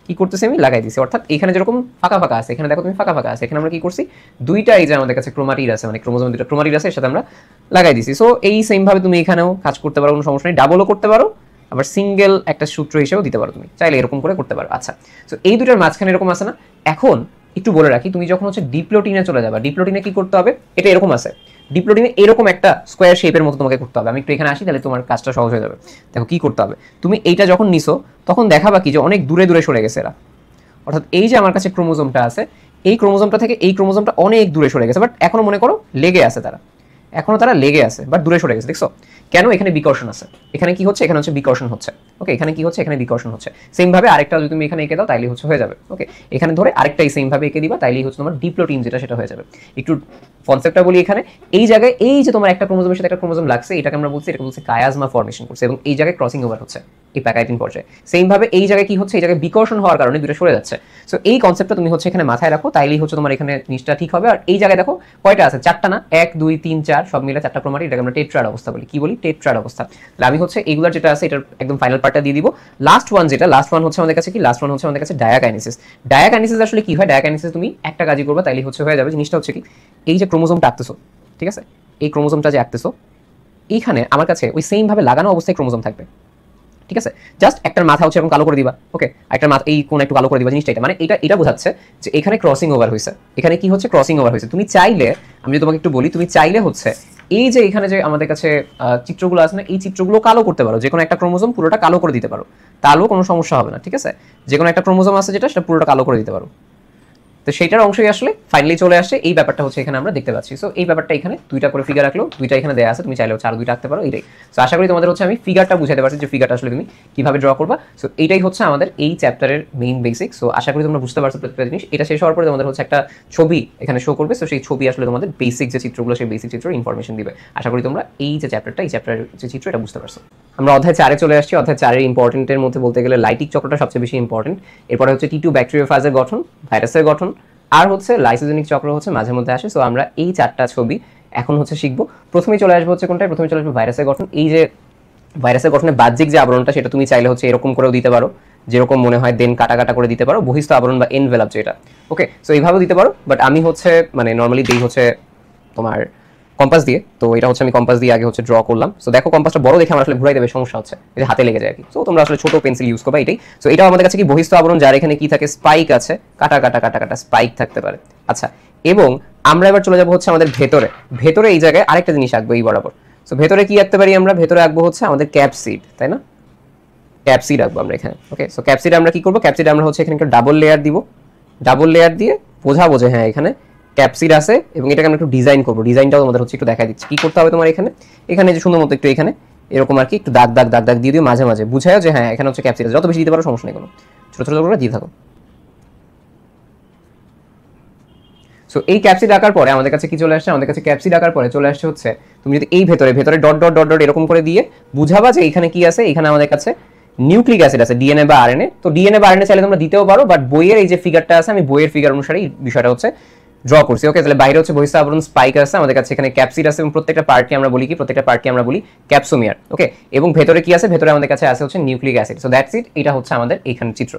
A: কি করতেছি আমি, লাগাই দিছি, অর্থাৎ এখানে যেরকম ফাঁকা ফাঁকা আছে, এখানে দেখো তুমি ফাঁকা ফাঁকা আছে, এখানে আমরা কি করছি, দুইটা এই যে আমাদের কাছে ক্রোমাটিড আছে, মানে ক্রোমোজোম দুইটা ক্রোমাটিড আছে, এর সাথে আমরা লাগাই দিছি। সো এই সেম ভাবে তুমি এখানেও কাজ করতে পারো, কোনো সমস্যা নেই, ডাবলও করতে পারো, আবার সিঙ্গেল একটা সূত্র হিসেবেও দিতে পারো, তুমি চাইলে এরকম করে করতে পারো। আচ্ছা, সো এই দুটার মাঝখানে এরকম আছে না। এখন একটু বলে রাখি, তুমি যখন হচ্ছে ডিপ্লোটিনে চলে যাবা, ডিপ্লোটিনে কি করতে হবে, এটা এরকম আছে, ডিপ্লোটিনে এরকম একটা স্কোয়ার শেপের মতো তোমাকে করতে হবে। আমি একটু এখানে আসি, তাহলে তোমার কাজটা সহজ হয়ে যাবে। দেখো কি করতে হবে, তুমি এইটা যখন নিছো তখন দেখাবা কি যে অনেক দূরে দূরে সরে গেছে এরা, অর্থাৎ এই যে আমার কাছে ক্রোমোজোমটা আছে, এই ক্রোমোজোমটা থেকে এই ক্রোমোজোমটা অনেক দূরে সরে গেছে, বাট এখনো মনে করো লেগে আছে তারা, এখনো তারা লেগে আছে বাট দূরে সরে গেছে। দেখছো কেন? এখানে বিকর্ষণ আছে। এখানে কি হচ্ছে? এখানে হচ্ছে বিকর্ষণ হচ্ছে। ওকে, এখানে কি হচ্ছে? এখানে বিকর্ষণ হচ্ছে। সেম ভাবে আরেকটা যদি তুমি এখানে এঁকে দাও তাইলেই হচ্ছে হয়ে যাবে। ওকে, এখানে ধরে আরেকটাই সেম ভাবে এঁকে দিবা, তাইলেই হচ্ছে তোমার ডিপ্লোটিন যেটা সেটা হয়ে যাবে। একটু কনসেপ্টটা বলি এখানে। এই জায়গায় এই যে তোমার একটা ক্রোমোজোমের সাথে একটা ক্রোমোজোম লাগছে, এটাকে আমরা বলছি, এটাকে বলছি কায়াজমা ফর্মেশন করছে, এবং এই জায়গায় ক্রসিং ওভার হচ্ছে এই প্যাকাইটিন পর্যায়ে। সেম ভাবে এই জায়গায় কি হচ্ছে? এই জায়গায় বিকর্ষণ হওয়ার কারণে দুটো সরে যাচ্ছে। সো এই কনসেপ্টটা তুমি হচ্ছে এখানে মাথায় রাখো, তাইলেই হচ্ছে তোমার এখানে জিনিসটা ঠিক হবে। আর এই জায়গায় দেখো কয়টা আছে? চারটা না, 1 2 3 4 সব মিলে চারটা ক্রোমাটিড, এটাকে আমরা টেট্রাড অবস্থা বলি। কি বলি? টেট্রাড অবস্থা। তাহলে আমি হচ্ছে এগুলার যেটা আছে এটার একদম ফাইনাল পার্টটা দিয়ে দিব। লাস্ট ওয়ান হচ্ছে আমাদের কাছে কি? লাস্ট ওয়ান হচ্ছে আমাদের কাছে ডায়াকাইনেসিস। ডায়াকাইনেসিস আসলে কি হয়? ডায়াকাইনেসিস তুমি একটা কাজই করবা, তাইলেই হচ্ছে হয়ে যাবে। জিনিসটা হচ্ছে কি, এই যে ক্রোমোজোমটা আঁকতেছো, ঠিক আছে, এই ক্রোমোজোমটা যে আঁকতেছো, এইখানে আমার কাছে ওই সেম ভাবে লাগানো অবস্থায় ক্রোমোজোম থাকবে, ঠিক আছে। জাস্ট একটার মাথা হচ্ছে এরকম কালো করে দিবা, ওকে, একটার মাথা এই কোণ একটু কালো করে দিবা। জিনিসটা এটা মানে এটা বোঝাচ্ছে যে এখানে ক্রসিং ওভার হয়েছে। এখানে কি হচ্ছে? ক্রসিং ওভার হয়েছে। তুমি চাইলে, আমি যদি তোমাকে একটু বলি, তুমি চাইলে হচ্ছে এই যে এখানে যে আমাদের কাছে চিত্রগুলো আছে না, এই চিত্রগুলো কালো করতে পারো। যে কোনো একটা ক্রোমোজোম পুরোটা কালো করে দিতে পারো, তাহলেও কোনো সমস্যা হবে না, ঠিক আছে। যে কোনো একটা ক্রোমোজোম আছে যেটা, সেটা পুরোটা কালো করে দিতে পারো। তো সেইটার অংশই আসলে ফাইনালি চলে আসছে। এই ব্যাপারটা হচ্ছে এখানে আমরা দেখতে পাচ্ছি। সো এই ব্যাপারটা এখানে দুইটা করে ফিগার রাখলো, দুইটা এখানে দেয়া আছে, তুমি চাইলে হচ্ছে আরো দুইটা আঁকতে পারো, এইটাই। সো আশা করি তোমাদের হচ্ছে আমি ফিগারটা বুঝাতে পারছি যে ফিগারটা আসলে তুমি কিভাবে ড্র করবা। সো এইটাই হচ্ছে আমাদের এই চ্যাপ্টারের মেইন বেসিক। সো আশা করি তোমরা বুঝতে পারছো প্রত্যেকটা জিনিস। এটা শেষ হওয়ার পরে তোমাদের হচ্ছে একটা ছবি এখানে শো করবে। সো সেই ছবি আসলে তোমাদের বেসিক যে চিত্রগুলো, সেই বেসিক চিত্রের ইনফরমেশন দিবে। আশা করি তোমরা এই যে চ্যাপ্টারটা, এই চ্যাপ্টারের যে চিত্র, এটা বুঝতে পারছো। আমরা অধ্যায় 4-এ চলে আসছি। অধ্যায় 4-এর ইম্পর্টেন্টের মধ্যে বলতে গেলে লাইটিক চক্রটা সবচেয়ে বেশি ইম্পর্টেন্ট। এরপরে হচ্ছে টি2 ব্যাকটেরিওফাজের গঠন, ভাইরাসের গঠন, আর হচ্ছে লাইসোজেনিক চক্র হচ্ছে মাঝে মধ্যে আসে। সো আমরা এই চারটা ছবি এখন হচ্ছে শিখবো। প্রথমেই চলে আসবো হচ্ছে কোনটা? প্রথমে চলে আসবো ভাইরাসের গঠন। এই যে ভাইরাসের গঠনের বাহ্যিক যে আবরণটা, সেটা তুমি চাইলে হচ্ছে এরকম করেও দিতে পারো, যেরকম মনে হয়, দেন কাটা কাটা করে দিতে পারো, বহিস্থ আবরণ বা এনভেলপ যেটা। ওকে, সো এইভাবেও দিতে পারো, বাট আমি হচ্ছে মানে নর্মালি দিই হচ্ছে তোমার কম্পাস দিয়ে। তো এটা হচ্ছে আমি কম্পাস দিয়ে আগে হচ্ছে ড্র করলাম। সো দেখো কম্পাসটা বড় দেখে আমার আসলে ঘুরাই দেবে, সমস্যা হচ্ছে এই যে হাতে লেগে যায় আর কি। সো তোমরা আসলে ছোট পেন্সিল ইউজ করবা, এটাই। সো এটাও আমাদের কাছে কি বহিস্থ আবরণ, যার এখানে কি থাকে? স্পাইক আছে, কাটা কাটা কাটা কাটা স্পাইক থাকতে পারে। আচ্ছা, এবং আমরা এবার চলে যাবো হচ্ছে আমাদের ভেতরে। ভেতরে এই জায়গায় আরেকটা জিনিস আঁকবো এই বরাবর। সো ভেতরে কি আঁকতে পারি আমরা? ভেতরে আঁকবো হচ্ছে আমাদের ক্যাপসিড, তাই না? ক্যাপসিড আঁকবো আমরা এখানে। ওকে, সো ক্যাপসিড আমরা কি করবো? ক্যাপসিড আমরা হচ্ছে এখানে একটা ডাবল লেয়ার দিব। ডাবল লেয়ার দিয়ে বোঝাবো যে হ্যাঁ এখানে ক্যাপসিড আছে, এবং এটাকে আমরা একটু ডিজাইন করবো। ডিজাইনটাও তোমাদের হচ্ছে একটু দেখা দিচ্ছি। কি করতে হবে তোমার এখানে? এখানে যে সুন্দর মতো একটু এখানে এরকম আর কি একটু দাগ দাগ দাগ দাগ দিয়ে দিও মাঝে মাঝে, বুঝায় যে হ্যাঁ এখানে হচ্ছে ক্যাপসিড আছে। যত বেশি দিতে পারো সমস্যা নেই কোনো, ছোট ছোট করে দিয়ে থাকো। সো এই ক্যাপসিড আঁকার পরে আমাদের কাছে কি চলে আসছে? আমাদের কাছে ক্যাপসিড আঁকার পরে চলে আসছে হচ্ছে তুমি যদি এই ভেতরে ভেতরে ডট ডট ডট ডট এরকম করে দিয়ে বুঝাবা যে এখানে কি আছে। এখানে আমাদের কাছে নিউক্লিক অ্যাসিড আছে, ডিএনএ বা আরএনএ। তো ডিএনএ বা আরএনএ চাইলে তোমরা দিতেও পারো, বাট বইয়ের এই যে ফিগারটা আছে, আমি বইয়ের ফিগার অনুসারে এই বিষয়টা হচ্ছে ড্র করছি। ওকে, তাহলে বাইরে হচ্ছে বহিস্থ আবরণ স্পাইক আছে, আমাদের কাছে এখানে ক্যাপসিড আছে, এবং প্রত্যেকটা পার্টকে আমরা বলি কি? প্রত্যেকটা পার্টকে আমরা বলি ক্যাপসোমিয়ার। ওকে, এবং ভেতরে কি আছে? ভেতরে আমাদের কাছে আছে হচ্ছে nucleic acid. So that's it. এটা হচ্ছে আমাদের এখানে চিত্র।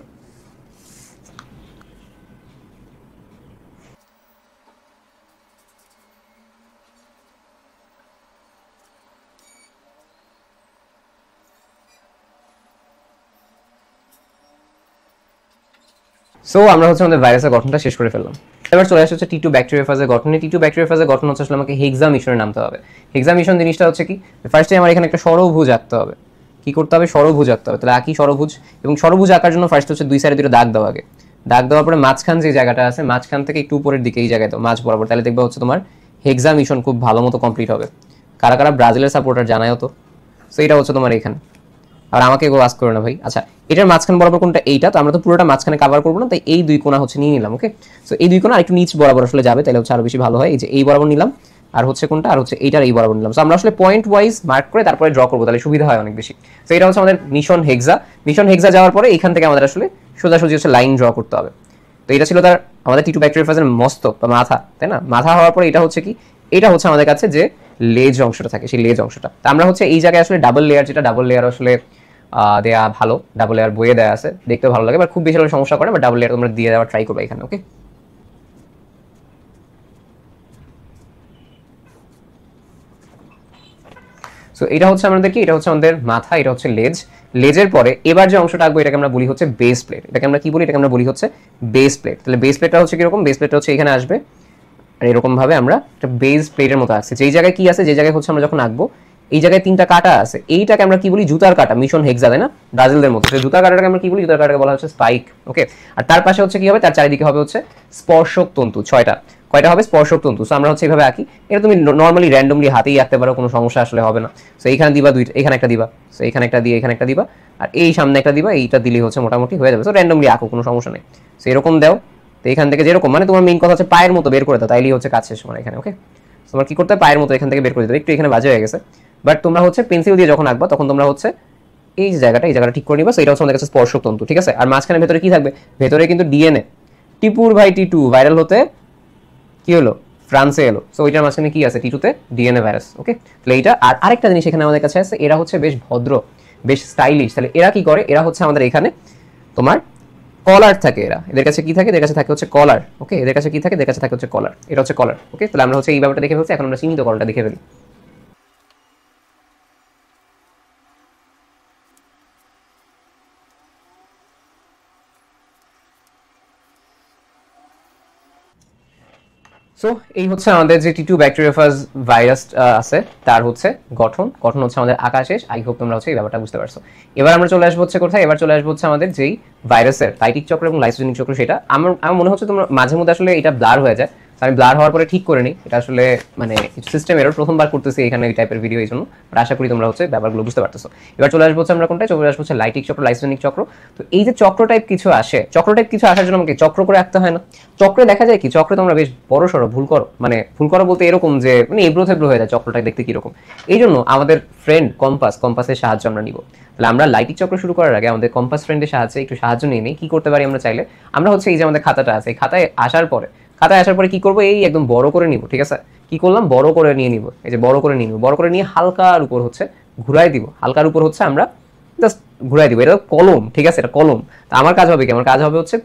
A: সো আমরা হচ্ছে আমাদের ভাইরাসের গঠনটা শেষ করে ফেললাম। এবার চলে আসছে হচ্ছে টি2 ব্যাকটেরিওফাজের গঠনে। টি2 ব্যাকটেরিওফাজের গঠন হচ্ছে আসলে আমাকে হেক্সা মিশনে নামতে হবে। হেক্সা মিশন জিনিসটা হচ্ছে কি? ফার্স্টে আমার এখানে একটা ষড়ভুজ আঁকতে হবে। কি করতে হবে? ষড়ভুজ আঁকতে হবে। তাহলে আঁকি ষড়ভুজ, এবং ষড়ভুজ আঁকার জন্য ফার্স্ট হচ্ছে দুই সাইডে দুটো দাগ দেওয়া আগে। দাগ দেওয়ার পরে মাঝখান যে জায়গাটা আছে, মাঝখান থেকে একটু উপরের দিকে এই জায়গায় দাও, মাঝ বরাবর। তাহলে দেখবে হচ্ছে তোমার হেক্সা মিশন খুব ভালো মতো কমপ্লিট হবে। কারা কারা ব্রাজিলের সাপোর্টার জানায়ও তো। সো এটা হচ্ছে তোমার এখানে। আর আমাকে কেউ আস্ক করো না ভাই। আচ্ছা, এটার মাঝখান বরাবর কোনটা? এইটা। তো আমরা তো পুরোটা মাঝখানে কভার করবো না, তাই এই দুই কোণা হচ্ছে নিয়ে নিলাম। ওকে, সো এই দুই কোণা আরেকটু নিচ বরাবর আসলে যাবে, তাহলে হচ্ছে আরো বেশি ভালো হয়। এই যে এই বরাবর নিলাম, আর হচ্ছে কোনটা? আর হচ্ছে এইটার এই বরাবর নিলাম। সো আমরা আসলে পয়েন্ট ওয়াইজ মার্ক করে তারপরে ড্র করবো, তাহলে সুবিধা হয় অনেক বেশি। তো এটা হচ্ছে আমাদের মিশন হেক্সা। মিশন হেক্সা যাওয়ার পরে এখান থেকে আমাদের আসলে সোজাসুজি হচ্ছে লাইন ড্র করতে হবে। তো এটা ছিল তার আমাদের টি2 ব্যাকটেরিওফাজের মস্তক বা মাথা, তাই না? মাথা হওয়ার পরে এটা হচ্ছে কি? এটা হচ্ছে আমাদের কাছে যে লেজ অংশটা থাকে, সেই লেজ অংশটা। তো আমরা হচ্ছে এই জায়গায় আসলে ডাবল লেয়ার, যেটা ডাবল লেয়ার আসলে দেয়া ভালো, ডাবল লেয়ার বইয়ে দেওয়া আছে, দেখতে ভালো লাগে, বাট খুব বেশি সমস্যা করে, বাট ডাবল লেয়ার তোমরা দিয়ে দেওয়ার ট্রাই করবে এখানে। ওকে, সো এটা হচ্ছে আমাদের কি? এটা হচ্ছে আমাদের মাথা, এটা হচ্ছে লেজ। লেজের পরে এবার যে অংশটা আঁকবো এটাকে আমরা বলি হচ্ছে বেস প্লেট। এটাকে আমরা কি বলি? এটাকে আমরা বলি হচ্ছে বেস প্লেট। তাহলে বেস প্লেটটা হচ্ছে কিরকম? বেস প্লেটটা হচ্ছে এখানে আসবে, আর এরকম ভাবে আমরা একটা বেস প্লেটের মতো আঁকছি। যেই জায়গায় কি আছে, যে জায়গায় হচ্ছে আমরা যখন আঁকবো এই জায়গায় তিনটা কাটা আছে, এইটাকে আমরা কি বলি? জুতার কাটা। মিশন হেক্সা, তাই না? ব্রাজিলদের মতো। সেই জুতার কাটাটাকে আমরা কি বলি? জুতার কাটাকে বলা হচ্ছে স্পাইক। ওকে, আর তার পাশে হচ্ছে কি হবে? তার চারিদিকে হবে হচ্ছে স্পর্শক তন্তু 6টা। কয়টা হবে স্পর্শক তন্তু। সো আমরা হচ্ছে এইভাবে আঁকি, এটা তুমি নর্মালি র্যান্ডমলি হাতেই আঁকতে পারো, কোনো সমস্যা আসলে হবে না। সো এইখানে দিবা দুইটা, এখানে একটা দিবা, সো এখানে একটা দিয়ে এখানে একটা দিবা, আর এই সামনে একটা দিবা, এইটা দিলেই হচ্ছে মোটামুটি হয়ে যাবে। সো র্যান্ডমলি আঁকো, কোনো সমস্যা নেই। সো এরকম দাও, তো এখান থেকে যেরকম মানে তোমার মেইন কথা হচ্ছে পায়ের মতো বের করে দাও, তাইলেই হচ্ছে কাজ শেষ মানে এখানে। ওকে, তোমার কি করতে হবে, পায়ের মতো এখান থেকে বের করে দিতে। একটু এখানে বাজে হয়ে গেছে, বাট তোমরা হচ্ছে পেন্সিল দিয়ে যখন আঁকবা তখন তোমরা হচ্ছে এই জায়গাটা ঠিক করে নিবা। সো এটা হচ্ছে আমাদের কাছে স্পর্শক তন্তু, ঠিক আছে। আর মাঝখানে ভেতরে কি থাকবে, ভেতরে কিন্তু ডিএনএ। টিপুর ভাই টি2 ভাইরাল হতে কি হলো, ফ্রান্সে এলো। সো ওইটার মাঝখানে কি আছে, টি2তে ডিএনএ ভাইরাস। ওকে, তাহলে এইটা। আর আরেকটা জিনিস এখানে আমাদের কাছে আছে, এরা হচ্ছে বেশ ভদ্র, বেশ স্টাইলিশ। তাহলে এরা কি করে, এরা হচ্ছে আমাদের এখানে তোমার কলার থাকে। এদের কাছে কি থাকে, এদের কাছে থাকে হচ্ছে কলার। ওকে, এদের কাছে কি থাকে, এদের কাছে থাকে হচ্ছে কলার। এটা হচ্ছে কলার। ওকে, তাহলে আমরা হচ্ছে এই ব্যাপারটা দেখে ফেলছি, এখন আমরা সীমিত কলারটা দেখে ফেলি। সো এই হচ্ছে আমাদের যে টি2 ব্যাকটেরিওফাজ ভাইরাস আছে তার হচ্ছে গঠন হচ্ছে আমাদের আঁকা শেষ। আই হোপ তোমরা হচ্ছে এই ব্যাপারটা বুঝতে পারছো। এবার আমরা চলে আসবো হচ্ছে কোথায়, এবার চলে আসবো হচ্ছে আমাদের যেই ভাইরাসের লাইটিক চক্র এবং লাইসোজেনিক চক্র, সেটা আমার মনে হচ্ছে তোমরা মাঝে মধ্যে আসলে এটা ব্লার হয়ে যায়। আমি ব্লার হওয়ার পরে ঠিক করে নিই, এটা আসলে মানে সিস্টেম এরর, প্রথমবার করতেছি এখানে এই টাইপের ভিডিও, এই জন্য আশা করি তোমরা হচ্ছে ব্যাপারগুলো বুঝতে পারতেছো। এবার চলে আসবো হচ্ছে আমরা কোনটায়, চলে আসবো হচ্ছে লাইটিক চক্র, লাইসোজেনিক চক্র। তো এই যে চক্র টাইপ কিছু আসে, চক্র টাইপ কিছু আসার জন্য আমাকে চক্র করে আঁকতে হয় না। চক্রে দেখা যায় কি, চক্রে তোমরা বেশ বড় সড়ো ভুল করো, মানে ভুল করো বলতে এরকম যে মানে এবড়ো থেবড়ো হয়ে যায় চক্রটা দেখতে কিরকম। এই জন্য আমাদের ফ্রেন্ড কম্পাসের সাহায্য আমরা নিব। তাহলে আমরা লাইটিক চক্র শুরু করার আগে আমাদের কম্পাস ফ্রেন্ডের সাহায্যে একটু সাহায্য নিয়ে নিই। কি করতে পারি আমরা চাইলে, আমরা হচ্ছে এই যে আমাদের খাতাটা আছে, এই খাতায় আসার পরে কি করবো, এই একদম বড় করে নিব। ঠিক আছে, কি করলাম, বড় করে নিয়ে নিব, এই যে বড় করে নিয়ে নিব। বড় করে নিয়ে হালকার উপর হচ্ছে ঘুরাই দিব, হালকার উপর হচ্ছে আমরা জাস্ট ঘুরাই দিব। এটা কলম, ঠিক আছে, এটা কলম। তা আমার কাজ হবে কি, আমার কাজ হবে হচ্ছে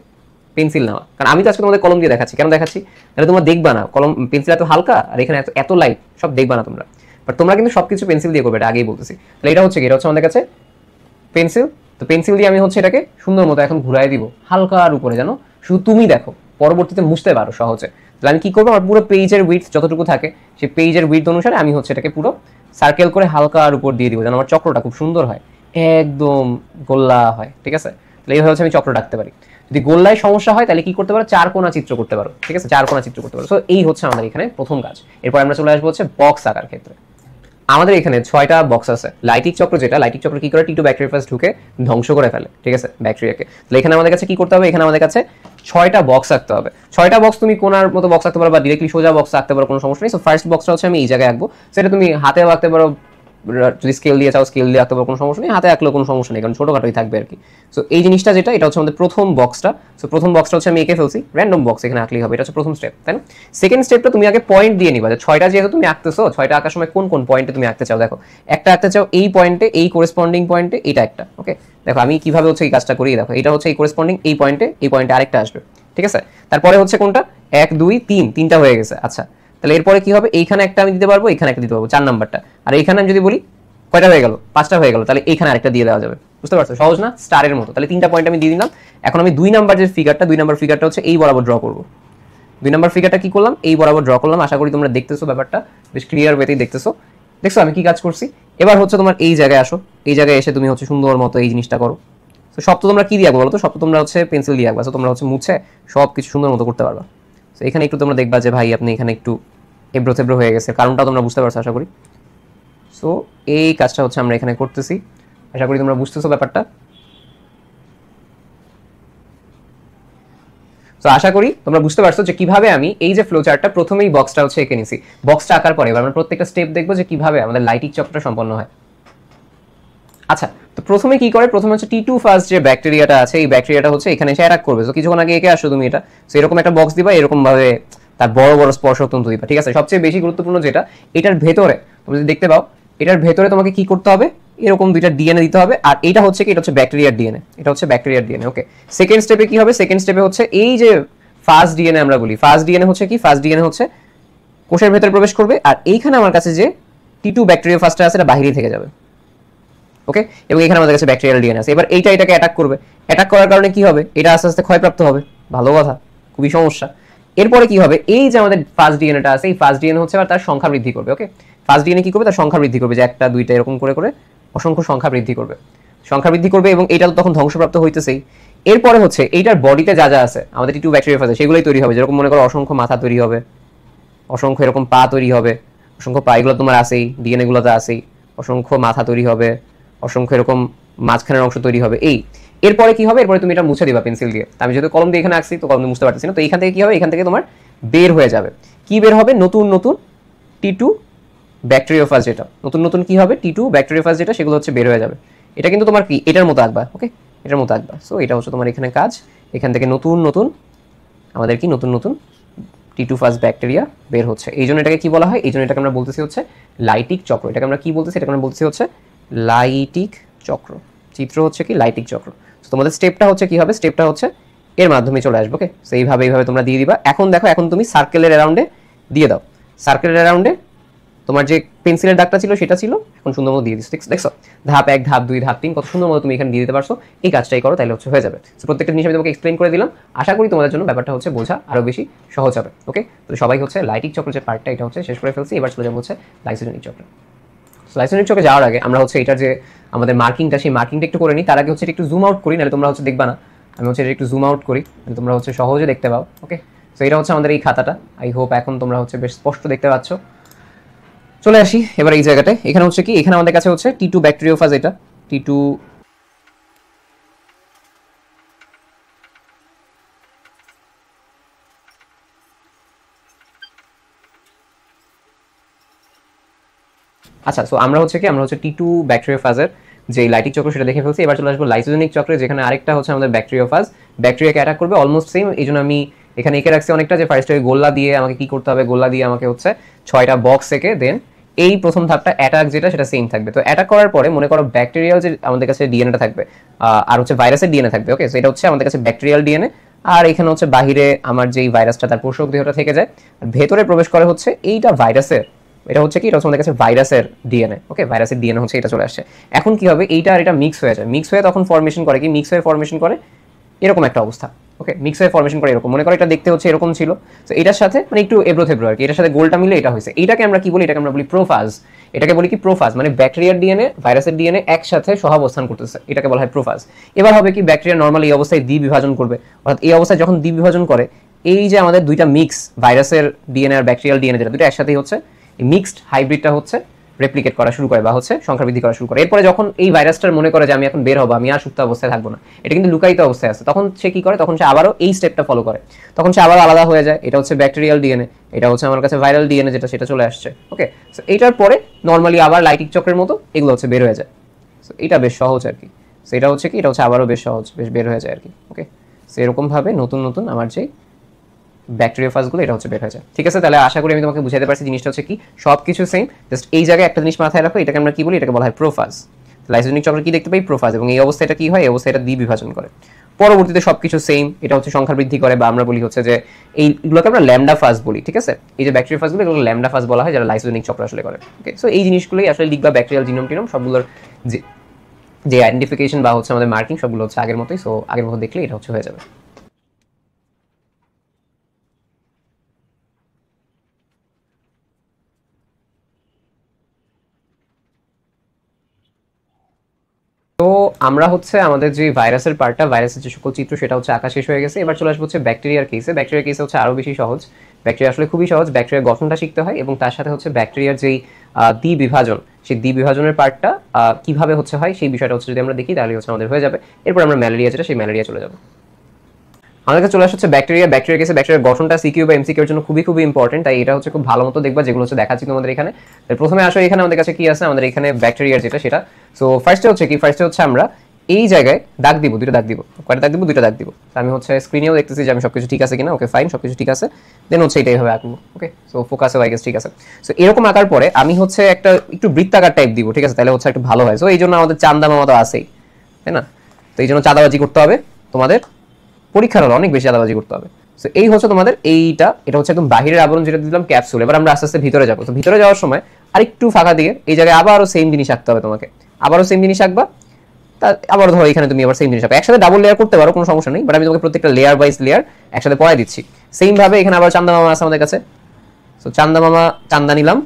A: পেন্সিল নেওয়া, কারণ আমি তো আজকে তোমাদের কলম দিয়ে দেখাচ্ছি। কেন দেখাচ্ছি, এটা তোমরা দেখবা না, কলম পেন্সিল এত হালকা আর এখানে এত লাইট, সব দেখবা না তোমরা। বাট তোমরা কিন্তু সবকিছু পেন্সিল দিয়ে করবে, এটা আগেই বলতেছি। তাহলে এটা হচ্ছে কি, এটা হচ্ছে আমাদের কাছে পেন্সিল। তো পেন্সিল দিয়ে আমি হচ্ছে এটাকে সুন্দর মতো এখন ঘুরাই দিব হালকার উপরে, যেন শুধু তুমি দেখো, পরবর্তীতে বুঝতে পারো সহজে। তাহলে আমি কি করবো, আমার পুরো পেজের উইডথ যতটুকু থাকে সেই পেজের উইডথ অনুসারে আমি হচ্ছে এটাকে পুরো সার্কেল করে হালকার উপর দিয়ে দিব, যেন আমার চক্রটা খুব সুন্দর হয়, একদম গোল্লা হয়। ঠিক আছে, তাহলে এইভাবে হচ্ছে আমি চক্র রাখতে পারি। যদি গোল্লায় সমস্যা হয় তাহলে কি করতে পারো, চার কোণা চিত্র করতে পারো। ঠিক আছে, চার কোণা চিত্র করতে পারো। সো এই হচ্ছে আমাদের এখানে প্রথম কাজ। এরপর আমরা চলে আসবো হচ্ছে বক্স আঁকার ক্ষেত্রে। আমাদের এখানে 6টা বক্স আছে। লাইটিক চক্র যেটা, লাইটিক চক্র কি করে, টি2 ব্যাকটেরিয়াফাজ ঢুকে ধ্বংস করে ফেলে। ঠিক আছে, ব্যাকটেরিয়াকে। তাহলে এখানে আমাদের কাছে কি করতে হবে, এখানে আমাদের কাছে 6টা বক্স আঁকতে হবে। 6টা বক্স তুমি কোনার মতো বক্স আঁকতে পারো বা ডিরেক্টলি সোজা বক্স আঁকতে পারো, কোনো সমস্যা নেই। সো ফার্স্ট বক্সটা হচ্ছে আমি এই জায়গায় আঁকবো, সেটা তুমি হাতেও আঁকতে পারো, যদি স্কেল দিয়ে চাও স্কেল দিয়ে আঁকতে পারো, কোনো সমস্যা নেই। হাতে আঁকলেও কোনো সমস্যা নেই, কারণ ছোটখাটোই থাকবে আর কি। সো এই জিনিসটা যেটা, এটা হচ্ছে আমাদের প্রথম বক্সটা। সো প্রথম বক্সটা হচ্ছে আমি এঁকে ফেলছি, র্যান্ডম বক্স এখানে আঁকলেই হবে, এটা হচ্ছে প্রথম স্টেপ, তাই না। সেকেন্ড স্টেপটা তুমি আগে পয়েন্ট দিয়ে নিবা, যে 6টা যেহেতু তুমি আঁকতেছো, 6টা আঁকার সময় কোন কোন পয়েন্টে তুমি আঁকতে চাও। দেখো, একটা আঁকতে চাও এই পয়েন্টে, এই করেসপন্ডিং পয়েন্টে, এটা একটা। ওকে, দেখো আমি কিভাবে হচ্ছে এই কাজটা করি, দেখো এটা হচ্ছে এই করেসপন্ডিং এই পয়েন্টে আরেকটা আসবে। ঠিক আছে, তারপরে হচ্ছে কোনটা, 1 2 3, তিনটা হয়ে গেছে। আচ্ছা, তাহলে এরপরে কি হবে, এইখানে একটা আমি দিতে পারবো, এখানে একটা দিতে পারবো, 4 নাম্বারটা। আর এইখানে আমি যদি বলি কয়টা হয়ে গেল, 5টা হয়ে গেল, তাহলে এইখানে আরেকটা দিয়ে দেওয়া যাবে। বুঝতে পারছো, সহজ না, স্টারের মতো। তাহলে 3টা পয়েন্ট আমি দিয়ে দিলাম। এখন আমি 2 নাম্বার যে ফিগারটা, 2 নাম্বার ফিগারটা হচ্ছে এই বরাবর ড্র করব। 2 নাম্বার ফিগারটা কি করলাম, এই বরাবর ড্র করলাম। আশা করি তোমরা দেখতেছো ব্যাপারটা, বেশ ক্লিয়ার ওয়েতেই দেখতেছো। দেখছো আমি কি কাজ করছি। এবার হচ্ছে তোমার এই জায়গায় আসো, এই জায়গায় এসে তুমি হচ্ছে সুন্দর মতো এই জিনিসটা করো। তো সব তো তোমরা কি দিয়ে আঁকবো বলো তো, সব তো তোমরা হচ্ছে পেন্সিল দিয়ে আঁকবা। তো তোমরা হচ্ছে মুছে সব কিছু সুন্দর মতো করতে পারবা। তো এখানে একটু তোমরা দেখবা যে ভাই আপনি এখানে একটু এবড়ো থেবড়ো হয়ে গেছে, কারণটা তোমরা বুঝতে পারছো আশা করি। সো এই কাজটা হচ্ছে আমরা এখানে করতেছি, আশা করি তোমরা বুঝতেছো ব্যাপারটা। তো আশা করি তোমরা বুঝতে পারছো যে কিভাবে আমি এই যে ফ্লো চার্টটা প্রথমেই বক্সটা হচ্ছে এঁকে নিছি। বক্সটা আঁকার পরে এবার আমরা প্রত্যেকটা স্টেপ দেখবো যে কিভাবে আমাদের লাইটিক চক্রটা সম্পন্ন হয়। আচ্ছা, তো প্রথমে কি করে, প্রথমে হচ্ছে টি2 ফার্স্ট যে ব্যাকটেরিয়াটা আছে, এই ব্যাকটেরিয়াটা হচ্ছে এখানে এসে অ্যাটাক করবে। তো কিছুক্ষণ আগে এঁকে আসো তুমি এটা। তো এরকম একটা বক্স দিবা, এরকম ভাবে তার বড় বড় স্পর্শক তন্তু দিবা। ঠিক আছে, সবচেয়ে বেশি গুরুত্বপূর্ণ যেটা, এটার ভেতরে তুমি যদি দেখতে পাও, এটার ভেতরে তোমাকে কি করতে হবে, এরকম দুইটা ডিএনএ দিতে হবে। আর এটা হচ্ছে কি, এটা হচ্ছে ব্যাকটেরিয়ার ডিএনএ, এটা হচ্ছে ব্যাকটেরিয়ার ডিএনএ। ওকে, সেকেন্ড স্টেপে কি হবে, সেকেন্ড স্টেপে হচ্ছে এই যে ফার্স্ট ডিএনএ আমরা বলি, ফার্স্ট ডিএনএ হচ্ছে কি, ফার্স্ট ডিএনএ হচ্ছে কোষের ভেতরে প্রবেশ করবে। আর এইখানে আমার কাছে যে টি2 ব্যাকটেরিয়া ফার্স্টটা আছে, এটা বাইরে থেকে যাবে। ওকে, এবং এখানে আমাদের কাছে ব্যাকটেরিয়াল ডিএনএ আছে। এবার এটাকে অ্যাটাক করবে, অ্যাটাক করার কারণে কি হবে, এটা আস্তে আস্তে ক্ষয়প্রাপ্ত হবে। ভালো কথা, খুবই সমস্যা। এরপরে কি হবে, এই যে আমাদের ফার্স্ট ডিএনএটা আছে, এই ফার্স্ট ডিএনএ হচ্ছে তার সংখ্যা বৃদ্ধি করবে। ওকে, ফার্স্ট ডিএনএ কি করবে, তার সংখ্যা বৃদ্ধি করবে, যে একটা দুইটা এরকম করে করে অসংখ্য সংখ্যা বৃদ্ধি করবে, সংখ্যা বৃদ্ধি করবে। এবং এটা তখন ধ্বংসপ্রাপ্ত হইতেছেই। এরপরে হচ্ছে এইটার বডিতে যা যা আছে আমাদের টি টু ব্যাকটেরিয়া আছে সেগুলোই তৈরি হবে, যেরকম মনে করো অসংখ্য মাথা তৈরি হবে, অসংখ্য এরকম পা তৈরি হবে, অসংখ্য পা এগুলো তোমার আছেই, ডিএনএ গুলো তো আছেই, অসংখ্য মাথা তৈরি হবে, অসংখ্য এরকম মাঝখানের অংশ তৈরি হবে। এরপরে কি হবে, এরপরে তুমি এটা মুছে দিবা পেন্সিল দিয়ে। আমি যেহেতু কলম দিয়ে এখানে আঁকছি তো কলম দিয়ে মুছতে পারতেছি না, তো এখান থেকে কি হবে, এখান থেকে তোমার বের হয়ে যাবে, কি বের হবে, নতুন নতুন টি টু ব্যাকটেরিওফাজ, যেটা নতুন নতুন কি হবে টি টু ব্যাকটেরিওফাজ যেটা, সেগুলো হচ্ছে বের হয়ে যাবে। এটা কিন্তু তোমার কি এটার মতো আঁকবা, ওকে, এটার মতো আঁকবা। সো এটা হচ্ছে তোমার এখানে কাজ, এখান থেকে নতুন নতুন আমাদের কি নতুন নতুন টি টু ফাজ ব্যাকটেরিয়া বের হচ্ছে। এই জন্য এটাকে কি বলা হয়, এই জন্য এটাকে আমরা বলতেছি হচ্ছে লাইটিক চক্র। এটাকে আমরা কি বলতেছি, এটাকে আমরা বলতেছি হচ্ছে লাইটিক চক্র। চিত্র হচ্ছে কি লাইটিক চক্র। তোমাদের স্টেপটা হচ্ছে কি হবে, স্টেপটা হচ্ছে এর মাধ্যমে চলে আসবে, ওকে। সো এইভাবে তোমরা দিয়ে দিবা। এখন দেখো, এখন তুমি সার্কেলের অ্যারাউন্ডে দিয়ে দাও, সার্কেলের অ্যারাউন্ডে তোমার যে পেন্সিলের দাগটা ছিল সেটা ছিল, এখন সুন্দর মতো দিয়ে দিচ্ছ, দেখছো ধাপ 1 ধাপ 2 ধাপ 3 কত সুন্দর মতো তুমি এখানে দিয়ে দিতে পারছো। এই কাজটাই করো, তাহলে হচ্ছে হয়ে যাবে। সো প্রত্যেকটা জিনিস আমি তোমাকে এক্সপ্লেন করে দিলাম, আশা করি তোমাদের জন্য ব্যাপারটা হচ্ছে বোঝা আরো বেশি সহজ হবে, ওকে। তো সবাই হচ্ছে লাইটিক চক্র যে পার্টটা এটা হচ্ছে শেষ করে ফেলছি, এবার চলে যাবো হচ্ছে লাইসোজেনিক চক্র। লাইসোজেনিক চক্রে যাওয়ার আগে আমরা হচ্ছে এটার যে আমাদের মার্কিংটা, সেই মার্কিংটা একটু করে নিই। তার আগে হচ্ছে একটু জুম আউট করি, নাহলে তোমরা হচ্ছে দেখবা না। আমি হচ্ছে এটা একটু জুম আউট করি, তোমরা হচ্ছে সহজে দেখতে পাও, ওকে। সো এটা হচ্ছে আমাদের এই খাতাটা, আই হোপ এখন তোমরা হচ্ছে বেশ স্পষ্ট দেখতে পাচ্ছ। চলে আসি এবার এই জায়গাটায়, এখানে হচ্ছে কি, এখানে আমাদের কাছে হচ্ছে টি টু ব্যাকটেরিওফাজ, এটা টি টু আচ্ছা। সো আমরা হচ্ছে টি টু ব্যাকটেরিওফাজের যে লাইটিক চক্র সেটা দেখে ফেলছি। এবার চলে আসবো লাইসোজেনিক চক্রে, যেখানে আরেকটা হচ্ছে আমাদের ব্যাকটেরিওফাজ, ব্যাকটেরিয়াকে অ্যাটাক করবে অলমোস্ট সেম। এই জন্য আমি এখানে এঁকে রাখছি অনেকটা, যে ফার্স্টে গোল্লা দিয়ে আমাকে কি করতে হবে, গোল্লা দিয়ে আমাকে হচ্ছে 6টা বক্স এঁকে দেন এই প্রথম ধাপটা অ্যাটাক যেটা সেটা সেম থাকবে। তো অ্যাটাক করার পরে মনে করো ব্যাকটেরিয়াল যে আমাদের কাছে ডিএনএটা থাকবে আর হচ্ছে ভাইরাসের ডিএনএ থাকবে, ওকে। সো এটা হচ্ছে আমাদের কাছে ব্যাকটেরিয়াল ডিএনএ, আর এখানে হচ্ছে বাহিরে আমার যেই ভাইরাসটা তার পোষক দেহটা থেকে যায়, আর ভেতরে প্রবেশ করে হচ্ছে এইটা ভাইরাসের, এটা হচ্ছে কি, এটা হচ্ছে আমাদের কাছে ভাইরাসের ডিএনএ, ওকে। ভাইরাসের ডিএনএ হচ্ছে এটা চলে আসছে। এখন কি হবে, এইটা আর এটা মিক্স হয়ে যায়, মিক্স হয়ে তখন ফরমেশন করে কি, মিক্স হয়ে ফরমেশন করে এরকম একটা অবস্থা, ওকে। মিক্স হয়ে ফরমেশন করে এরকম, মনে করো এটা দেখতে হচ্ছে এরকম ছিল, তো এটার সাথে মানে একটু এবড়ো থেবড়ো আর কি, এটার সাথে গোলটা মিলে এটা হয়েছে। এইটাকে আমরা কি বলি, এটাকে আমরা বলি প্রোফাজ। এটাকে বলি কি প্রোফাজ, মানে ব্যাকটেরিয়ার ডিএনএ ভাইরাসের ডিএনএ একসাথে সহাবস্থান করতেছে, এটাকে বলা হয় প্রোফাজ। এবার হবে কি, ব্যাকটেরিয়া নর্মালি এই অবস্থায় দ্বিবিভাজন করবে, অর্থাৎ এই অবস্থায় যখন দ্বিবিভাজন করে, এই যে আমাদের দুইটা মিক্স ভাইরাসের ডিএনএ আর ব্যাকটেরিয়াল ডিএনএ যেটা দুটো একসাথেই হচ্ছে, এই মিক্সড হাইব্রিডটা হচ্ছে রেপ্লিকেট করা শুরু করে বা হচ্ছে সংখ্যা বৃদ্ধি করা শুরু করে। এরপরে যখন এই ভাইরাসটার মনে করে যে আমি এখন বের হবো, আমি আর সুপ্ত অবস্থায় থাকবো না, এটা কিন্তু লুকায়িত অবস্থায় আছে, তখন সে কি করে, তখন সে আবারও এই স্টেপটা ফলো করে, তখন সে আবার আলাদা হয়ে যায়। এটা হচ্ছে ব্যাকটেরিয়াল ডিএনএ, এটা হচ্ছে আমার কাছে ভাইরাল ডিএনএ যেটা সেটা চলে আসছে, ওকে। সো এইটার পরে নর্মালি আবার লাইটিক চক্রের মতো এগুলো হচ্ছে বের হয়ে যায়। সো এটা বেশ সহজ আর কি। সো এটা হচ্ছে কি, এটা হচ্ছে আবারও বেশ সহজ, বেশ বের হয়ে যায় আর কি, ওকে। সো এরকমভাবে নতুন নতুন আমার যে ব্যাকটেরিওফাজগুলো এটা হচ্ছে বের হয়ে যায়, ঠিক আছে। তাহলে আশা করি আমি তোমাকে বুঝাতে পারছি জিনিসটা হচ্ছে কি, সবকিছু সেম, জাস্ট এই জায়গায় একটা জিনিস মাথায় রাখো, এটাকে আমরা কি বলি, এটাকে বলা হয় প্রোফাজ। লাইসোজেনিক চক্রে কি দেখতে পাই, প্রোফাজ, এবং এই অবস্থায় এটা কি হয়, এই অবস্থায় এটা দ্বিবিভাজন করে, পরবর্তীতে সবকিছু সেম, এটা হচ্ছে সংখ্যা বৃদ্ধি করে, বা আমরা বলি হচ্ছে যে এইগুলোকে আমরা ল্যামডা ফাজ বলি, ঠিক আছে। এই যে ব্যাকটেরিওফাজগুলো এগুলো ল্যামডা ফাজ বলা হয়, যারা লাইসোজেনিক চক্র আসলে করে, ওকে। সো এই জিনিসগুলোই আসলে লিখবা, ব্যাকটেরিয়াল জিনোম টিনোম সবগুলোর যে আইডেন্টিফিকেশন বা হচ্ছে আমাদের মার্কিং সবগুলো হচ্ছে আগের মতোই। সো আগের মতো দেখলে এটা হচ্ছে হয়ে যাবে। তো আমরা হচ্ছে আমাদের যে ভাইরাসের পার্টটা, ভাইরাসের যে সকল চিত্র সেটা হচ্ছে আঁকা শেষ হয়ে গেছে। এবার চলে আসবো হচ্ছে ব্যাকটেরিয়ার কেসে। ব্যাকটেরিয়ার কেসে হচ্ছে আরো বেশি সহজ, ব্যাকটেরিয়া আসলে খুবই সহজ। ব্যাকটেরিয়ার গঠনটা শিখতে হয় এবং তার সাথে হচ্ছে ব্যাকটেরিয়ার যেই দ্বিবিভাজন, সেই দ্বিবিভাজনের পার্টটা কিভাবে হচ্ছে হয় সেই বিষয়টা হচ্ছে যদি আমরা দেখি তাহলে হচ্ছে আমাদের হয়ে যাবে। এরপর আমরা ম্যালেরিয়া যেটা, সেই ম্যালেরিয়া চলে যাবো। আমাদের কাছে চলে আসছে ব্যাকটেরিয়া। ব্যাকটেরিয়া কেসে ব্যাকটেরিয়ার গঠনটা সিকিউ বা এমসিকিউ এর জন্য খুবই খুবই ইম্পর্টেন্ট, তাই এটা হচ্ছে খুব ভালো মতো দেখবা, যেগুলো হচ্ছে দেখাচ্ছি তোমাদের এখানে। প্রথমে আসো, এখানে আমাদের কাছে কি আছে, আমাদের এখানে ব্যাকটেরিয়ার যেটা সেটা। সো ফার্স্টে হচ্ছে কি, ফার্স্টে হচ্ছে আমরা এই জায়গায় দাগ দিব, দুটো দাগ দিব, কয়টা দাগ দিব, দুটো দাগ দিব। আমি হচ্ছে স্ক্রিনেও দেখতেছি যে আমি সবকিছু ঠিক আছে কিনা, ওকে ফাইন, সবকিছু ঠিক আছে। দেন হচ্ছে এটা এইভাবে আঁকবো, ওকে। সো ফোকাসে আই গেস ঠিক আছে। সো এরকম আঁকার পরে আমি হচ্ছে একটা একটু বৃত্তাকার টাইপ দিব, ঠিক আছে, তাহলে হচ্ছে একটু ভালো হয়। সো এই জন্য আমাদের চান্দা মামা তো আছেই, তাই না। তো এই জন্য চাঁদাবাজি করতে হবে তোমাদের, পরীক্ষার হলে অনেক বেশি চাঁদাবাজি করতে হবে। সো এই হচ্ছে তোমাদের এইটা, এটা হচ্ছে একদম বাহিরের আবরণ যেটা দিলাম ক্যাপসুল। এবার আমরা আস্তে আস্তে ভিতরে যাবো। তো ভিতরে যাওয়ার সময় আরেকটু ফাঁকা দিয়ে এই জায়গায় আবারও সেম জিনিস আঁকতে হবে তোমাকে, আবারও সেম জিনিস আঁকবা। তা আবার ধরো এখানে তুমি আবার সেম জিনিস আঁকবে, একসাথে ডাবল লেয়ার করতে পারো, কোনো সমস্যা নেই, বাট আমি তোমাকে প্রত্যেকটা লেয়ার বাইজ লেয়ার একসাথে পড়াই দিচ্ছি। সেম ভাবে এখানে আবার চান্দা মামা আছে আমাদের কাছে। সো চান্দা মামা, চান্দা নিলাম,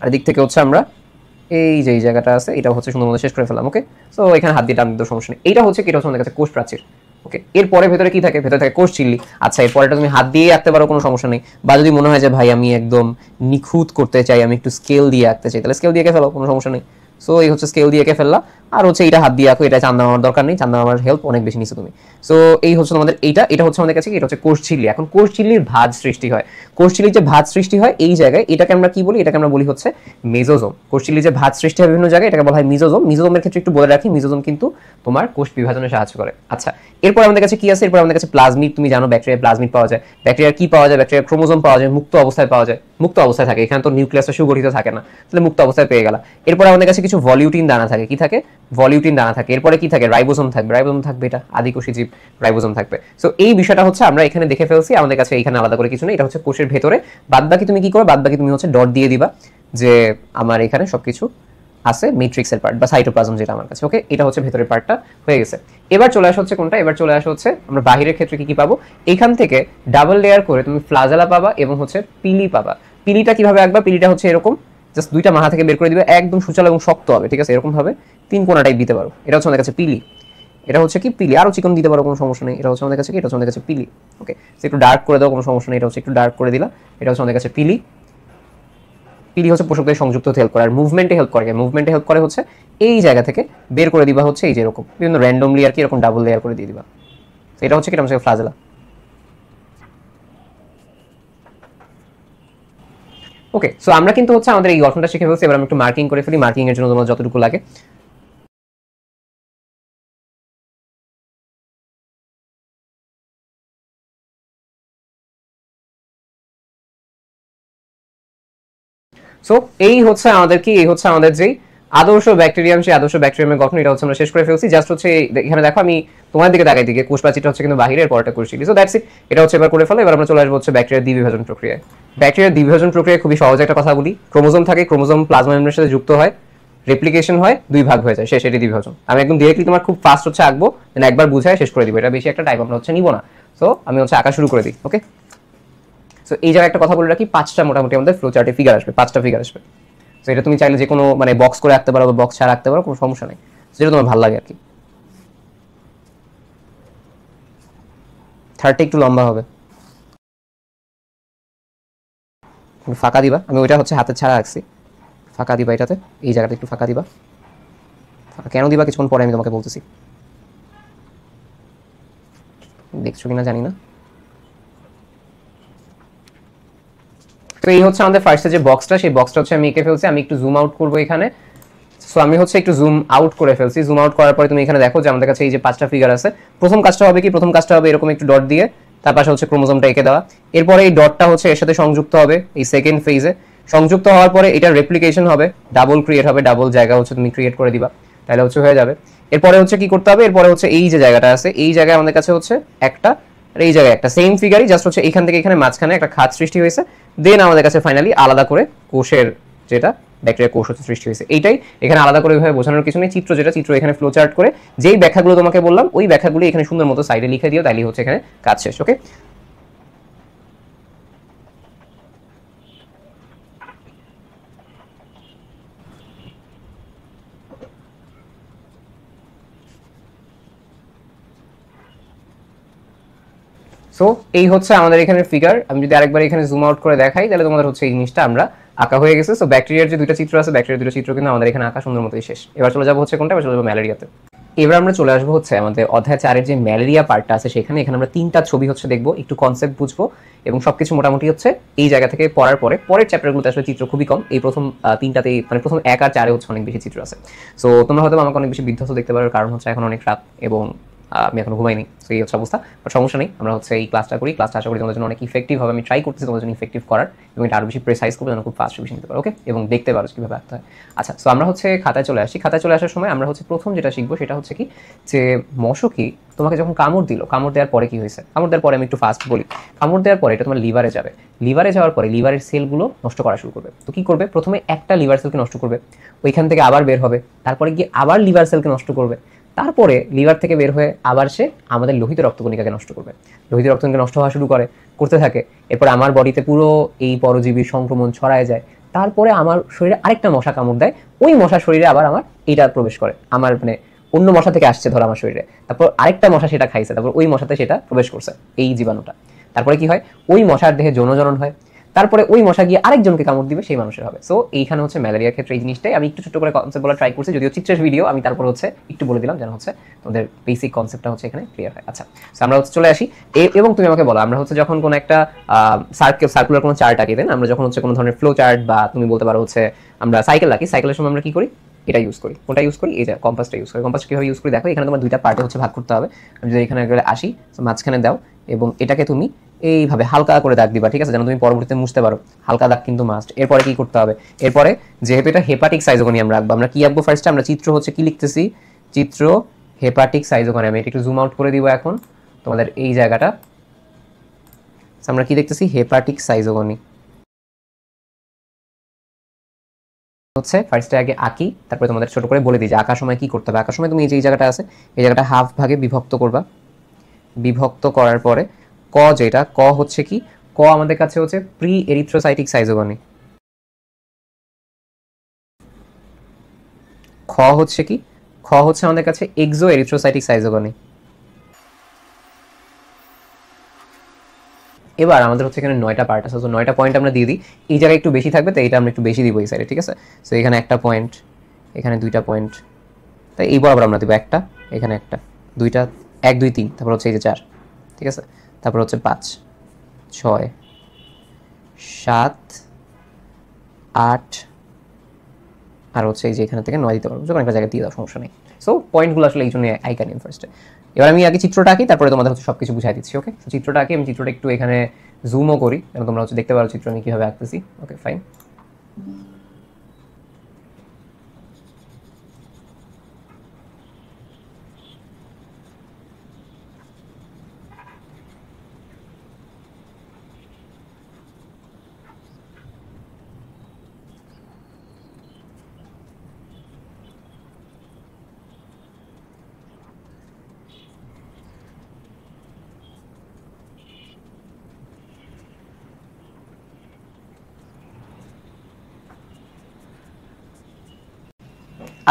A: আর দিক থেকে হচ্ছে আমরা এই যে জায়গাটা আছে এটা হচ্ছে সুন্দর মতো শেষ করে ফেললাম, ওকে। সো এখানে হাত দিয়ে টান দিতে সমস্যা নেই। এইটা হচ্ছে কি, এটা হচ্ছে আমাদের কাছে কোষ প্রাচীর, ওকে, এরপরে ভেতরে কি থাকে? ভেতরে থাকে কোষ ঝিল্লি। আচ্ছা, এরপরে এটা তুমি হাত দিয়ে আঁকতে পারো, কোনো সমস্যা নেই। বা যদি মনে হয় যে ভাই আমি একদম নিখুঁত করতে চাই, আমি একটু স্কেল দিয়ে আঁকতে চাই, তাহলে স্কেল দিয়ে এঁকে ফেলো, কোনো সমস্যা নেই। সো এই হচ্ছে স্কেল দিয়ে এঁকে ফেললা। আর হচ্ছে এটা হাত দিয়ে আঁকো, এটা চান্দা মামার দরকার নেই, চান্দা মামার হেল্প অনেক বেশি নিছো তুমি। সো এই হচ্ছে আমাদের এইটা, এটা হচ্ছে আমাদের কাছে কি, এটা হচ্ছে কোষ ঝিল্লি। এখন কোষ ঝিল্লির ভাঁজ সৃষ্টি হয়, কোষ ঝিল্লির যে ভাঁজ সৃষ্টি হয় এই জায়গায়, এটাকে আমরা কি বলি? এটাকে আমরা বলি হচ্ছে মেসোজোম। কোষ ঝিল্লির যে ভাঁজ সৃষ্টি হয় বিভিন্ন জায়গায়, এটাকে বলা হয় মেসোজোম। মেসোজোমের ক্ষেত্রে একটু বলে রাখি, মেসোজোম কিন্তু তোমার কোষ বিভাজনে সাহায্য করে। আচ্ছা, এরপর আমাদের কাছে কি আছে? এরপর আমাদের কাছে প্লাজমিড। তুমি জানো ব্যাকটেরিয়া প্লাজমিড পাওয়া যায়। ব্যাকটেরিয়া কি পাওয়া যায়? ব্যাকটেরিয়া ক্রোমোজোম পাওয়া যায়, মুক্ত অবস্থায় পাওয়া যায়, মুক্ত অবস্থায় থাকে, এখানে তো নিউক্লিয়াসটা সুগঠিত থাকে না, তাহলে মুক্ত অবস্থায় পেয়ে গেলা। এরপর আমাদের কাছে কিছু ভলিউটিন দানা থাকে। কি থাকে? ভলিউটিন দানা থাকে। এরপরে কি থাকে? রাইবোসোম থাকবে। রাইবোসোম থাকবে, এটা আদিকোষী জীব, রাইবোসোম থাকবে। সো এই বিষয়টা হচ্ছে আমরা এখানে দেখে ফেলছি, আমাদের কাছে এখানে আলাদা করে কিছু নেই, এটা হচ্ছে কোষের ভেতরে। বাদবাকি তুমি কি করবে? বাদবাকি তুমি হচ্ছে ডট দিয়ে দিবা যে আমার এখানে সবকিছু আছে, ম্যাট্রিক্সের পার্ট বা সাইটোপ্লাজম যেটা আমার কাছে। ওকে, এটা হচ্ছে ভেতরের পার্টটা হয়ে গেছে। এবার চলে আসা হচ্ছে কোনটা? এবার চলে আসা হচ্ছে আমরা বাহিরের ক্ষেত্রে কি কি পাবো? এখান থেকে ডাবল লেয়ার করে তুমি ফ্লাজেলা পাবা এবং হচ্ছে পিলি পাবা। পিলিটা কিভাবে আঁকবা? পিলিটা হচ্ছে এরকম, জাস্ট দুইটা মাথা থেকে বের করে দিবে, একদম সুচালো এবং শক্ত হবে, ঠিক আছে? এরকম ভাবে তিন কোনা টাইপ দিতে পারো, এটা হচ্ছে আমাদের কাছে পিলি। এটা হচ্ছে কি পিলি, আরো চিকন দিতে পারো, কোনো সমস্যা নেই। এটা হচ্ছে আমাদের কাছে কি, এটা হচ্ছে আমাদের কাছে পিলি। ওকে, একটু ডার্ক করে দাও, কোনো সমস্যা নেই, এটা হচ্ছে একটু ডার্ক করে দিলা, এটা হচ্ছে আমাদের কাছে পিলি। পিলি হচ্ছে পোষকদের সংযুক্ত হতে হেল্প করে, আর মুভমেন্টে হেল্প করে। মুভমেন্টে হেল্প করে হচ্ছে এই জায়গা থেকে বের করে দিবা হচ্ছে এই যে এরকম বিভিন্ন র্যান্ডমলি আর কি এরকম ডাবল লেয়ার করে দিয়ে দিবা। এটা হচ্ছে কি, এটা হচ্ছে ফ্লাজেলা। ওকে, সো আমরা কিন্তু হচ্ছে আমাদের এই গঠনটা শিখে ফেলছি। এবার আমি একটু মার্কিং করে ফেলি, মার্কিং এর জন্য তোমার যতটুকু লাগে। সো এই হচ্ছে আমাদের কি, এই হচ্ছে আমাদের যেই আদর্শ ব্যাকটেরিয়াম, সেই আদর্শ ব্যাকটেরিয়ামের গঠন, এটা হচ্ছে আমরা শেষ করে ফেলছি। জাস্ট হচ্ছে এখানে দেখো আমি তোমার দিকে তাকাই, দিকে কোষ প্রাচীরটা হচ্ছে কিন্তু বাহিরের, পরটা কোষ ঝিল্লি। সো দ্যাটস ইট, এটা হচ্ছে এবার করে ফেলো। এবার আমরা চলে আসবো হচ্ছে ব্যাকটেরিয়ার দ্বিবিভাজন প্রক্রিয়ায়। ব্যাকটেরিয়ার দ্বিবিভাজন প্রক্রিয়া খুবই সহজ একটা কথা বলি। ক্রোমোজোম থাকে, ক্রোমোজোম প্লাজমা মেমব্রেনের সাথে যুক্ত হয়, রেপ্লিকেশন হয়, দুই ভাগ হয়ে যায়, শেষ, এটি দ্বিবিভাজন। আমি একদম ডিরেক্টলি তোমার খুব ফাস্ট হচ্ছে আঁকবো, দেন একবার বুঝায় শেষ করে দিব, এটা বেশি একটা টাইম আমরা হচ্ছে নিব না। সো আমি হচ্ছে আঁকা শুরু করে দিই। ওকে, সো এই জায়গায় একটা কথা বলে রাখি, পাঁচটা মোটামুটি আমাদের ফ্লো চার্টে ফিগার আসবে, পাঁচটা ফিগার আসবে। তো এটা তুমি চাইলে যে কোনো মানে বক্স করে রাখতে পারো বা বক্স ছাড়া রাখতে পারো, কোনো সমস্যা নেই, যেটা তোমার ভালো লাগে আর কি। থার্ডটা একটু লম্বা হবে, ফাঁকা দিবা। আমি ওইটা হচ্ছে হাতে ছাড়া রাখছি, ফাঁকা দিবা এটাতে, এই জায়গাটা একটু ফাঁকা দিবা। কেন দিবা কিছুক্ষণ পরে আমি তোমাকে বলতেছি, দেখছো কিনা জানি না। তো এই হচ্ছে আমাদের ফার্স্টে যে বক্সটা, সেই বক্সটা হচ্ছে আমি এঁকে ফেলছি। আমি একটু জুম আউট করবো এখানে। সো আমি হচ্ছে একটু জুম আউট করে ফেলছি। জুম আউট করার পরে তুমি এখানে দেখো যে আমাদের কাছে এই যে পাঁচটা ফিগার আছে। প্রথম কাজটা হবে কি, প্রথম কাজটা হবে এরকম একটু ডট দিয়ে তার পাশে হচ্ছে ক্রোমোজোমটা এঁকে দেওয়া। এরপরে এই ডটটা হচ্ছে এর সাথে সংযুক্ত হবে এই সেকেন্ড ফেজে। সংযুক্ত হওয়ার পরে এটা রেপ্লিকেশন হবে, ডাবল ক্রিয়েট হবে, ডাবল জায়গা হচ্ছে তুমি ক্রিয়েট করে দিবা, তাহলে হচ্ছে হয়ে যাবে। এরপরে হচ্ছে কি করতে হবে? এরপরে হচ্ছে এই যে জায়গাটা আছে, এই জায়গায় আমাদের কাছে হচ্ছে একটা, আর এই জায়গায় একটা, সেম ফিগারই, জাস্ট হচ্ছে এখান থেকে এখানে মাঝখানে একটা খাত সৃষ্টি হয়েছে। দেন আমাদের কাছে ফাইনালি আলাদা করে কোষের যেটা ব্যাকটেরিয়া কোষ হচ্ছে সৃষ্টি হয়েছে। এইটাই এখানে আলাদা করে ভাবে বোঝানোর কিছু নেই। চিত্র যেটা, চিত্র এখানে ফ্লো চার্ট করে যেই ব্যাখ্যাগুলো তোমাকে বললাম ওই ব্যাখ্যাগুলো এখানে সুন্দর মতো সাইডে লিখে দিও, তাইলে হচ্ছে এখানে কাজ শেষ। ওকে, সো এই হচ্ছে আমাদের এখানে ফিগার। আমি যদি আরেকবার এখানে জুম আউট করে দেখাই, তাহলে তোমাদের হচ্ছে এই জিনিসটা আমরা আঁকা হয়ে গেছে। সো ব্যাকটেরিয়ার যে দুইটা চিত্র আছে, ব্যাকটেরিয়ার দুটো চিত্র কিন্তু আমাদের এখানে আঁকা সুন্দর মতোই শেষ। এবার চলে যাবো হচ্ছে কোনটা? এবার চলে যাবো ম্যালেরিয়াতে। এবার আমরা চলে আসবো হচ্ছে আমাদের অধ্যায় 4-এর যে ম্যালেরিয়া পার্টটা আছে সেখানে। এখানে আমরা তিনটা ছবি হচ্ছে দেখবো, একটু কনসেপ্ট বুঝবো এবং সবকিছু মোটামুটি হচ্ছে এই জায়গা থেকে পড়ার পরে পরের চ্যাপ্টারগুলোতে আসলে চিত্র খুবই কম। এই প্রথম তিনটাতেই মানে প্রথম 1 আর 4-এ হচ্ছে অনেক বেশি চিত্র আছে। সো তোমরা হয়তো আমাকে অনেক বেশি বিধ্বস্ত দেখতে পারো, কারণ হচ্ছে এখন অনেক রাত এবং আমি এখনো ঘুমাইনি। সো এই হচ্ছে অবস্থা, বাট সমস্যা নেই, আমরা হচ্ছে এই ক্লাসটা করি। ক্লাসটা আশা করি তোমাদের জন্য অনেক ইফেক্টিভ হবে। আমি ট্রাই করতেছি তোমাদের জন্য ইফেক্টিভ করার এবং এটা আরো বেশি প্রেসাইজ করবো, যেন খুব ফাস্ট রিভিশন নিতে পারো। ওকে, এবং দেখতে পারো কীভাবে আঁকতে হয়। আচ্ছা, সো আমরা হচ্ছে খাতায় চলে আসি। খাতায় চলে আসার সময় আমরা হচ্ছে প্রথম যেটা শিখবো সেটা হচ্ছে কি, যে মশকি তোমাকে যখন কামড় দিল, কামড় দেওয়ার পরে কি হয়েছে? কামড় দেওয়ার পরে আমি একটু ফাস্ট বলি। কামড় দেওয়ার পরে এটা তোমার লিভারে যাবে। লিভারে যাওয়ার পরে লিভারের সেলগুলো নষ্ট করা শুরু করবে। তো কি করবে? প্রথমে একটা লিভার সেলকে নষ্ট করবে, ওইখান থেকে আবার বের হবে, তারপরে গিয়ে আবার লিভার সেলকে নষ্ট করবে, তারপরে লিভার থেকে বের হয়ে আবার সে আমাদের লোহিত রক্তকণিকাকে নষ্ট করবে। লোহিত রক্তকণিকা নষ্ট হওয়া শুরু করতে থাকে। এরপরে আমার বডিতে পুরো এই পরজীবীর সংক্রমণ ছড়ায় যায়। তারপরে আমার শরীরে আরেকটা মশা কামড় দেয়, ওই মশা শরীরে আবার আমার এইটা প্রবেশ করে, আমার মানে অন্য মশা থেকে আসছে ধর আমার শরীরে, তারপর আরেকটা মশা সেটা খাইছে, তারপর ওই মশাতে সেটা প্রবেশ করছে এই জীবাণুটা, তারপরে কি হয় ওই মশার দেহে যৌনজনন হয়, তারপরে ওই মশা গিয়ে আরেকজনকে কামড় দিবে, সেই মানুষের হবে। সো এইখানে হচ্ছে ম্যালেরিয়ার ক্ষেত্রে এই জিনিসটাই আমি একটু ছোট করে কনসেপ্ট বলা ট্রাই করছি, যদিও চিত্রের ভিডিও আমি তারপর হচ্ছে একটু বলে দিলাম যেন হচ্ছে তোমাদের বেসিক কনসেপ্টটা হচ্ছে এখানে ক্লিয়ার হয়। আচ্ছা, আমরা হচ্ছে চলে আসি এবং তুমি আমাকে বলো আমরা হচ্ছে যখন কোনো একটা সার্কুলার কোনো চার্ট আঁকি দেন, আমরা যখন হচ্ছে কোনো ধরনের ফ্লো চার্ট বা তুমি বলতে পারো হচ্ছে আমরা সাইকেল আঁকি, সাইকেলের সময় আমরা কি করি, এটা ইউজ করি, কোনটা ইউজ করি, এই যে কম্পাসটা ইউজ করি। কম্পাসটা কিভাবে ইউজ করি দেখো, এখানে তোমার দুইটা পার্টে হচ্ছে ভাগ করতে হবে। আমি যদি এখানে আসি মাঝখানে দাও এবং এটাকে তুমি এইভাবে হালকা করে দাগ দিবা, ঠিক আছে, যেন তুমি পরবর্তীতে মুছতে পারো। হালকা দাগ কিন্তু মাস্ট। এরপরে কি করতে হবে, এরপরে যেহেতু এটা হেপাটিক সাইজোগনি আমরা আঁকবো, আমরা কি আঁকবো ফার্স্টে, আমরা চিত্র হচ্ছে কি লিখতেছি, চিত্র হেপাটিক সাইজোগনি। আমি এটা একটু জুম আউট করে দিব এখন তোমাদের এই জায়গাটা। আমরা কি দেখতেছি, হেপাটিক সাইজোগনি হচ্ছে ফার্স্টে আগে আঁকি, তারপরে তোমাদের ছোট করে বলে দিই যে আঁকার সময় কি করতে হবে। আঁকার সময় তুমি এই যে জায়গাটা আছে, এই জায়গাটা হাফ ভাগে বিভক্ত করবা। বিভক্ত করার পরে ক যেটা, ক হচ্ছে কি, ক আমাদের কাছে হচ্ছে প্রি এরিথ্রোসাইটিক সাইজোগনি। খ হচ্ছে কি, খ হচ্ছে আমাদের কাছে এক্সো এরিথ্রোসাইটিক সাইজোগনি। এবার আমাদের হচ্ছে এখানে 9টা পার্ট আছে, তো 9টা পয়েন্ট আমরা দিয়ে দিই। এই জায়গায় একটু বেশি থাকবে, তো এটা আমরা একটু বেশি দিব এই সাইডে, ঠিক আছে। সো এখানে একটা পয়েন্ট, এখানে 2টা পয়েন্ট, তাই এই বরাবর আমরা দিব একটা, এখানে একটা, 2টা, 1 2 3, তারপর হচ্ছে এই যে 4, ঠিক আছে, তারপর হচ্ছে 5 6 7 8 আর হচ্ছে এই যে এখানে থেকে 9 দিতে পারবো, যখন একটা জায়গায় দিয়ে দাও, সমস্যা নেই। সো পয়েন্টগুলো আসলে এই জন্য আইকা নিন ফার্স্টে। এবার আমি আগে চিত্রটা আঁকি, তারপরে তোমাদের হচ্ছে সব কিছু বুঝাই দিচ্ছি। ওকে, তো চিত্রটা আঁকি, আমি চিত্রটা একটু এখানে জুমও করি যেন তোমরা হচ্ছে দেখতে পারো চিত্র আমি কীভাবে আঁকতেছি। Okay fine.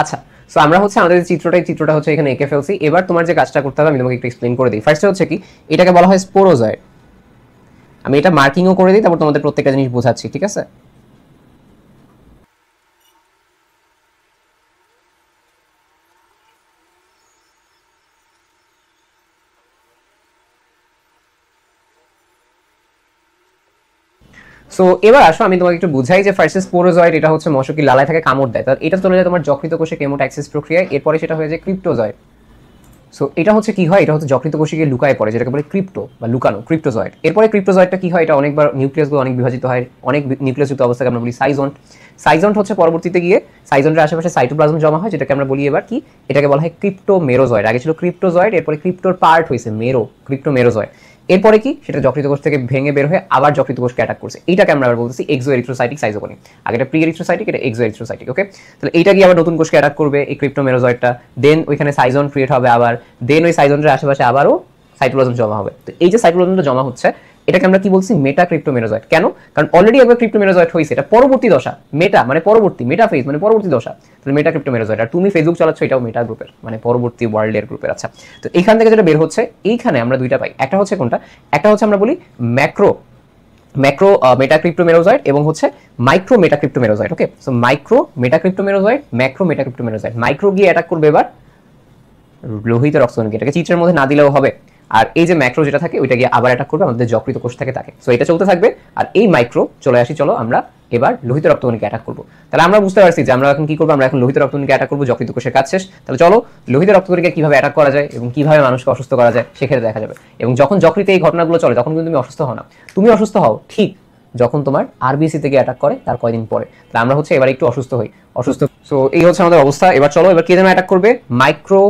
A: আচ্ছা, সো আমরা হচ্ছে আমাদের চিত্রটা হচ্ছে এখানে এঁকে ফেলছি। এবার তোমার যে কাজটা করতে হবে আমি তোমাকে একটু এক্সপ্লেন করে দিই। ফার্স্টে হচ্ছে কি, এটাকে বলা হয় স্পোরোজয়েড। আমি এটা মার্কিংও করে দিই, তারপর তোমাদের প্রত্যেকটা জিনিস বোঝাচ্ছি, ঠিক আছে। সো এবার আসো আমি তোমাকে একটু বুঝাই যে ফার্স্ট স্পোরোজয়েড, এটা হচ্ছে মশকির লালায় থাকে, কামড় দেয়, তার এটা চলে যায় তোমার যকৃত কোষে কেমোটাক্সিস প্রক্রিয়ায়, এরপরে সেটা হয়ে যায় ক্রিপ্টোজয়েড। সো এটা হচ্ছে কি হয়, এটা হচ্ছে যকৃত কোষে গিয়ে লুকায় পড়ে, যেটাকে বলে ক্রিপ্টো বা লুকানো, ক্রিপ্টোজয়েড। এরপরে ক্রিপ্টোজয়েডটা কি হয়, এটা অনেকবার নিউক্লিয়াসগুলো অনেক বিভাজিত হয়, অনেক নিউক্লিয়াসযুক্ত অবস্থাকে আমরা বলি সাইজন্ট। সাইজন্ট হচ্ছে পরবর্তীতে গিয়ে সাইজন্টের আশেপাশে সাইটোপ্লাজম জমা হয়, যেটাকে আমরা বলি এবার কি, এটাকে বলা হয় ক্রিপ্টোমেরোজয়েড। আগে ছিল ক্রিপ্টোজয়েড, এরপরে ক্রিপ্টোর পার্ট হয়েছে মেরো, ক্রিপ্টোমেরোজয়েড। এরপরে কি, সেটা যকৃত কোষ থেকে ভেঙে বের হয়ে আবার যকৃত কোষকে অ্যাটাক করছে, এইটাকে আমরা আবার বলতেছি এক্সো এরিথ্রোসাইটিক সাইজোগনি। আগে এটা প্রি এরিথ্রোসাইটিক, এটা এক্সো এরিথ্রোসাইটিক। ওকে, তাহলে এইটা গিয়ে আবার নতুন কোষকে অ্যাটাক করবে এই ক্রিপ্টোমেরোজয়েডটা, দেন ওইখানে সাইজন ক্রিয়েট হবে আবার, দেন ওই সাইজনের আশেপাশে আবারও সাইটোপ্লাজম জমা হবে। তো এই যে সাইটোপ্লাজমটা জমা হচ্ছে, এটাকে আমরা কি বলছি, মেটা ক্রিপ্টোমেরোজয়েড। কেন, কারণ অলরেডি একবার ক্রিপ্টোমেরোজয়েড হয়েছে, এটা পরবর্তী দশা, মেটা মানে পরবর্তী, মেটা ফেজ মানে পরবর্তী দশা, তাহলে মেটা ক্রিপ্টোমেরোজয়েড। আর তুমি ফেসবুক চালাচ্ছ, এটাও মেটা গ্রুপের মানে পরবর্তী ওয়ার্ল্ডের গ্রুপের। আচ্ছা, তো এখান থেকে যেটা বের হচ্ছে, এইখানে আমরা দুইটা পাই, একটা হচ্ছে কোনটা, একটা হচ্ছে আমরা বলি ম্যাক্রো মেটাক্রিপ্টোমেরোজয়েড এবং হচ্ছে মাইক্রো মেটাক্রিপ্টোমেরোজয়েড। ওকে, সো মাইক্রো মেটাক্রিপ্টোমেরোজয়েড, ম্যাক্রো মেটাক্রিপ্টোমেরোজয়েড। মাইক্রো গিয়ে অ্যাটাক করবে এবার লোহিত রক্তকণিকা, এটাকে চিত্রের মধ্যে না দিলেও হবে। আর এই যে ম্যাক্রো যেটা থাকে, ওইটা গিয়ে আবার অ্যাটাক করবে আমাদের যকৃত কোষ থেকে তাকে। সো এটা চলতে থাকবে। আর এই মাইক্রো চলে আসি, চলো আমরা এবার লোহিত রক্তকণিকা অ্যাটাক করবো। তাহলে আমরা বুঝতে পারছি যে আমরা এখন কি করবো, আমরা এখন লোহিত রক্তকণিকা অ্যাটাক করবো, যকৃত কোষের কাজ শেষ। তাহলে চলো লোহিত রক্তকণিকা কিভাবে অ্যাটাক করা যায় এবং কিভাবে মানুষকে অসুস্থ করা যায় সেক্ষেত্রে দেখা যাবে। এবং যখন যকৃতে এই ঘটনাগুলো চলে, তখন কিন্তু তুমি অসুস্থ হও না, তুমি অসুস্থ হও ঠিক যখন তোমার আরবিসি থেকে অ্যাটাক করে তার কয়দিন পরে। তাহলে আমরা হচ্ছে এবার একটু অসুস্থ হই, অসুস্থ। সো এই হচ্ছে আমাদের অবস্থা। এবার চলো, এবার কে যেন অ্যাটাক করবে, মাইক্রো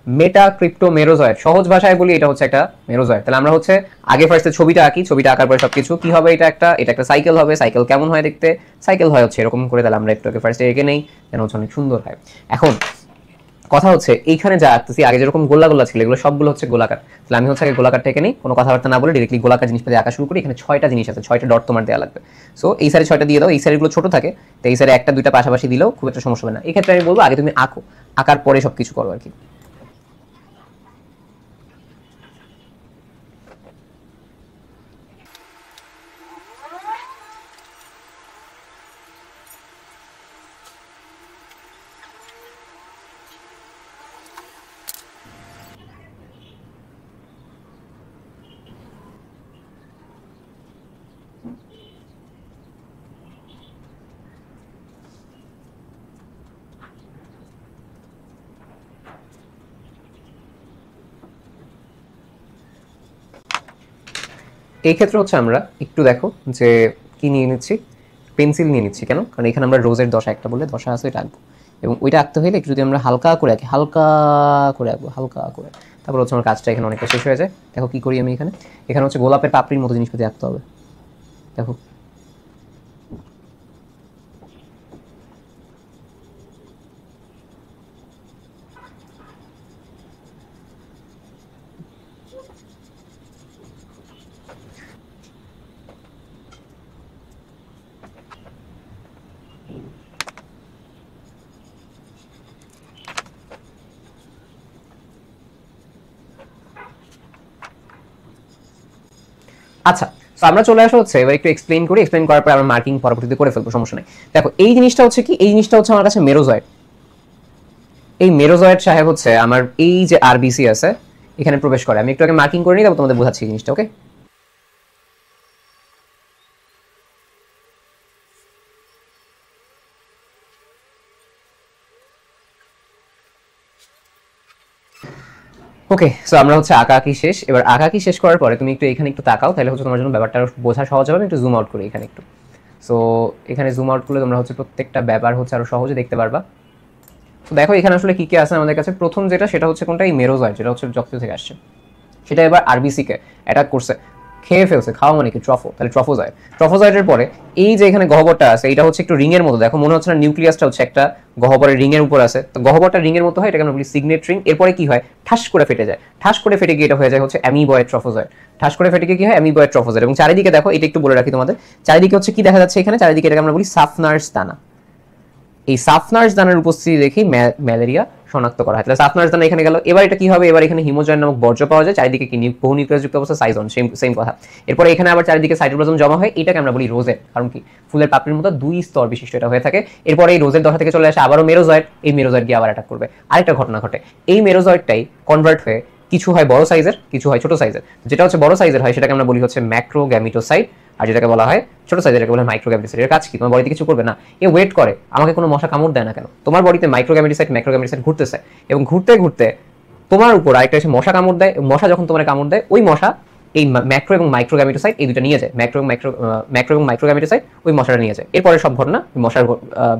A: মেটাক্রিপ্টোমেরোজয়েড। সহজ ভাষায় বলি, এটা হচ্ছে একটা মেরোজয়েড। তাহলে আমরা হচ্ছে আগে ফার্স্টে ছবিটা আঁকি, ছবিটা আঁকার পরে সবকিছু কি হবে, এটা একটা সাইকেল হবে। সাইকেল কেমন হয় দেখতে, সাইকেল হয় হচ্ছে এরকম করে। তাহলে আমরা একটু ফার্স্টে এঁকে নেই, যেন হচ্ছে অনেক সুন্দর হয়। এখন কথা হচ্ছে এইখানে যা আঁকতেছি, আগে যেরকম গোলা গোলা ছিল, এগুলো সবগুলো হচ্ছে গোলাকার। তাহলে আমি হচ্ছে আগে গোলাকারটা এঁকে নিই, কোনো কথাবার্তা না বলে ডিরেক্টলি গোলাকার জিনিসটা আঁকা শুরু করি। এখানে 6টা জিনিস আছে, 6টা ডট তোমার দেওয়া লাগবে। সো এই সাইডে 6টা দিয়ে দাও, এই সাইডগুলো ছোট থাকে, তো এই সাইডে একটা দুইটা পাশাপাশি দিলেও খুব একটা সমস্যা হবে না। এক্ষেত্রে আমি বলবো আগে তুমি আঁকো, আঁকার পরে সবকিছু করো আর কি। এই ক্ষেত্রে হচ্ছে আমরা একটু দেখো যে কি নিয়ে নিচ্ছি, পেন্সিল নিয়ে নিচ্ছি। কেন? কারণ এখানে আমরা রোজের দশা একটা বলে দশা আছে, এটা আঁকবো, এবং ওইটা আঁকতে হলে একটু যদি আমরা হালকা করে আঁকি, হালকা করে আঁকবো, হালকা করে, তারপর হচ্ছে আমার কাজটা এখানে অনেকটা শেষ হয়ে যায়। দেখো কি করি আমি এখানে হচ্ছে গোলাপের পাপড়ির মতো জিনিসপাতি আঁকতে হবে। দেখো আচ্ছা, তো আমরা চলে আসা হচ্ছে এবার একটু এক্সপ্লেইন করি, এক্সপ্লেইন করার পর আমরা মার্কিং পরবর্তীতে করে ফেলবো, সমস্যা নেই। দেখো এই জিনিসটা হচ্ছে কি, এই জিনিসটা হচ্ছে আমার কাছে মেরোজয়েড। এই মেরোজয়েড সাহেব হচ্ছে আমার এই যে আরবিসি আছে এখানে প্রবেশ করে। আমি একটু আগে মার্কিং করে নিই, তারপর তোমাদের বোঝাচ্ছি এই জিনিসটা, ওকে? ওকে, সো আমরা হচ্ছে আঁকাআঁকি শেষ। এবার আঁকাআঁকি শেষ করার পরে তুমি একটু এখানে একটু তাকাও, তাহলে হচ্ছে তোমার জন্য ব্যাপারটা বোঝা সহজ হবে। আমি একটু জুম আউট করি এখানে একটু। সো এখানে জুম আউট করলে তোমরা হচ্ছে প্রত্যেকটা ব্যাপার হচ্ছে আরো সহজে দেখতে পারবা। তো দেখো এখানে আসলে কি কি আছে আমাদের কাছে। প্রথম যেটা, সেটা হচ্ছে কোনটা, এই মেরোজয়েড, যেটা হচ্ছে যকৃত থেকে আসছে। সেটা এবার আরবিসি কে অ্যাটাক করছে, খেয়ে ফেলছে। খাওয়া মানে কি? ট্রফো। তাহলে ট্রফোজয়েড। ট্রফোজয়েডের পরে এই যে এখানে গহ্বরটা আছে, এটা হচ্ছে একটু রিং এর মতো। দেখো মনে হচ্ছে না নিউক্লিয়াসটা হচ্ছে একটা গহ্বরের রিং এর উপর আছে? তো গহ্বরটা রিং এর মতো হয়, এটাকে আমরা বলি সিগনেট রিং। এরপরে কি হয়, ঠাস করে ফেটে যায়। ঠাস করে ফেটে গিয়ে এটা হয়ে যায় হচ্ছে অ্যামিবয়েড ট্রফোজয়েড। ঠাস করে ফেটে গিয়ে কি হয়, অ্যামিবয়েড ট্রফোজয়েড। এবং চারিদিকে দেখো, এটা একটু বলে রাখি তোমাদের, চারিদিকে হচ্ছে কি দেখা যাচ্ছে এখানে, চারিদিকে এটাকে আমরা বলি সাফনার্স দানা। এই সাফনার্স দানার উপস্থিতি দেখি ম্যালেরিয়া শনাক্ত করা হয়। তাহলে সাফনার্স দানা এখানে গেল। এবার এটা কি হবে, এবার এখানে হিমোজয়েন নামক বর্জ্য পাওয়া যায়। চারিদিকে কি বহু নিউক্লিয়াসযুক্ত অবস্থা, সাইজন, সেম কথা। এরপরে এখানে আবার চারিদিকে সাইটোপ্লাজম জমা হয়, এটাকে আমরা বলি রোজেট। কারণ কি, ফুলের পাপড়ির মতো দুই স্তর বিশিষ্ট এটা হয়ে থাকে। এরপরে এই রোজের দশা থেকে চলে আসে আবারও মেরোজয়েড। এই মেরোজয়েড গিয়ে আবার অ্যাটাক করবে। আরেকটা ঘটনা ঘটে, এই মেরোজয়েডটাই কনভার্ট হয়ে কিছু হয় বড় সাইজের, কিছু হয় ছোট সাইজের। যেটা হচ্ছে বড় সাইজের হয় সেটাকে আমরা বলি হচ্ছে ম্যাক্রোগ্যামিটোসাইট, আর যেটাকে বলা হয় ছোট সাইজের এটাকে বলা হয় মাইক্রোগ্যামিটোসাইট। এর কাজ কি? তোমার বডিতে কিছু করবে না, এ ওয়েট করে, আমাকে কোনো মশা কামড় দেয় না কেন। তোমার বডিতে মাইক্রোগ্যামিটোসাইট ম্যাক্রোগ্যামিটোসাইট ঘুরতেছে, এবং ঘুরতে ঘুরতে তোমার উপর আরেকটা এসে মশা কামড় দেয়। মশা যখন তোমার কামড় দেয়, ওই মশা এই ম্যাক্রো এবং মাইক্রোগ্যামিটোসাইট এই দুটো নিয়ে যায়। ম্যাক্রো এবং মাইক্রোগ্যামিটোসাইট ওই মশাটা নিয়ে যায়। এরপরে সব ঘটনা মশার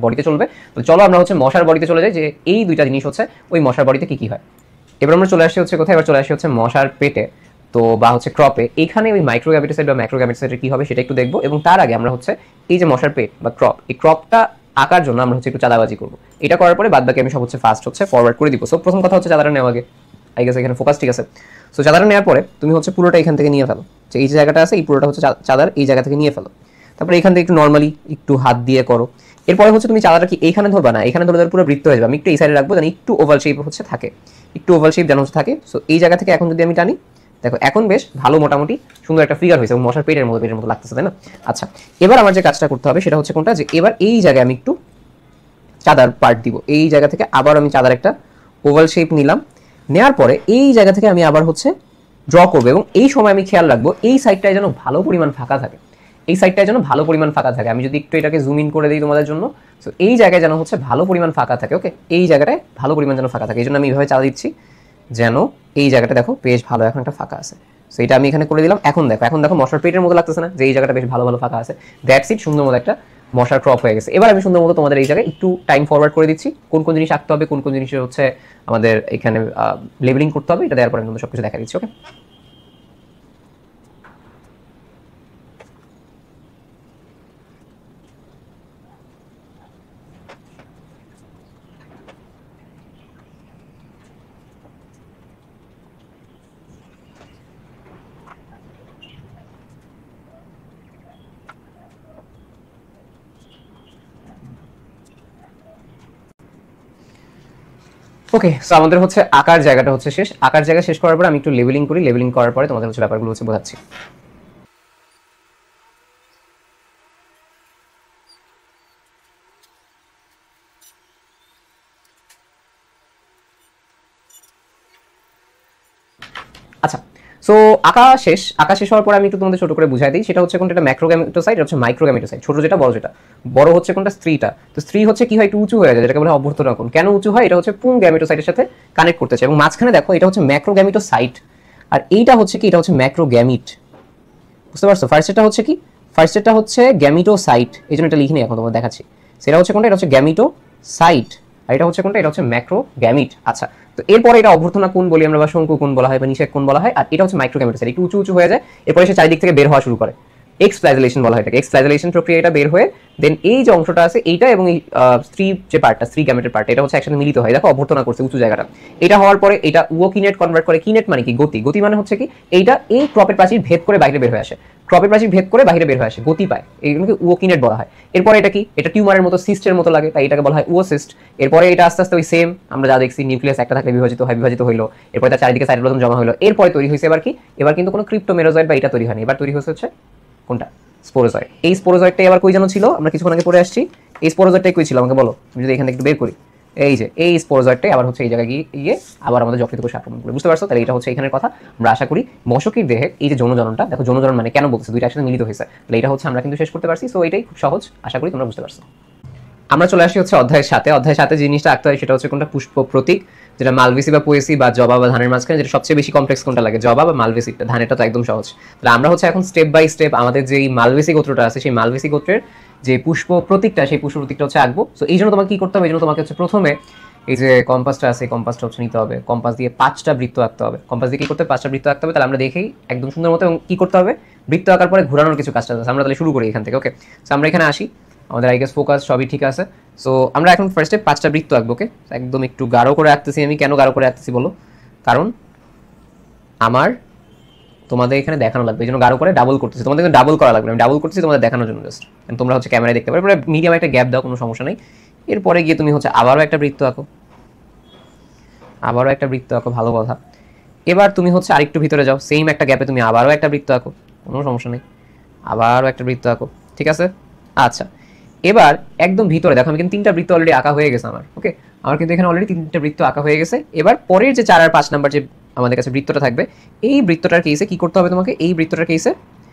A: বডিতে চলবে। তো চলো আমরা হচ্ছে মশার বডিতে চলে যাই, যে এই দুইটা জিনিস হচ্ছে ওই মশার বডিতে কি কি হয়। এবার আমরা চলে আসি হচ্ছে কোথায়, এবার চলে আসি হচ্ছে মশার পেটে, তো বা হচ্ছে ক্রপে। এখানে ওই মাইক্রোগ্যামিটোসাইট বা ম্যাক্রোগ্যামিটোসাইটের কি হবে সেটা একটু দেখবো। এবং তার আগে আমরা হচ্ছে এই যে মশার পেট বা ক্রপ, এই ক্রপটা আঁকার জন্য আমরা হচ্ছে একটু চাঁদাবাজি করবো। এটা করার পরে বাদ বাকি আমি সব হচ্ছে ফার্স্ট হচ্ছে ফরওয়ার্ড করে দিব। সো প্রথম কথা হচ্ছে চাঁদাটা নেওয়া আগে, আই গেছে এখানে ফোকাস, ঠিক আছে? সো চাঁদাটা নেওয়ার পরে তুমি হচ্ছে পুরোটা এখান থেকে নিয়ে ফেলো, যে এই যে জায়গাটা আছে এই পুরোটা হচ্ছে চাঁদার এই জায়গা থেকে নিয়ে ফেলো। তারপরে এখান থেকে একটু নর্মালি একটু হাত দিয়ে করো। এরপরে হচ্ছে তুমি চাঁদাটা কি এইখানে ধরবা না, এখানে ধরে পুরো বৃত্ত হয়ে যাবে। আমি একটু এই সাইডে রাখবো, যেন একটু ওভাল শেপ হচ্ছে থাকে, একটু ওভাল শেপ যেন হচ্ছে থাকে। সো এই জায়গা থেকে এখন যদি আমি টানি, দেখো এখন বেশ ভালো মোটামুটি সুন্দর একটা ফিগার হয়েছে, এবং মশার পেটের মতো লাগতেছে, তাই না? আচ্ছা, এবার আমার যে কাজটা করতে হবে সেটা হচ্ছে কোনটা, যে এবার এই জায়গায় আমি একটু চাঁদার পার্ট দিব। এই জায়গা থেকে আবার আমি চাঁদার একটা ওভাল শেপ নিলাম। নেওয়ার পরে এই জায়গা থেকে আমি আবার হচ্ছে ড্র করবো, এবং এই সময় আমি খেয়াল রাখবো এই সাইডটায় যেন ভালো পরিমাণ ফাঁকা থাকে। এই সাইডটায় যেন ভালো পরিমাণ ফাঁকা থাকে। আমি যদি একটু এটাকে জুম ইন করে দিই তোমাদের জন্য, তো এই জায়গায় যেন হচ্ছে ভালো পরিমাণ ফাঁকা থাকে। ওকে, এই জায়গাটায় ভালো পরিমাণ যেন ফাঁকা থাকে, এই জন্য আমি এইভাবে চাঁদা দিচ্ছি, যেন এই জায়গাটা দেখো বেশ ভালো এখন একটা ফাঁকা আছে। সো এটা আমি এখানে করে দিলাম। এখন দেখো মশার পেটের মতো লাগতেছে না, যে এই জায়গাটা বেশ ভালো ভালো ফাঁকা আছে। দ্যাটস ইট, সুন্দর মতো একটা মশার ক্রপ হয়ে গেছে। এবার আমি সুন্দর মতো তোমাদের এই জায়গায় একটু টাইম ফরওয়ার্ড করে দিচ্ছি, কোন কোন জিনিস আঁকতে হবে, কোন কোন জিনিসের হচ্ছে আমাদের এখানে লেবেলিং করতে হবে, এটা দেওয়ার পরে আমি সবকিছু দেখা দিচ্ছি। ওকে, ওকে। সো আমাদের হচ্ছে আকার জায়গাটা হচ্ছে শেষ। আকার জায়গা শেষ করার পরে আমি একটু লেবেলিং করি। লেবেলিং করার পরে তোমাদের হচ্ছে ব্যাপারগুলো হচ্ছে বোঝাচ্ছি। আচ্ছা, সো আঁকা শেষ হওয়ার পরে আমি একটু তোমাদের ছোট করে বুঝাই দিই। সেটা হচ্ছে কোনটা, এটা ম্যাক্রোগ্যামিটোসাইট, হচ্ছে মাইক্রোগ্যামিটোসাইট। ছোট যেটা, বড় যেটা। বড় হচ্ছে কোনটা, স্ত্রীটা। তো স্ত্রী হচ্ছে কি হয়, একটু উঁচু হয়ে যায়, যেটাকে বলে অভ্যর্থনাকোণ। কেন উঁচু হয়, এটা হচ্ছে পুং গ্যামিটোসাইটের সাথে কানেক্ট করতেছে। এবং মাঝখানে দেখো এটা হচ্ছে ম্যাক্রোগ্যামিটোসাইট, আর এইটা হচ্ছে কি, এটা হচ্ছে ম্যাক্রোগ্যামিট। বুঝতে পারছো? ফার্স্টেরটা হচ্ছে কি, ফার্স্টেরটা হচ্ছে গ্যামিটোসাইট, এই জন্য এটা লিখিনি এখন তোমাদের দেখাচ্ছি। সেটা হচ্ছে কোনটা, এটা হচ্ছে গ্যামিটোসাইট, আর এটা হচ্ছে কোনটা, এটা হচ্ছে ম্যাক্রোগ্যামিট। আচ্ছা, তো এরপরে এটা অভ্যর্থনা কোণ বলি আমরা, বা শঙ্কু কোণ বলা হয়, বা নিষেক কোণ বলা হয়, আর এটা হচ্ছে মাইক্রোগ্যামিটোসাইট, একটু উঁচু উঁচু হয়ে যায়, এরপরে সে চারিদিক থেকে বের হওয়া শুরু করে, এক্স ফ্ল্যাজেলেশন বলা হয় এটাকে, এক্স ফ্ল্যাজেলেশন প্রক্রিয়া, এটা বের হয়ে দেন এই যে অংশটা আছে এইটা এবং এই স্ত্রী যে পার্টটা, স্ত্রী গ্যামেটের পার্ট, এটা হচ্ছে একসাথে মিলিত হয়, দেখো অভ্যর্থনা করছে উঁচু জায়গাটা। এটা হওয়ার পরে এটা উওকিনেট কনভার্ট করে, কিনেট মানে কি, গতি, গতি মানে হচ্ছে কি এইটা এই ক্রপের প্রাচীর ভেদ করে বাইরে বের হয়ে আসে, ক্রপের প্রাচীর ভেদ করে বাইরে বের হয়ে আসে, গতি পায়, এইগুলোকে উওকিনেট বলা হয়। এরপরে এটা কি, এটা টিউমারের মতো সিস্টের মতো লাগে, তাই এটাকে বলা হয় উওসিস্ট। এরপরে এটা আস্তে আস্তে ওই সেম আমরা যা দেখছি, নিউক্লিয়াস একটা থাকলে বিভাজিত হয়, বিভাজিত হইলো, এরপরে তার চারিদিকে সাইটোপ্লাজম জমা হলো, এরপরে তৈরি হয়েছে এবার কি, এবার কিন্তু কোনো ক্রিপ্টোমেরোজয়েড বা এটা তৈরি হয়নি, এবার তৈরি হচ্ছে কোনটা, স্পোরোজয়েড। এই স্পোরোজয়েডটাই আবার কই যেন ছিল, আমরা কিছুক্ষণ আগে পড়ে আসছি, এই স্পোরোজয়েডটাই কই ছিল আমাকে বলো, আমি যদি এখান থেকে একটু বের করি, এই যে এই স্পোরোজয়েডটাই আবার হচ্ছে এই জায়গায় গিয়ে আবার আমাদের যকৃত কোষে আক্রমণ করে, বুঝতে পারছো? তাহলে এটা হচ্ছে এখানের কথা। আমরা আশা করি মশকির দেহে এই যে যৌনজননটা, দেখো যৌনজনন মানে কেন বলতেছে, দুইটা একসাথে মিলিত হয়েছে, তাহলে এটা হচ্ছে আমরা কিন্তু শেষ করতে পারছি। সো এটাই খুব সহজ, আশা করি তোমরা বুঝতে পারছো। আমরা চলে আসি হচ্ছে অধ্যায়ের সাথে। অধ্যায়ের সাথে জিনিসটা আঁকতে হয় সেটা হচ্ছে কোনটা, পুষ্প প্রতীক, যেটা মালভেসি বা পোয়েসি বা জবা বা ধানের মাঝখানে যেটা সবচেয়ে বেশি কমপ্লেক্স কোনটা লাগে, জবা বা মালভেসিটা, ধানেরটা তো একদম সহজ। তাহলে আমরা হচ্ছে এখন স্টেপ বাই স্টেপ আমাদের যে মালভেসি গোত্রটা আছে সেই মালভেসি গোত্রের যে পুষ্প প্রতীকটা, সেই পুষ্প প্রতীকটা হচ্ছে আঁকবো। সো এই জন্য তোমাকে কি করতে হবে, এই জন্য তোমাকে হচ্ছে প্রথমে এই যে কম্পাসটা আছে, কম্পাসটা হচ্ছে নিতে হবে, কম্পাস দিয়ে 5টা বৃত্ত আঁকতে হবে। কম্পাস দিয়ে কি করতে হবে, 5টা বৃত্ত আঁকতে হবে। তাহলে আমরা দেখেই একদম সুন্দর মতো, এবং কি করতে হবে, বৃত্ত আঁকার পরে ঘোরানোর কিছু কাজটা আছে। আমরা তাহলে শুরু করি এখান থেকে, ওকে? সো আমরা এখানে আসি, আমাদের আই গেস ফোকাস সবই ঠিক আছে। সো আমরা এখন ফার্স্টে 5টা বৃত্ত আঁকবো, ওকে? একদম একটু গাঢ় করে আঁকতেছি আমি, কেন গাঢ় করে আঁকতেছি বলো, কারণ আমার তোমাদের এখানে দেখানো লাগবে, এই জন্য গাঢ় করে ডাবল করতেছি, তোমাদের ডাবল করা লাগবে, আমি ডাবল করতেছি তোমাদের দেখানোর জন্য জাস্ট, তোমরা হচ্ছে ক্যামেরায় দেখতে পারো। এরপরে মিডিয়াম একটা গ্যাপ দাও, কোনো সমস্যা নেই। এরপরে গিয়ে তুমি হচ্ছে আবারও একটা বৃত্ত আঁকো, আবারও একটা বৃত্ত আঁকো, ভালো কথা। এবার তুমি হচ্ছে আরেকটু ভিতরে যাও, সেম একটা গ্যাপে তুমি আবারও একটা বৃত্ত আঁকো, কোনো সমস্যা নেই, আবারও একটা বৃত্ত আঁকো, ঠিক আছে? আচ্ছা, এবার একদম ভিতরে দেখো, আমি কিন্তু 3টা বৃত্ত অলরেডি আঁকা হয়ে গেছে আমার, ওকে? আমার কিন্তু এখানে অলরেডি 3টা বৃত্ত আঁকা হয়ে গেছে। এবার পরের যে 4 আর 5 নাম্বার যে আমাদের কাছে বৃত্তটা থাকবে, এই বৃত্তটার কেসে কি করতে হবে তোমাকে, এই বৃত্তটার কেসে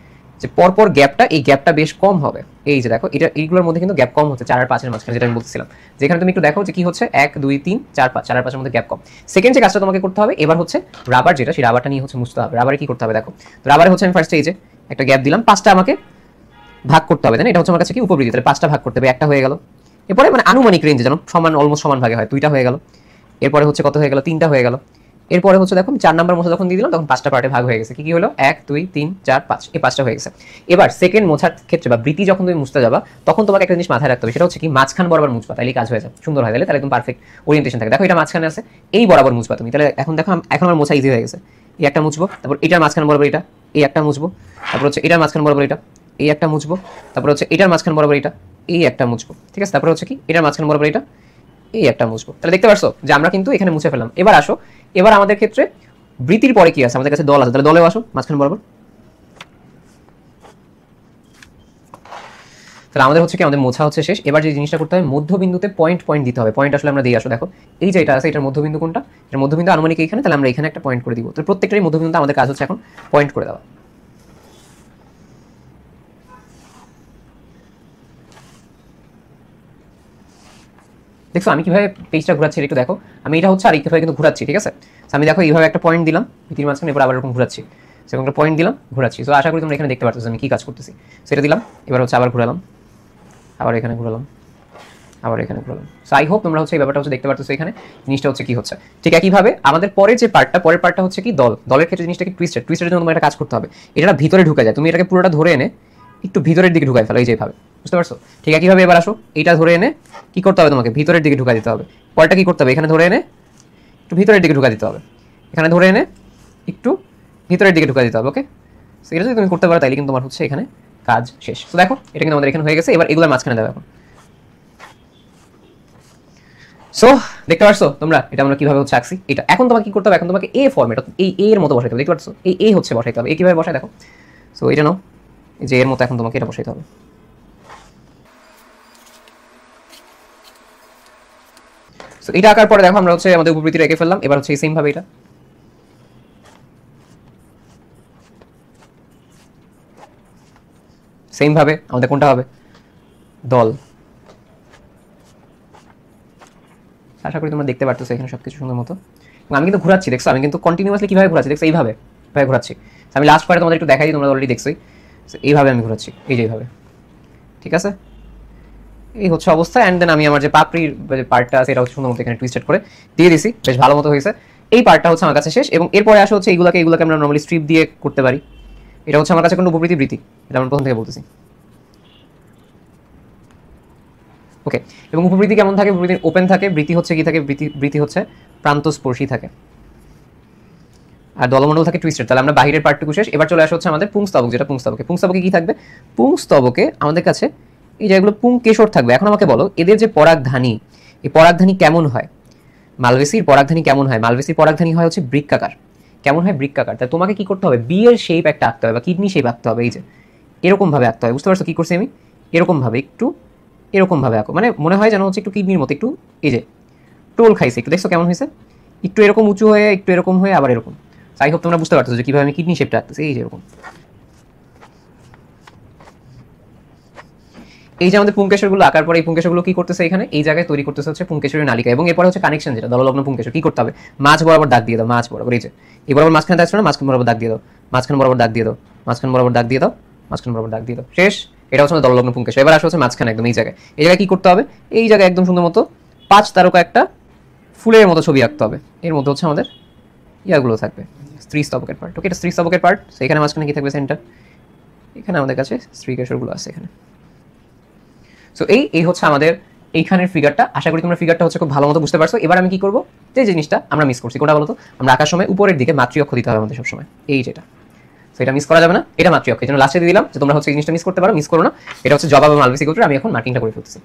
A: যে পরপর গ্যাপটা, এই গ্যাপটা বেশ কম হবে। এই যে দেখো, এটা এইগুলোর মধ্যে কিন্তু গ্যাপ কম হচ্ছে 4 আর 5 এর মাঝখানে, যেটা আমি বলছিলাম, যেখানে তুমি একটু দেখো যে কি হচ্ছে 1 2 3 4 5, 4 আর 5 এর মধ্যে গ্যাপ কম। সেকেন্ড যে কাজটা তোমাকে করতে হবে এবার হচ্ছে রাবার, যেটা সেই রাবারটা নিয়ে হচ্ছে মুছতে হবে। রাবারে কি করতে হবে দেখো, তো রাবারে হচ্ছে আমি ফার্স্টে এই যে একটা গ্যাপ দিলাম, 5টা আমাকে ভাগ করতে হবে, তাই না? এটা হচ্ছে আমার কাছে কি উপবৃত্তি, তাহলে 5টা ভাগ করতে হবে, একটা হয়ে গেল। এরপরে মানে আনুমানিক রেঞ্জে যেন সমান, অলমোস্ট সমান ভাগে হয়, 2টা হয়ে গেল। এরপরে হচ্ছে কত হয়ে গেল, 3টা হয়ে গেল। এরপরে হচ্ছে দেখো 4 নাম্বার মোছা যখন দিয়ে দিলাম তখন 5টা পার্টে ভাগ হয়ে গেছে। কি কি হলো, 1 2 3 4 5, এই 5টা হয়ে গেছে। এবার সেকেন্ড মোছার ক্ষেত্রে বা বৃত্তি যখন তুমি মুছতে যাবা তখন তোমাকে একটা জিনিস মাথায় রাখতে হবে, সেটা হচ্ছে কি মাঝখান বরাবর মুছবা, তাহলে কাজ হয়ে যাবে, সুন্দর হয়ে গেলে, তাহলে একদম পারফেক্ট ওরিয়েন্টেশন থাকে। দেখো এটা মাঝখানে আছে, এই বরাবর মুছবা তুমি, তাহলে এখন দেখো এখন আমার মোছা ইজি হয়ে গেছে। এই একটা মুছবো, তারপর এটার মাঝখান বরাবর এটা, এই একটা মুছবো, তারপর হচ্ছে এটার মাঝখান বরাবর এটা, এই একটা মুছবো, তারপর হচ্ছে এটার মাঝখান বরাবর এটা, এই একটা মুছবো, ঠিক আছে? তারপর হচ্ছে কি এটার মাঝখান বরাবর এটা, এই একটা মুছবো। তাহলে দেখতে পারছো যে আমরা কিন্তু এখানে মুছে ফেললাম। এবার আসো, এবার আমাদের ক্ষেত্রে বৃত্তির পরে কি আছে, আমাদের কাছে দল আছে, তাহলে দলেও আসো মাঝখান বরাবর। তাহলে আমাদের হচ্ছে কি, আমাদের মোছা হচ্ছে শেষ। এবার যে জিনিসটা করতে হবে, মধ্যবিন্দুতে পয়েন্ট পয়েন্ট দিতে হবে। পয়েন্ট আসলে আমরা দিয়ে আসো, দেখো এই যে এটা আছে, এটার মধ্যবিন্দু কোনটা, এর মধ্যবিন্দু আনুমানিক এইখানে, তাহলে আমরা এখানে একটা পয়েন্ট করে দিব। তো প্রত্যেকটারই মধ্যবিন্দুতে আমাদের কাজ হচ্ছে এখন পয়েন্ট করে দেওয়া। দেখো আমি কিভাবে পেজটা ঘোরাচ্ছি একটু দেখো, আমি এটা হচ্ছে আর এইভাবে কিন্তু ঘোরাচ্ছি, ঠিক আছে? আমি দেখো এইভাবে একটা পয়েন্ট দিলাম পৃথিবীর মাঝখানে, এবার আবার এরকম ঘোরাচ্ছি, সেরকম একটা পয়েন্ট দিলাম, ঘোরাচ্ছি। তো আশা করি তোমরা এখানে দেখতে পাচ্ছ আমি কি কাজ করতেছি। সেটা দিলাম, এবার হচ্ছে আবার ঘোরালাম, আবার এখানে ঘোরালাম, আবার এখানে ঘোরালাম। সো আই হোপ তোমরা হচ্ছে এই ব্যাপারটা হচ্ছে দেখতে পাচ্ছ এখানে জিনিসটা হচ্ছে কি হচ্ছে। ঠিক একইভাবে আমাদের পরের যে পার্টটা, পরের পার্টটা হচ্ছে কি দল। দলের ক্ষেত্রে জিনিসটা কি টুইস্টেড, টুইস্টের জন্য তোমার একটা কাজ করতে হবে, এটা ভিতরে ঢুকে যায়, তুমি এটাকে পুরোটা ধরে এনে একটু ভিতরের দিকে ঢুকাই ফেলো, এই যেভাবে, বুঝতে পারছো? ঠিক একইভাবে এবার আসো, এইটা ধরে এনে কি করতে হবে তোমাকে, ভিতরের দিকে ঢুকা দিতে হবে। পরটা কি করতে হবে, এখানে ধরে এনে একটু ভিতরের দিকে ঢুকা দিতে হবে, এখানে ধরে এনে একটু ভিতরের দিকে ঢুকা দিতে হবে, ওকে? সেটা যদি তুমি করতে পারো তাইলে কিন্তু তোমার হচ্ছে এখানে কাজ শেষ। তো দেখো এটা কিন্তু আমাদের এখানে হয়ে গেছে। এবার এগুলোর মাঝখানে দেবে এখন। সো দেখতে পারছো তোমরা এটা আমরা কিভাবে হচ্ছে আঁকছি। এটা এখন তোমাকে কি করতে হবে, এখন তোমাকে এ ফর্মেট, এই এ এর মতো বসাইতে হবে, দেখতে পাচ্ছ এই এ হচ্ছে বসাইতে হবে। এ কিভাবে বসায় দেখো, সো এটা নাও, এই যে এর মতো এখন তোমাকে এটা বসাইতে হবে। সো এটা আঁকার পরে দেখো আমরা হচ্ছে আমাদের উপবৃত্তি রেখে ফেললাম। এবার হচ্ছে এই সেম ভাবে এটা, সেম ভাবে আমাদের কোনটা হবে, দল। আশা করি তোমরা দেখতে পারতেছো এখানে সবকিছু সুন্দর মতো। আমি কিন্তু ঘোরাচ্ছি, দেখছো আমি কিন্তু কন্টিনিউয়াসলি কিভাবে ঘোরাচ্ছি, দেখছো এইভাবে ভাবে ঘোরাচ্ছি। আমি লাস্ট পারে তোমাদের একটু দেখাই দিই, তোমরা অলরেডি দেখছোই। এইভাবে আমি ঘোরাচ্ছি, এই যে এইভাবে, ঠিক আছে। এই হচ্ছে অবস্থা। অ্যান্ড দেন আমি আমার যে পাপড়ির যে পার্টটা আছে এটা হচ্ছে সুন্দর মতো এখানে টুইস্টেড করে দিয়ে দিছি, বেশ ভালো মতো হয়েছে। এই পার্টটা হচ্ছে আমার কাছে শেষ, এবং এরপরে আসে হচ্ছে এইগুলোকে আমরা নর্মালি স্ট্রিপ দিয়ে করতে পারি। এটা হচ্ছে আমার কাছে কোনো উপবৃত্তি বৃত্তি, এটা আমরা প্রথম থেকে বলতেছি। ওকে, এবং উপবৃত্তি কেমন থাকে? উপবৃত্তি ওপেন থাকে, বৃত্তি হচ্ছে কি থাকে? বৃত্তি হচ্ছে প্রান্তস্পর্শী থাকে, আর দলমণ্ডল থাকে টুইস্টেড। তাহলে আমরা বাহিরের পার্টটুকু শেষ। এবার চলে আসা হচ্ছে আমাদের পুংস্তবক, যেটা পুংস্তবকে কি থাকবে? পুংস্তবকে আমাদের কাছে এই জায়গাগুলো পুংকেশর থাকবে। এখন আমাকে বলো এদের যে পরাগধানী, এই পরাগধানী কেমন হয়? মালভেসির পরাগধানী কেমন হয়? মালভেসির পরাগধানী হয় হচ্ছে বৃক্কাকার। কেমন হয়? বৃক্কাকার। তাই তোমাকে কি করতে হবে? বি এর শেপ একটা আঁকতে হবে, বা কিডনি শেপ আঁকতে হবে। এই যে এরকম ভাবে আঁকতে হবে, বুঝতে পারছো কি করছি আমি? এরকম ভাবে, একটু এরকম ভাবে আঁকো, মানে মনে হয় যেন হচ্ছে একটু কিডনির মতো, একটু এই যে টোল খাইছে, একটু দেখছো কেমন হয়েছে? একটু এরকম উঁচু হয়ে, একটু এরকম হয়ে, আবার এরকম। আই হোপ তোমরা বুঝতে পারছো যে কিভাবে আমি কিডনি শেপটা আঁকতেছি। এই যে এরকম, এই যে আমাদের পুংকেশরগুলো আঁকার পরে এই পুংকেশরগুলো কি করতেছে? এখানে এই জায়গায় তৈরি করতেছে হচ্ছে পুংকেশরের নালিকা, এবং এরপরে হচ্ছে কানেকশন, যেটা দললগ্ন পুংকেশর। কি করতে হবে? মাঝ বরাবর দাগ দিয়ে দাও, মাঝ বরাবর। এই যে এই বরাবর মাঝখানে থাকছে না, মাঝখান বরাবর দাগ দিয়ে দাও, মাঝখান বরাবর দাগ দিয়ে দাও, মাঝখান বরাবর দাগ দিয়ে দাও, মাঝখান বরাবর দাগ দিয়ে দাও। শেষ। এটা হচ্ছে দললগ্ন পুংকেশর। এবার আসা হচ্ছে মাঝখানে একদম এই জায়গায়। এই জায়গায় কি করতে হবে? এই জায়গায় একদম সুন্দর মতো 5 তারকা একটা ফুলের মতো ছবি আঁকতে হবে। এর মধ্যে হচ্ছে আমাদের ইয়াগুলো থাকবে, স্ত্রীস্তবকের পার্ট। ওকে, এটা স্ত্রীস্তবকের পার্ট। সেখানে মাঝখানে কি থাকবে? সেন্টার। এখানে আমাদের কাছে স্ত্রীকেশরগুলো আছে এখানে। সো এই হচ্ছে আমাদের এইখানের ফিগারটা। আশা করি তোমরা ফিগারটা হচ্ছে খুব ভালো মতো বুঝতে পারছো। এবার আমি কি করবো? যে জিনিসটা আমরা মিস করছি, কোনটা বলো তো? আমরা আঁকার সময় উপরের দিকে মাতৃ অক্ষ দিতে হবে আমাদের সবসময়, এই যেটা। সো এটা মিস করা যাবে না, এটা মাতৃ অক্ষ। এই জন্য লাস্টে দিয়ে দিলাম যে তোমরা হচ্ছে এই জিনিসটা মিস করতে পারো, মিস করো না। এটা হচ্ছে জবা বা মালভেসি গোত্রের। আমি এখন মার্কিংটা করে ফেলতেছি।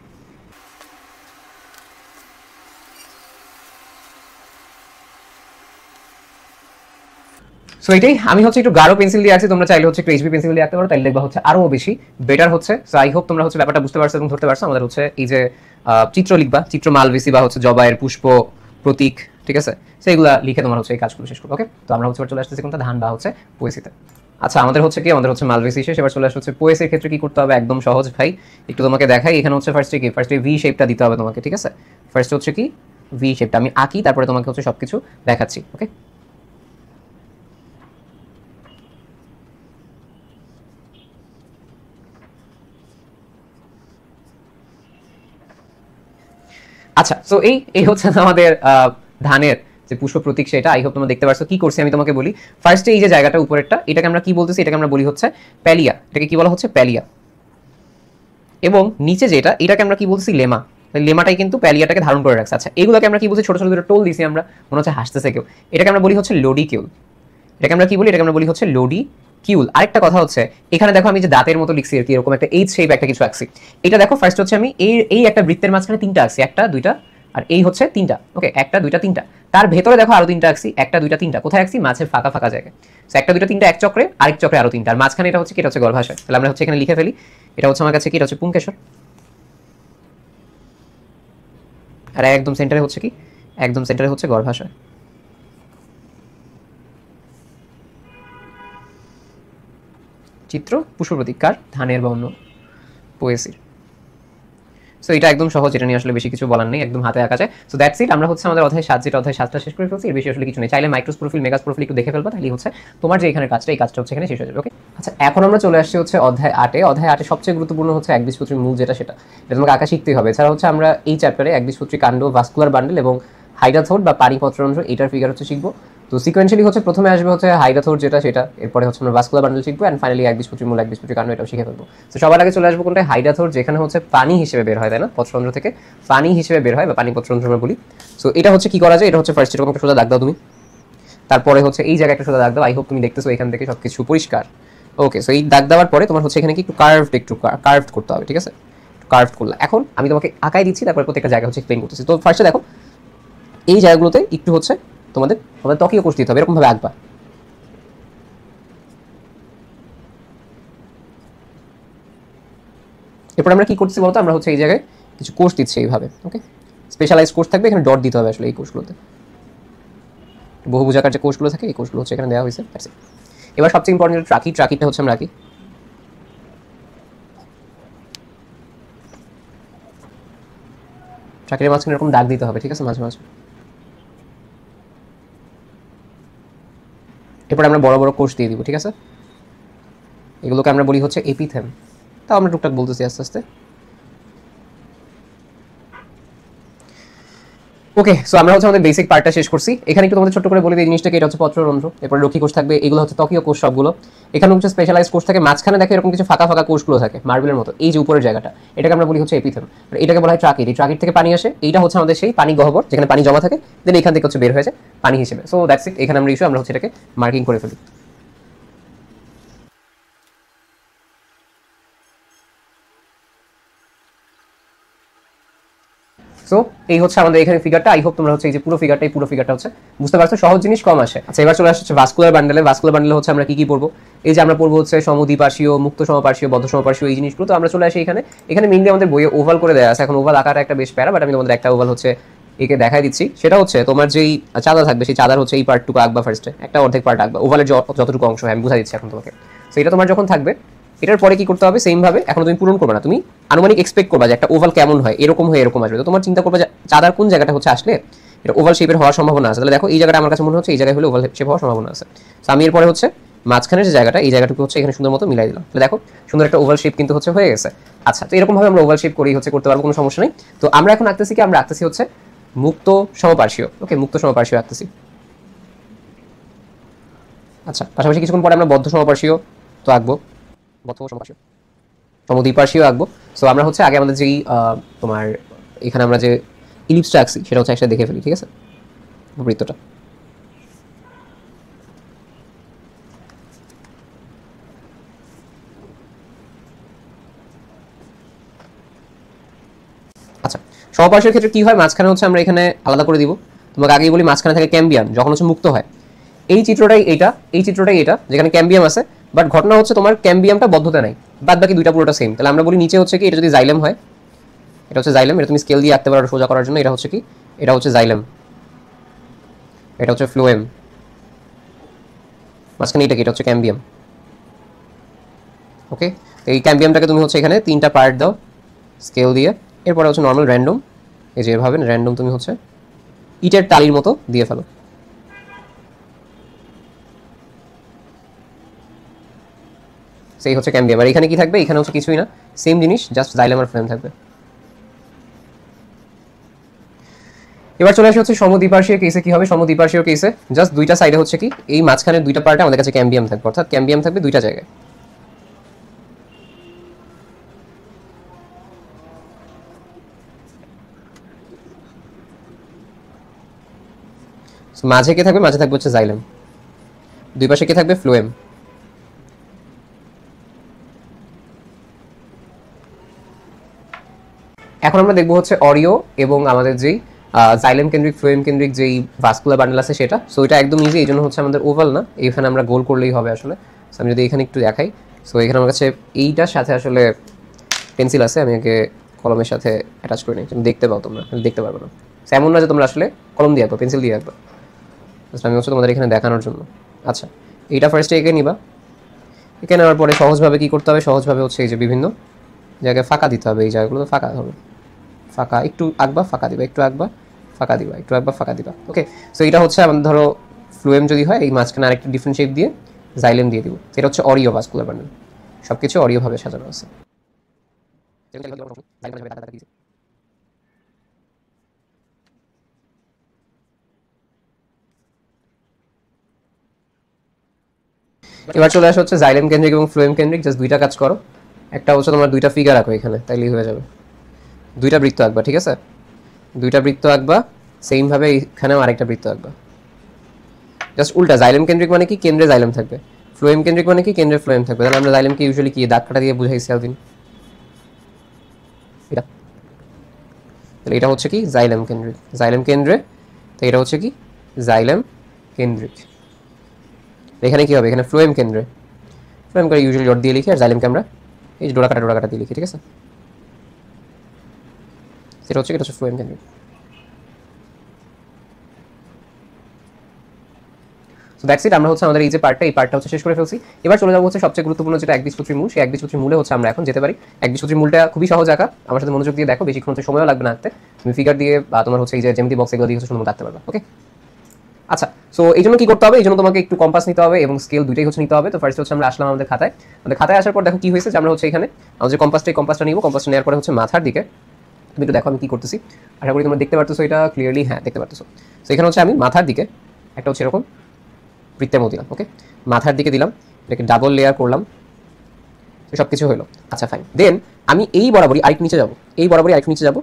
A: সো এটাই আমি হচ্ছে একটু গাঢ় পেন্সিল দিয়ে আছি, তোমরা চাইলে হচ্ছে একটু এইচবি পেন্সিল দিয়ে আঁকতে পারো, তাইলে দেখবা হচ্ছে আরো বেশি বেটার হচ্ছে। সো আই হোপ তোমরা হচ্ছে ব্যাপারটা বুঝতে পারছো এবং ধরতে পারছো। আমাদের হচ্ছে এই যে চিত্র লিখবা, চিত্র মালভেসি বা হচ্ছে জবায়ের পুষ্প প্রতীক, ঠিক আছে, সেইগুলা লিখে তোমার হচ্ছে এই কাজগুলো শেষ করবো। ওকে, তো আমরা হচ্ছে চলে আসতেছি কোনটা? ধান বা হচ্ছে পোয়েসিতে। আচ্ছা, আমাদের হচ্ছে কি? আমাদের হচ্ছে মালভেসি শেষ। এবার চলে আসছে হচ্ছে পোয়েসির ক্ষেত্রে কি করতে হবে? একদম সহজ ভাই, একটু তোমাকে দেখাই। এখানে হচ্ছে ফার্স্টে ভি শেপটা দিতে হবে তোমাকে, ঠিক আছে? ফার্স্টে হচ্ছে কি ভি শেপটা আমি আঁকি, তারপরে তোমাকে হচ্ছে সবকিছু দেখাচ্ছি। ওকে, আচ্ছা। সো এই হচ্ছে আমাদের ধানের যে পুষ্প প্রতীক, সেটা আই হোপ তোমরা দেখতে পারছো। কি করছি আমি তোমাকে বলি। ফার্স্টে এই যে জায়গাটা উপরেরটা, এটাকে আমরা কি বলতেছি? এটাকে আমরা বলি হচ্ছে প্যালিয়া। এটাকে কি বলা হচ্ছে? প্যালিয়া। এবং নিচে যেটা, এটাকে আমরা কি বলছি? লেমা। লেমাটাই কিন্তু প্যালিয়াটাকে ধারণ করে রাখছে। আচ্ছা, এগুলোকে আমরা কি বলছি? ছোট ছোট দুটো টোল দিছি আমরা, মনে হচ্ছে হাসতেছে কেউ। এটাকে আমরা বলি হচ্ছে লোডি কিউল। এটাকে আমরা কি বলি? এটাকে আমরা বলি হচ্ছে লোডি কিউল। আরেকটা কথা হচ্ছে, এখানে দেখো আমি যে দাঁতের মতো লিখছি আর কি, এরকম একটা এইচ শেপ একটা কিছু আঁকছি। এটা দেখো ফার্স্ট হচ্ছে আমি এই একটা বৃত্তের মাঝখানে তিনটা আঁকছি, একটা দুইটা আর এই হচ্ছে তিনটা। ওকে, একটা দুইটা তিনটা। তার ভেতরে দেখো আরো তিনটা আঁকছি, একটা দুইটা তিনটা। কোথায় আঁকছি? মাঝে ফাঁকা ফাঁকা জায়গায়। একটা দুইটা তিনটা এক চক্রে, আরেক চক্রে আরো তিনটা, আর মাঝখানে এটা হচ্ছে কি? এটা হচ্ছে গর্ভাশয়। তাহলে আমরা হচ্ছে এখানে লিখে ফেলি, এটা হচ্ছে আমার কাছে কি? এটা হচ্ছে পুংকেশর। আর একদম সেন্টারে হচ্ছে কি? একদম সেন্টারে হচ্ছে গর্ভাশয়। চিত্র পুষ্প প্রতীক কার? ধানের বা অন্য পোয়েসির। সো এটা একদম সহজ, এটা নিয়ে আসলে বেশি কিছু বলার নেই, একদম হাতে আঁকা যায়। So that's it. আমরা হচ্ছে আমাদের অধ্যায় 7, যেটা অধ্যায় 7টা শেষ করে ফেলছি। এর বেশি আসলে কিছু নেই। চাইলে মাইক্রোস প্রোফাইল, মেগাস প্রোফাইল একটু দেখে ফেলবা, তাহলে হচ্ছে তোমার যে এখানে কাজটা, এই কাজটা হচ্ছে এখানে শেষ হয়ে যাবে। ওকে, আচ্ছা, এখন আমরা চলে আসছি হচ্ছে অধ্যায় 8-এ। অধ্যায় 8-এ সবচেয়ে গুরুত্বপূর্ণ হচ্ছে একবীজপত্রীর মূল, যেটা সেটা তোমাকে আঁকা শিখতেই হবে। এছাড়া হচ্ছে আমরা এই চ্যাপ্টারে একবীজপত্রী কাণ্ড, ভাস্কুলার বান্ডেল এবং হাইড্রাথোড বা পানিপত্ররন্ধ্র, এটার ফিগার হচ্ছে শিখবো। তো সিকোয়েন্সিয়ালি হচ্ছে প্রথমে আসবে হচ্ছে হাইড্রাথোড, যেটা সেটা, এরপরে হচ্ছে আমরা ভাস্কুলার বান্ডেল শিখবো, এন্ড ফাইনালি একবীজপত্রীর মূল, একবীজপত্রী কাণ্ড, এটাও শিখে ফেলবো। তো সবার আগে চলে আসবো কোনটা? হাইড্রাথোড, যেখানে হচ্ছে পানি হিসেবে বের হয়, তাই না? পত্ররন্ধ্র থেকে পানি হিসেবে বের হয় বা পানি পত্ররন্ধ্র আমরা বলি। সো এটা হচ্ছে কি করা যায়? এটা হচ্ছে ফার্স্ট এরকম একটা সোজা দাগ দাও তুমি, তারপরে হচ্ছে এই জায়গায় একটা সোজা দাগ দাও। আই হোপ তুমি দেখতেছো এখান থেকে সবকিছু পরিষ্কার। ওকে, সো এই দাগ দেওয়ার পরে তোমার হচ্ছে এখানে কি একটু কার্ভড করতে হবে, ঠিক আছে? কার্ভড করলে এখন আমি তোমাকে আঁকাই দিচ্ছি, তারপরে প্রত্যেকটা জায়গা হচ্ছে এক্সপ্লেইন করতেছি। তো ফার্স্টে দেখো এই জায়গাগুলোতে একটু হচ্ছে তোমাদের ত্বকীয় কোষ দিতে হবে, এরকম ভাবে আঁকবা। এরপর আমরা কি করছি বলতো? আমরা হচ্ছে এই জায়গায় কিছু কোষ দিচ্ছি এইভাবে। ওকে, স্পেশালাইজ কোষ থাকবে এখানে, ডট দিতে হবে আসলে এই কোষগুলোতে। বহুভুজাকার যে কোষগুলো থাকে, এই কোষগুলো হচ্ছে এখানে দেওয়া হয়েছে। এবার সবচেয়ে ইম্পর্টেন্ট ট্রাকিটা হচ্ছে আমরা রাখি। ট্রাকের মাঝখানে এরকম দাগ দিতে হবে, ঠিক আছে, মাঝে মাঝে। এরপর আমরা বড় বড় কোষ দিয়ে দিব, ঠিক আছে? এগুলোকে আমরা বলি হচ্ছে এপিথেম। তাও আমরা টুকটাক বলতেছি আস্তে আস্তে। ওকে, সো আমরা হচ্ছে আমাদের বেসিক পার্টটা শেষ করছি। এখানে একটু তোমাদের ছোট করে বলে দিই জিনিসটাকে। এটা হচ্ছে পত্ররন্ধ্র, এরপরে রক্ষী কোষ থাকবে, এগুলো হচ্ছে ত্বকীয় কোষ সবগুলো। এখানে হচ্ছে স্পেশালাইজ কোষ থাকে, মাঝখানে দেখে এরকম কিছু ফাঁকা ফাঁকা কোষগুলো থাকে মার্বেলের মতো, এই যে উপরের জায়গাটা, এটাকে আমরা বলি হচ্ছে এপিথেম। এটাকে বলা হয় ট্রাকিড। এই ট্রাকিড থেকে পানি আসে, এইটা হচ্ছে আমাদের সেই পানি গহ্বর যেখানে পানি জমা থাকে, দেন এখান থেকে হচ্ছে বের হয়েছে পানি হিসেবে। So that's it. এখানে আমরা ইস্যু আমরা হচ্ছে এটাকে মার্কিং করে ফেলি। সো এই হচ্ছে আমাদের এখানে ফিগারটা। আই হোপ তোমরা হচ্ছে এই যে পুরো ফিগারটা হচ্ছে বুঝতে পারছো, সহজ জিনিস কম আসে। আচ্ছা, এবার চলে আসছে ভাস্কুলার বান্ডেলে। ভাস্কুলার বান্ডেলে হচ্ছে আমরা কি কি পড়বো? এই যে আমরা পড়বো হচ্ছে সমদ্বিপার্শ্বীয়, মুক্ত সমপার্শ্বীয়, বদ্ধ সমপার্শ্বীয়, এই জিনিসগুলো। তো আমরা চলে আসি এখানে। এখানে মেইনলি আমাদের বইয়ে ওভাল করে দেওয়া আছে। এখন ওভাল আকারটা একটা বেশ প্যারা, বাট আমি তোমাদের একটা ওভাল হচ্ছে একে দেখাই দিচ্ছি। সেটা হচ্ছে তোমার যেই চাঁদা থাকবে, সেই চাঁদার হচ্ছে এই পার্টটুকু আঁকবা ফার্স্টে, একটা অর্ধেক পার্ট আঁকবা, ওভালের যতটুকু অংশ হয় আমি বুঝাই দিচ্ছি এখন তোমাকে। সো এটা তোমার যখন থাকবে, এটার পরে কি করতে হবে? সেম ভাবে এখন তুমি পূরণ করবে না, তুমি আনুমানিক এক্সপেক্ট করবা যে একটা ওভাল কেমন হয়, এরকম হয়ে এরকম আসবে। তো তোমার চিন্তা করবে যে চাঁদার কোন জায়গাটা হচ্ছে আসলে এটা ওভাল শেপের হওয়ার সম্ভাবনা আছে। তাহলে দেখো এই জায়গাটা আমার কাছে মনে হচ্ছে এই জায়গায় হলে ওভাল শেপ হওয়ার সম্ভাবনা আছে। তো আমি এরপরে হচ্ছে মাঝখানের যে জায়গাটা, এই জায়গাটুকু হচ্ছে এখানে সুন্দর মতো মিলাই দিলাম। তাহলে দেখো সুন্দর একটা ওভাল শেপ কিন্তু হচ্ছে হয়ে গেছে। আচ্ছা, তো এরকম ভাবে আমরা ওভাল শেপ করেই হচ্ছে করতে পারবো, কোনো সমস্যা নেই। তো আমরা এখন আঁকতেছি কি? আমরা আঁকতেছি হচ্ছে মুক্ত সমপার্শ্বীয়। ওকে, মুক্ত সমপার্শ্বীয় আঁকতেছি। আচ্ছা, পাশাপাশি কিছুক্ষণ পরে আমরা বদ্ধ সমপার্শ্বীয় তো আঁকবো, বদ্ধ সমপার্শ্বীয়, সমদ্বিপার্শ্বীয় আঁকবো। সো আমরা হচ্ছে আগে আমাদের যেই তোমার এখানে আমরা যে ইলিপসটা আঁকছি সেটা হচ্ছে একসাথে দেখে ফেলি, ঠিক আছে? বৃত্তটা আচ্ছা, সমপার্শ্বীর ক্ষেত্রে কি হয়? মাঝখানে হচ্ছে আমরা এখানে আলাদা করে দিব। তোমাকে আগেই বলি মাঝখানে থাকে ক্যাম্বিয়াম, যখন হচ্ছে মুক্ত হয়। এই চিত্রটাই এটা যেখানে ক্যাম্বিয়াম আছে, বাট ঘটনা হচ্ছে তোমার ক্যাম্বিয়ামটা বদ্ধতা নাই, বাদ বাকি দুইটা পুরোটা সেম। তাহলে আমরা বলি নিচে হচ্ছে কি, এটা যদি জাইলেম হয়, এটা হচ্ছে জাইলেম, এটা তুমি স্কেল দিয়ে আঁকতে পারো সোজা করার জন্য। এটা হচ্ছে কি? এটা হচ্ছে জাইলেম, এটা হচ্ছে ফ্লোয়েম, মাঝখানে এটা হচ্ছে ক্যাম্বিয়াম। ওকে, এই ক্যাম্বিয়ামটাকে তুমি হচ্ছে এখানে তিনটা পার্ট দাও স্কেল দিয়ে। এরপরে হচ্ছে নর্মাল র্যান্ডম, এই যে এভাবে র্যান্ডম তুমি হচ্ছে ইটের টালির মতো দিয়ে ফেলো। সেই হচ্ছে ক্যাম্বিয়াম। আর এখানে কি থাকবে? এখানে হচ্ছে কিছুই না, সেম জিনিস, জাস্ট জাইলেম আর ফ্লোয়েম থাকবে। এবার চলে আসে হচ্ছে সমদ্বিপার্শ্বীয় কেসে কি হবে? সমদ্বিপার্শ্বীয় কেসে জাস্ট দুইটা সাইডে হচ্ছে কি, এই মাঝখানের দুইটা পার্টে আমাদের কাছে ক্যাম্বিয়াম থাকবে, অর্থাৎ ক্যাম্বিয়াম থাকবে দুইটা জায়গায়। মাঝে কে থাকবে? মাঝে থাকবে হচ্ছে জাইলেম। দুই পাশে কে থাকবে? ফ্লোয়েম। এখন আমরা দেখবো হচ্ছে অরিও এবং আমাদের যেই জাইলেম কেন্দ্রিক ফ্লোয়েম কেন্দ্রিক যেই ভাস্কুলার বান্ডেল আছে সেটা। সো এটা একদম ইজি, এই জন্য হচ্ছে আমাদের ওভাল না, এখানে আমরা গোল করলেই হবে আসলে। আমি যদি এখানে একটু দেখাই, সো এখানে আমার কাছে এইটার সাথে আসলে পেন্সিল আছে, আমি একে কলমের সাথে অ্যাটাচ করে নিই, তুমি দেখতে পাও, তোমরা দেখতে পারবে না। এমন না যে তোমরা আসলে কলম দিয়ে আঁকবো, পেন্সিল দিয়ে আঁকবো, আমি হচ্ছে তোমাদের এখানে দেখানোর জন্য। আচ্ছা, এইটা ফার্স্টে এঁকে নিবা। এঁকে নেওয়ার পরে সহজভাবে কী করতে হবে? সহজভাবে হচ্ছে এই যে বিভিন্ন জায়গায় ফাঁকা দিতে হবে, এই জায়গাগুলো তো ফাঁকা হবে, ফাঁকা একটু আঁকবা, ফাঁকা দিবা, একটু আঁকবা, ফাঁকা দিবা, একটু আঁকবা, ফাঁকা দিবা। ওকে, সো এটা হচ্ছে আমাদের ধরো ফ্লুয়েম যদি হয়, এই মাঝখানে আরেকটা ডিফারেন্ট শেপ দিয়ে জাইলেম দিয়ে দিব। এটা হচ্ছে অরিও ভাস্কুলার বান্ডেল, সব কিছু অরিওভাবে সাজানো আছে। এবার চলে আসা হচ্ছে জাইলেম কেন্দ্রিক এবং ফ্লোয়েম কেন্দ্রিক। জাস্ট দুইটা কাজ করো, একটা হচ্ছে তোমার দুইটা ফিগার আঁকো এখানে, তাইলেই হয়ে যাবে। দুইটা বৃত্ত আঁকবা, ঠিক আছে? দুইটা বৃত্ত আঁকবা, সেম ভাবে এখানেও আরেকটা বৃত্ত আঁকবা। জাস্ট উল্টা, জাইলেম কেন্দ্রিক মানে কি? কেন্দ্রে জাইলেম থাকবে। ফ্লোয়েম কেন্দ্রিক মানে কি? কেন্দ্রে ফ্লোয়েম থাকবে। তাহলে আমরা জাইলেমকে ইউজুয়ালি কি দাগ কাটা দিয়ে বুঝাইছি এতদিন, এটা। তাহলে এটা হচ্ছে কি? জাইলেম কেন্দ্রিক, জাইলেম কেন্দ্রে। তো এটা হচ্ছে কি? জাইলেম কেন্দ্রিক। এখানে কি হবে? এখানে ফ্লোয়েম কেন্দ্রে। ফ্লোয়েম করে ইউজুয়ালি ডট দিয়ে লিখি, আর জাইলেমকে আমরা এই যে ডোরা কাটা দিয়ে লিখি, ঠিক আছে? সেটা হচ্ছে, এটা হচ্ছে ফ্লোয়েম কেন্দ্রিক। So that's it. আমরা হচ্ছে আমাদের এই যে পার্টটা, এই পার্টটা হচ্ছে শেষ করে ফেলছি। এবার চলে যাবো হচ্ছে সবচেয়ে গুরুত্বপূর্ণ যেটা একবীজপত্রী মূল। সেই একবীজপত্রী মূলে হচ্ছে আমরা এখন যেতে পারি। একবীজপত্রী মূলটা খুবই সহজ আঁকা, আমার সাথে মনোযোগ দিয়ে দেখো, বেশিক্ষণ সময়ও লাগবে না আঁকতে। তুমি ফিগার দিয়ে বা তোমার হচ্ছে এই যে জ্যামিতি বক্স এগুলো দিয়ে হচ্ছে সুন্দর আঁকতে পারবে। ওকে, আচ্ছা, সো এই জন্য কি করতে হবে, এই জন্য তোমাকে একটু কম্পাস নিতে হবে এবং স্কেল দুইটাই হচ্ছে নিতে হবে। তো ফার্স্ট হচ্ছে আমরা আসলাম আমাদের খাতায় আসার পর দেখো কি হয়েছে যে আমরা হচ্ছে এখানে আমাদের যে কম্পাসটা নিব, কম্পাসটা নেওয়ার পরে হচ্ছে মাথার দিকে তুমি একটু দেখো আমি কি করতেছি, আশা করি তোমরা দেখতে পারতেছো এটা ক্লিয়ারলি, হ্যাঁ দেখতে পারতেছো। তো এখানে হচ্ছে আমি মাথার দিকে একটা হচ্ছে এরকম বৃত্তের মতো দিলাম, ওকে মাথার দিকে দিলাম, এটাকে ডাবল লেয়ার করলাম, সব কিছু হলো। আচ্ছা ফাইন, দেন আমি এই বরাবরই আরেকটু নিচে যাবো,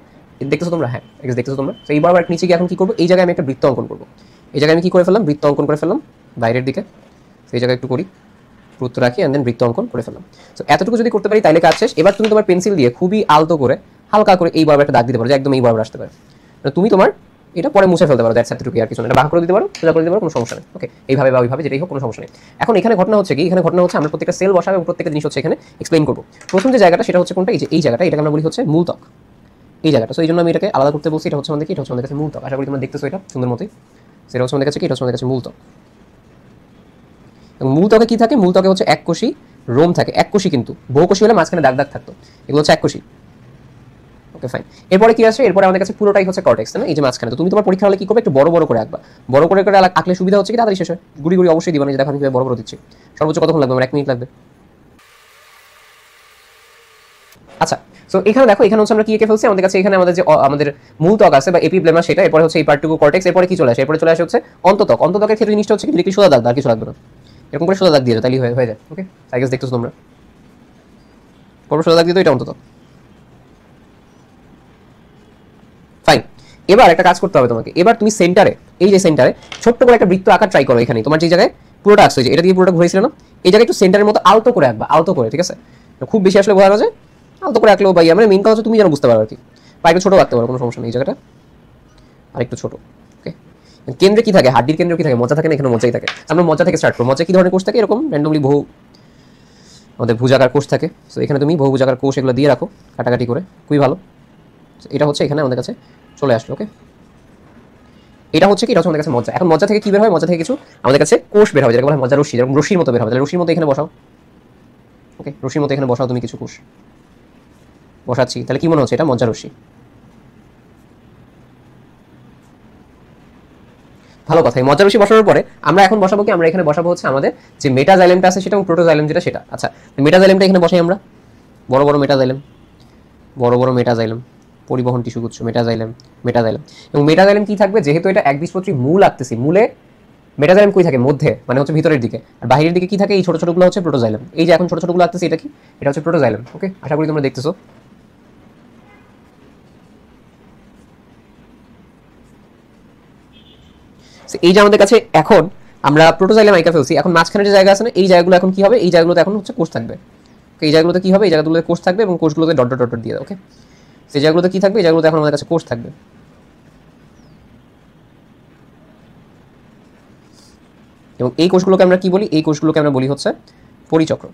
A: দেখতেছো তোমরা, হ্যাঁ দেখতেছো তোমরা। তো এই বরাবর নিচে গিয়ে এখন কি করবো, এই জায়গায় আমি একটা বৃত্ত অঙ্কন করবো। এই জায়গায় আমি কি করে ফেললাম, বৃত্ত অঙ্কন করে ফেললাম বাইরের দিকে। এই জায়গায় একটু করি, পুরুত্ব রাখি, অ্যান্ড দেন বৃত্ত অঙ্কন করে ফেললাম। তো এতটুকু যদি করতে পারি তাইলে কাজ শেষ। এবার তুমি তোমার পেন্সিল দিয়ে খুবই আলতো করে হালকা করে এই বরাবর একটা দাগ দিতে পারো, যে একদম এই বরাবর আসতে পারে। তুমি তোমার এটা পরে মুছে ফেলতে পারো, দ্যাটস এতটুকু আর কিছু না। এটা বাঁক করে দিতে পারো, সোজা করে দিতে পারো, কোনো সমস্যা নেই। ওকে এইভাবে বা ওইভাবে যেটাই হোক কোনো সমস্যা নেই। এখন এখানে ঘটনা হচ্ছে কি, এখানে ঘটনা হচ্ছে আমরা প্রত্যেকটা সেল বসাবো এবং প্রত্যেকটা জিনিস হচ্ছে এখানে এক্সপ্লেইন করবো। প্রথম যে জায়গাটা সেটা হচ্ছে কোনটা, এই জায়গাটা, এটাকে আমরা বলি হচ্ছে মূলত্বক, এই জায়গাটা। সো এই জন্য আমি এটাকে আলাদা করতে বলছি, এটা হচ্ছে আমাদের কি, এটা হচ্ছে আমাদের কাছে মূলত্বক। আশা করি তোমরা দেখতেছো এটা সুন্দর মতোই। সেটা হচ্ছে আমাদের কাছে কি, এটা হচ্ছে আমাদের কাছে মূলত্বক। এবং মূলত্বকে কি থাকে, মূলত্বকে হচ্ছে এককোষী রোম থাকে, এককোষী কিন্তু বহুকোষী হলে মাঝখানে দাগ দাগ থাকতো, এগুলো হচ্ছে এককোষী। ওকে ফাইন, এরপরে কি আসে, এরপরে আমাদের কাছে পুরোটাই হচ্ছে কর্টেক্স, না এই যে মাঝখানে। তো তুমি তোমার পরীক্ষা হলে কি করবে, একটু বড় বড় করে আঁকবা, বড় করে করে আঁকলে সুবিধা হচ্ছে কি তাড়াতাড়ি শেষ হয়। গুড়ি গুড়ি অবশ্যই দিবা না, যে দেখো আমি বড় বড় দিচ্ছি। সর্বোচ্চ কতক্ষণ লাগবে, আমার 1 মিনিট লাগবে। আচ্ছা, সো এখানে দেখো, এখানে হচ্ছে আমরা কি এঁকে ফেলছি, আমাদের কাছে এখানে আমাদের যে আমাদের মূল ত্বক আছে বা এপিব্লেমা, সেটা। এরপরে হচ্ছে এই পার্টটুকু কর্টেক্স, এরপরে কি চলে আসে, এরপরে চলে আসে হচ্ছে অন্তত্বক। অন্তত্বকের ক্ষেত্রে জিনিসটা হচ্ছে কি, সোজা দাগ, আর কিছু লাগবে না, এরকম করে সোজা দাগ দিয়ে তাহলেই হয়ে যায়। ওকে আই গেস দেখতেছো তোমরা, পরে সোজা দাগ দিয়ে তো এটা অন্তত্বক। ফাইন, এবার একটা কাজ করতে হবে তোমাকে। এবার তুমি সেন্টারে, এই যে সেন্টারে ছোট্ট করে একটা বৃত্ত আঁকার ট্রাই করো। এখানে তোমার যে জায়গায় পুরোটা আসছে, এটা দিয়ে পুরোটা ঘুরেছিল না, এই জায়গায় একটু সেন্টারের মতো আলতো করে আঁকবা, আলতো করে, ঠিক আছে? খুব বেশি আসলে বোঝা যায়, আলতো করে আঁকলেও ভাই, আমরা মেইন কথা হচ্ছে তুমি যেন বুঝতে পারো আর কি। বা একটু ছোট আঁকতে পারো, কোনো সমস্যা নেই। এই জায়গাটা আর একটু ছোট, ওকে। কেন্দ্রে কি থাকে, হাড্ডির কেন্দ্রে কি থাকে, মজ্জা থাকে না, এখানে মজ্জাই থাকে। আমরা মজ্জা থেকে স্টার্ট করবো। মজ্জা কি ধরনের কোষ থাকে, এরকম র্যান্ডমলি বহু আমাদের ভুজাকার কোষ থাকে। সো এখানে তুমি বহু ভুজাকার কোষ এগুলো দিয়ে রাখো কাটাকাটি করে, খুবই ভালো। এটা হচ্ছে এখানে আমাদের কাছে চলে আসলো, ওকে। এটা হচ্ছে কি, এটা হচ্ছে আমাদের কাছে মজ্জা। এখন মজ্জা থেকে কি বের হয়, মজ্জা থেকে কিছু আমাদের কাছে কোষ বের হবে, যেটা বলা হয় মজ্জা রশ্মি, যেরকম রশ্মির মতো বের হবে। তাহলে রশ্মির মতো এখানে বসাও, ওকে রশ্মির মতো এখানে বসাও তুমি কিছু কোষ। বসাচ্ছি, তাহলে কি মনে হচ্ছে, এটা মজ্জা রশ্মি। ভালো কথা। এই মজ্জা রশ্মি বসানোর পরে আমরা এখন বসাবো কি, আমরা এখানে বসাবো হচ্ছে আমাদের যে মেটাজাইলেমটা আছে সেটা এবং প্রোটোজাইলেম যেটা সেটা। আচ্ছা, মেটাজাইলেমটা এখানে বসাই আমরা, বড় বড় মেটাজাইলেম, বড় বড় মেটাজাইলেম, পরিবহন টিস্যুগুচ্ছ, মেটাজাইলেম, মেটাজাইলেম। এবং মেটাজাইলেম কি থাকবে, যেহেতু এটা একবীজপত্রী মূল আঁকতেছি, মূলে মেটাজাইলেম কই থাকে, মধ্যে, মানে হচ্ছে ভিতরের দিকে। আর বাইরের দিকে কি থাকে, এই ছোট ছোটগুলো হচ্ছে প্রোটোজাইলেম। এই যে এখন ছোট ছোটগুলো আঁকতেছি, এটা কি, এটা হচ্ছে প্রোটোজাইলেম। ওকে আশা করি তোমরা দেখতেছো। এই যে আমাদের কাছে এখন আমরা প্রোটোজাইলেম আঁকা ফেলছি, এখন মাঝখানে যে জায়গা আছে না, এই জায়গাগুলো এখন কি হবে, এই জায়গাগুলোতে এখন হচ্ছে কোষ থাকবে। এই জায়গাগুলোতে কি হবে, এই জায়গাগুলোতে কোষ থাকবে এবং কোষগুলোতে ডট ডট ডট দিয়ে দাও, ওকে। সেই জায়গাগুলোতে কি থাকবে, এই জায়গাগুলোতে এখন আমাদের কাছে কোষ থাকবে। এবং এই কোষগুলোকে আমরা কি বলি, এই কোষগুলোকে আমরা বলি হচ্ছে পরিচক্র।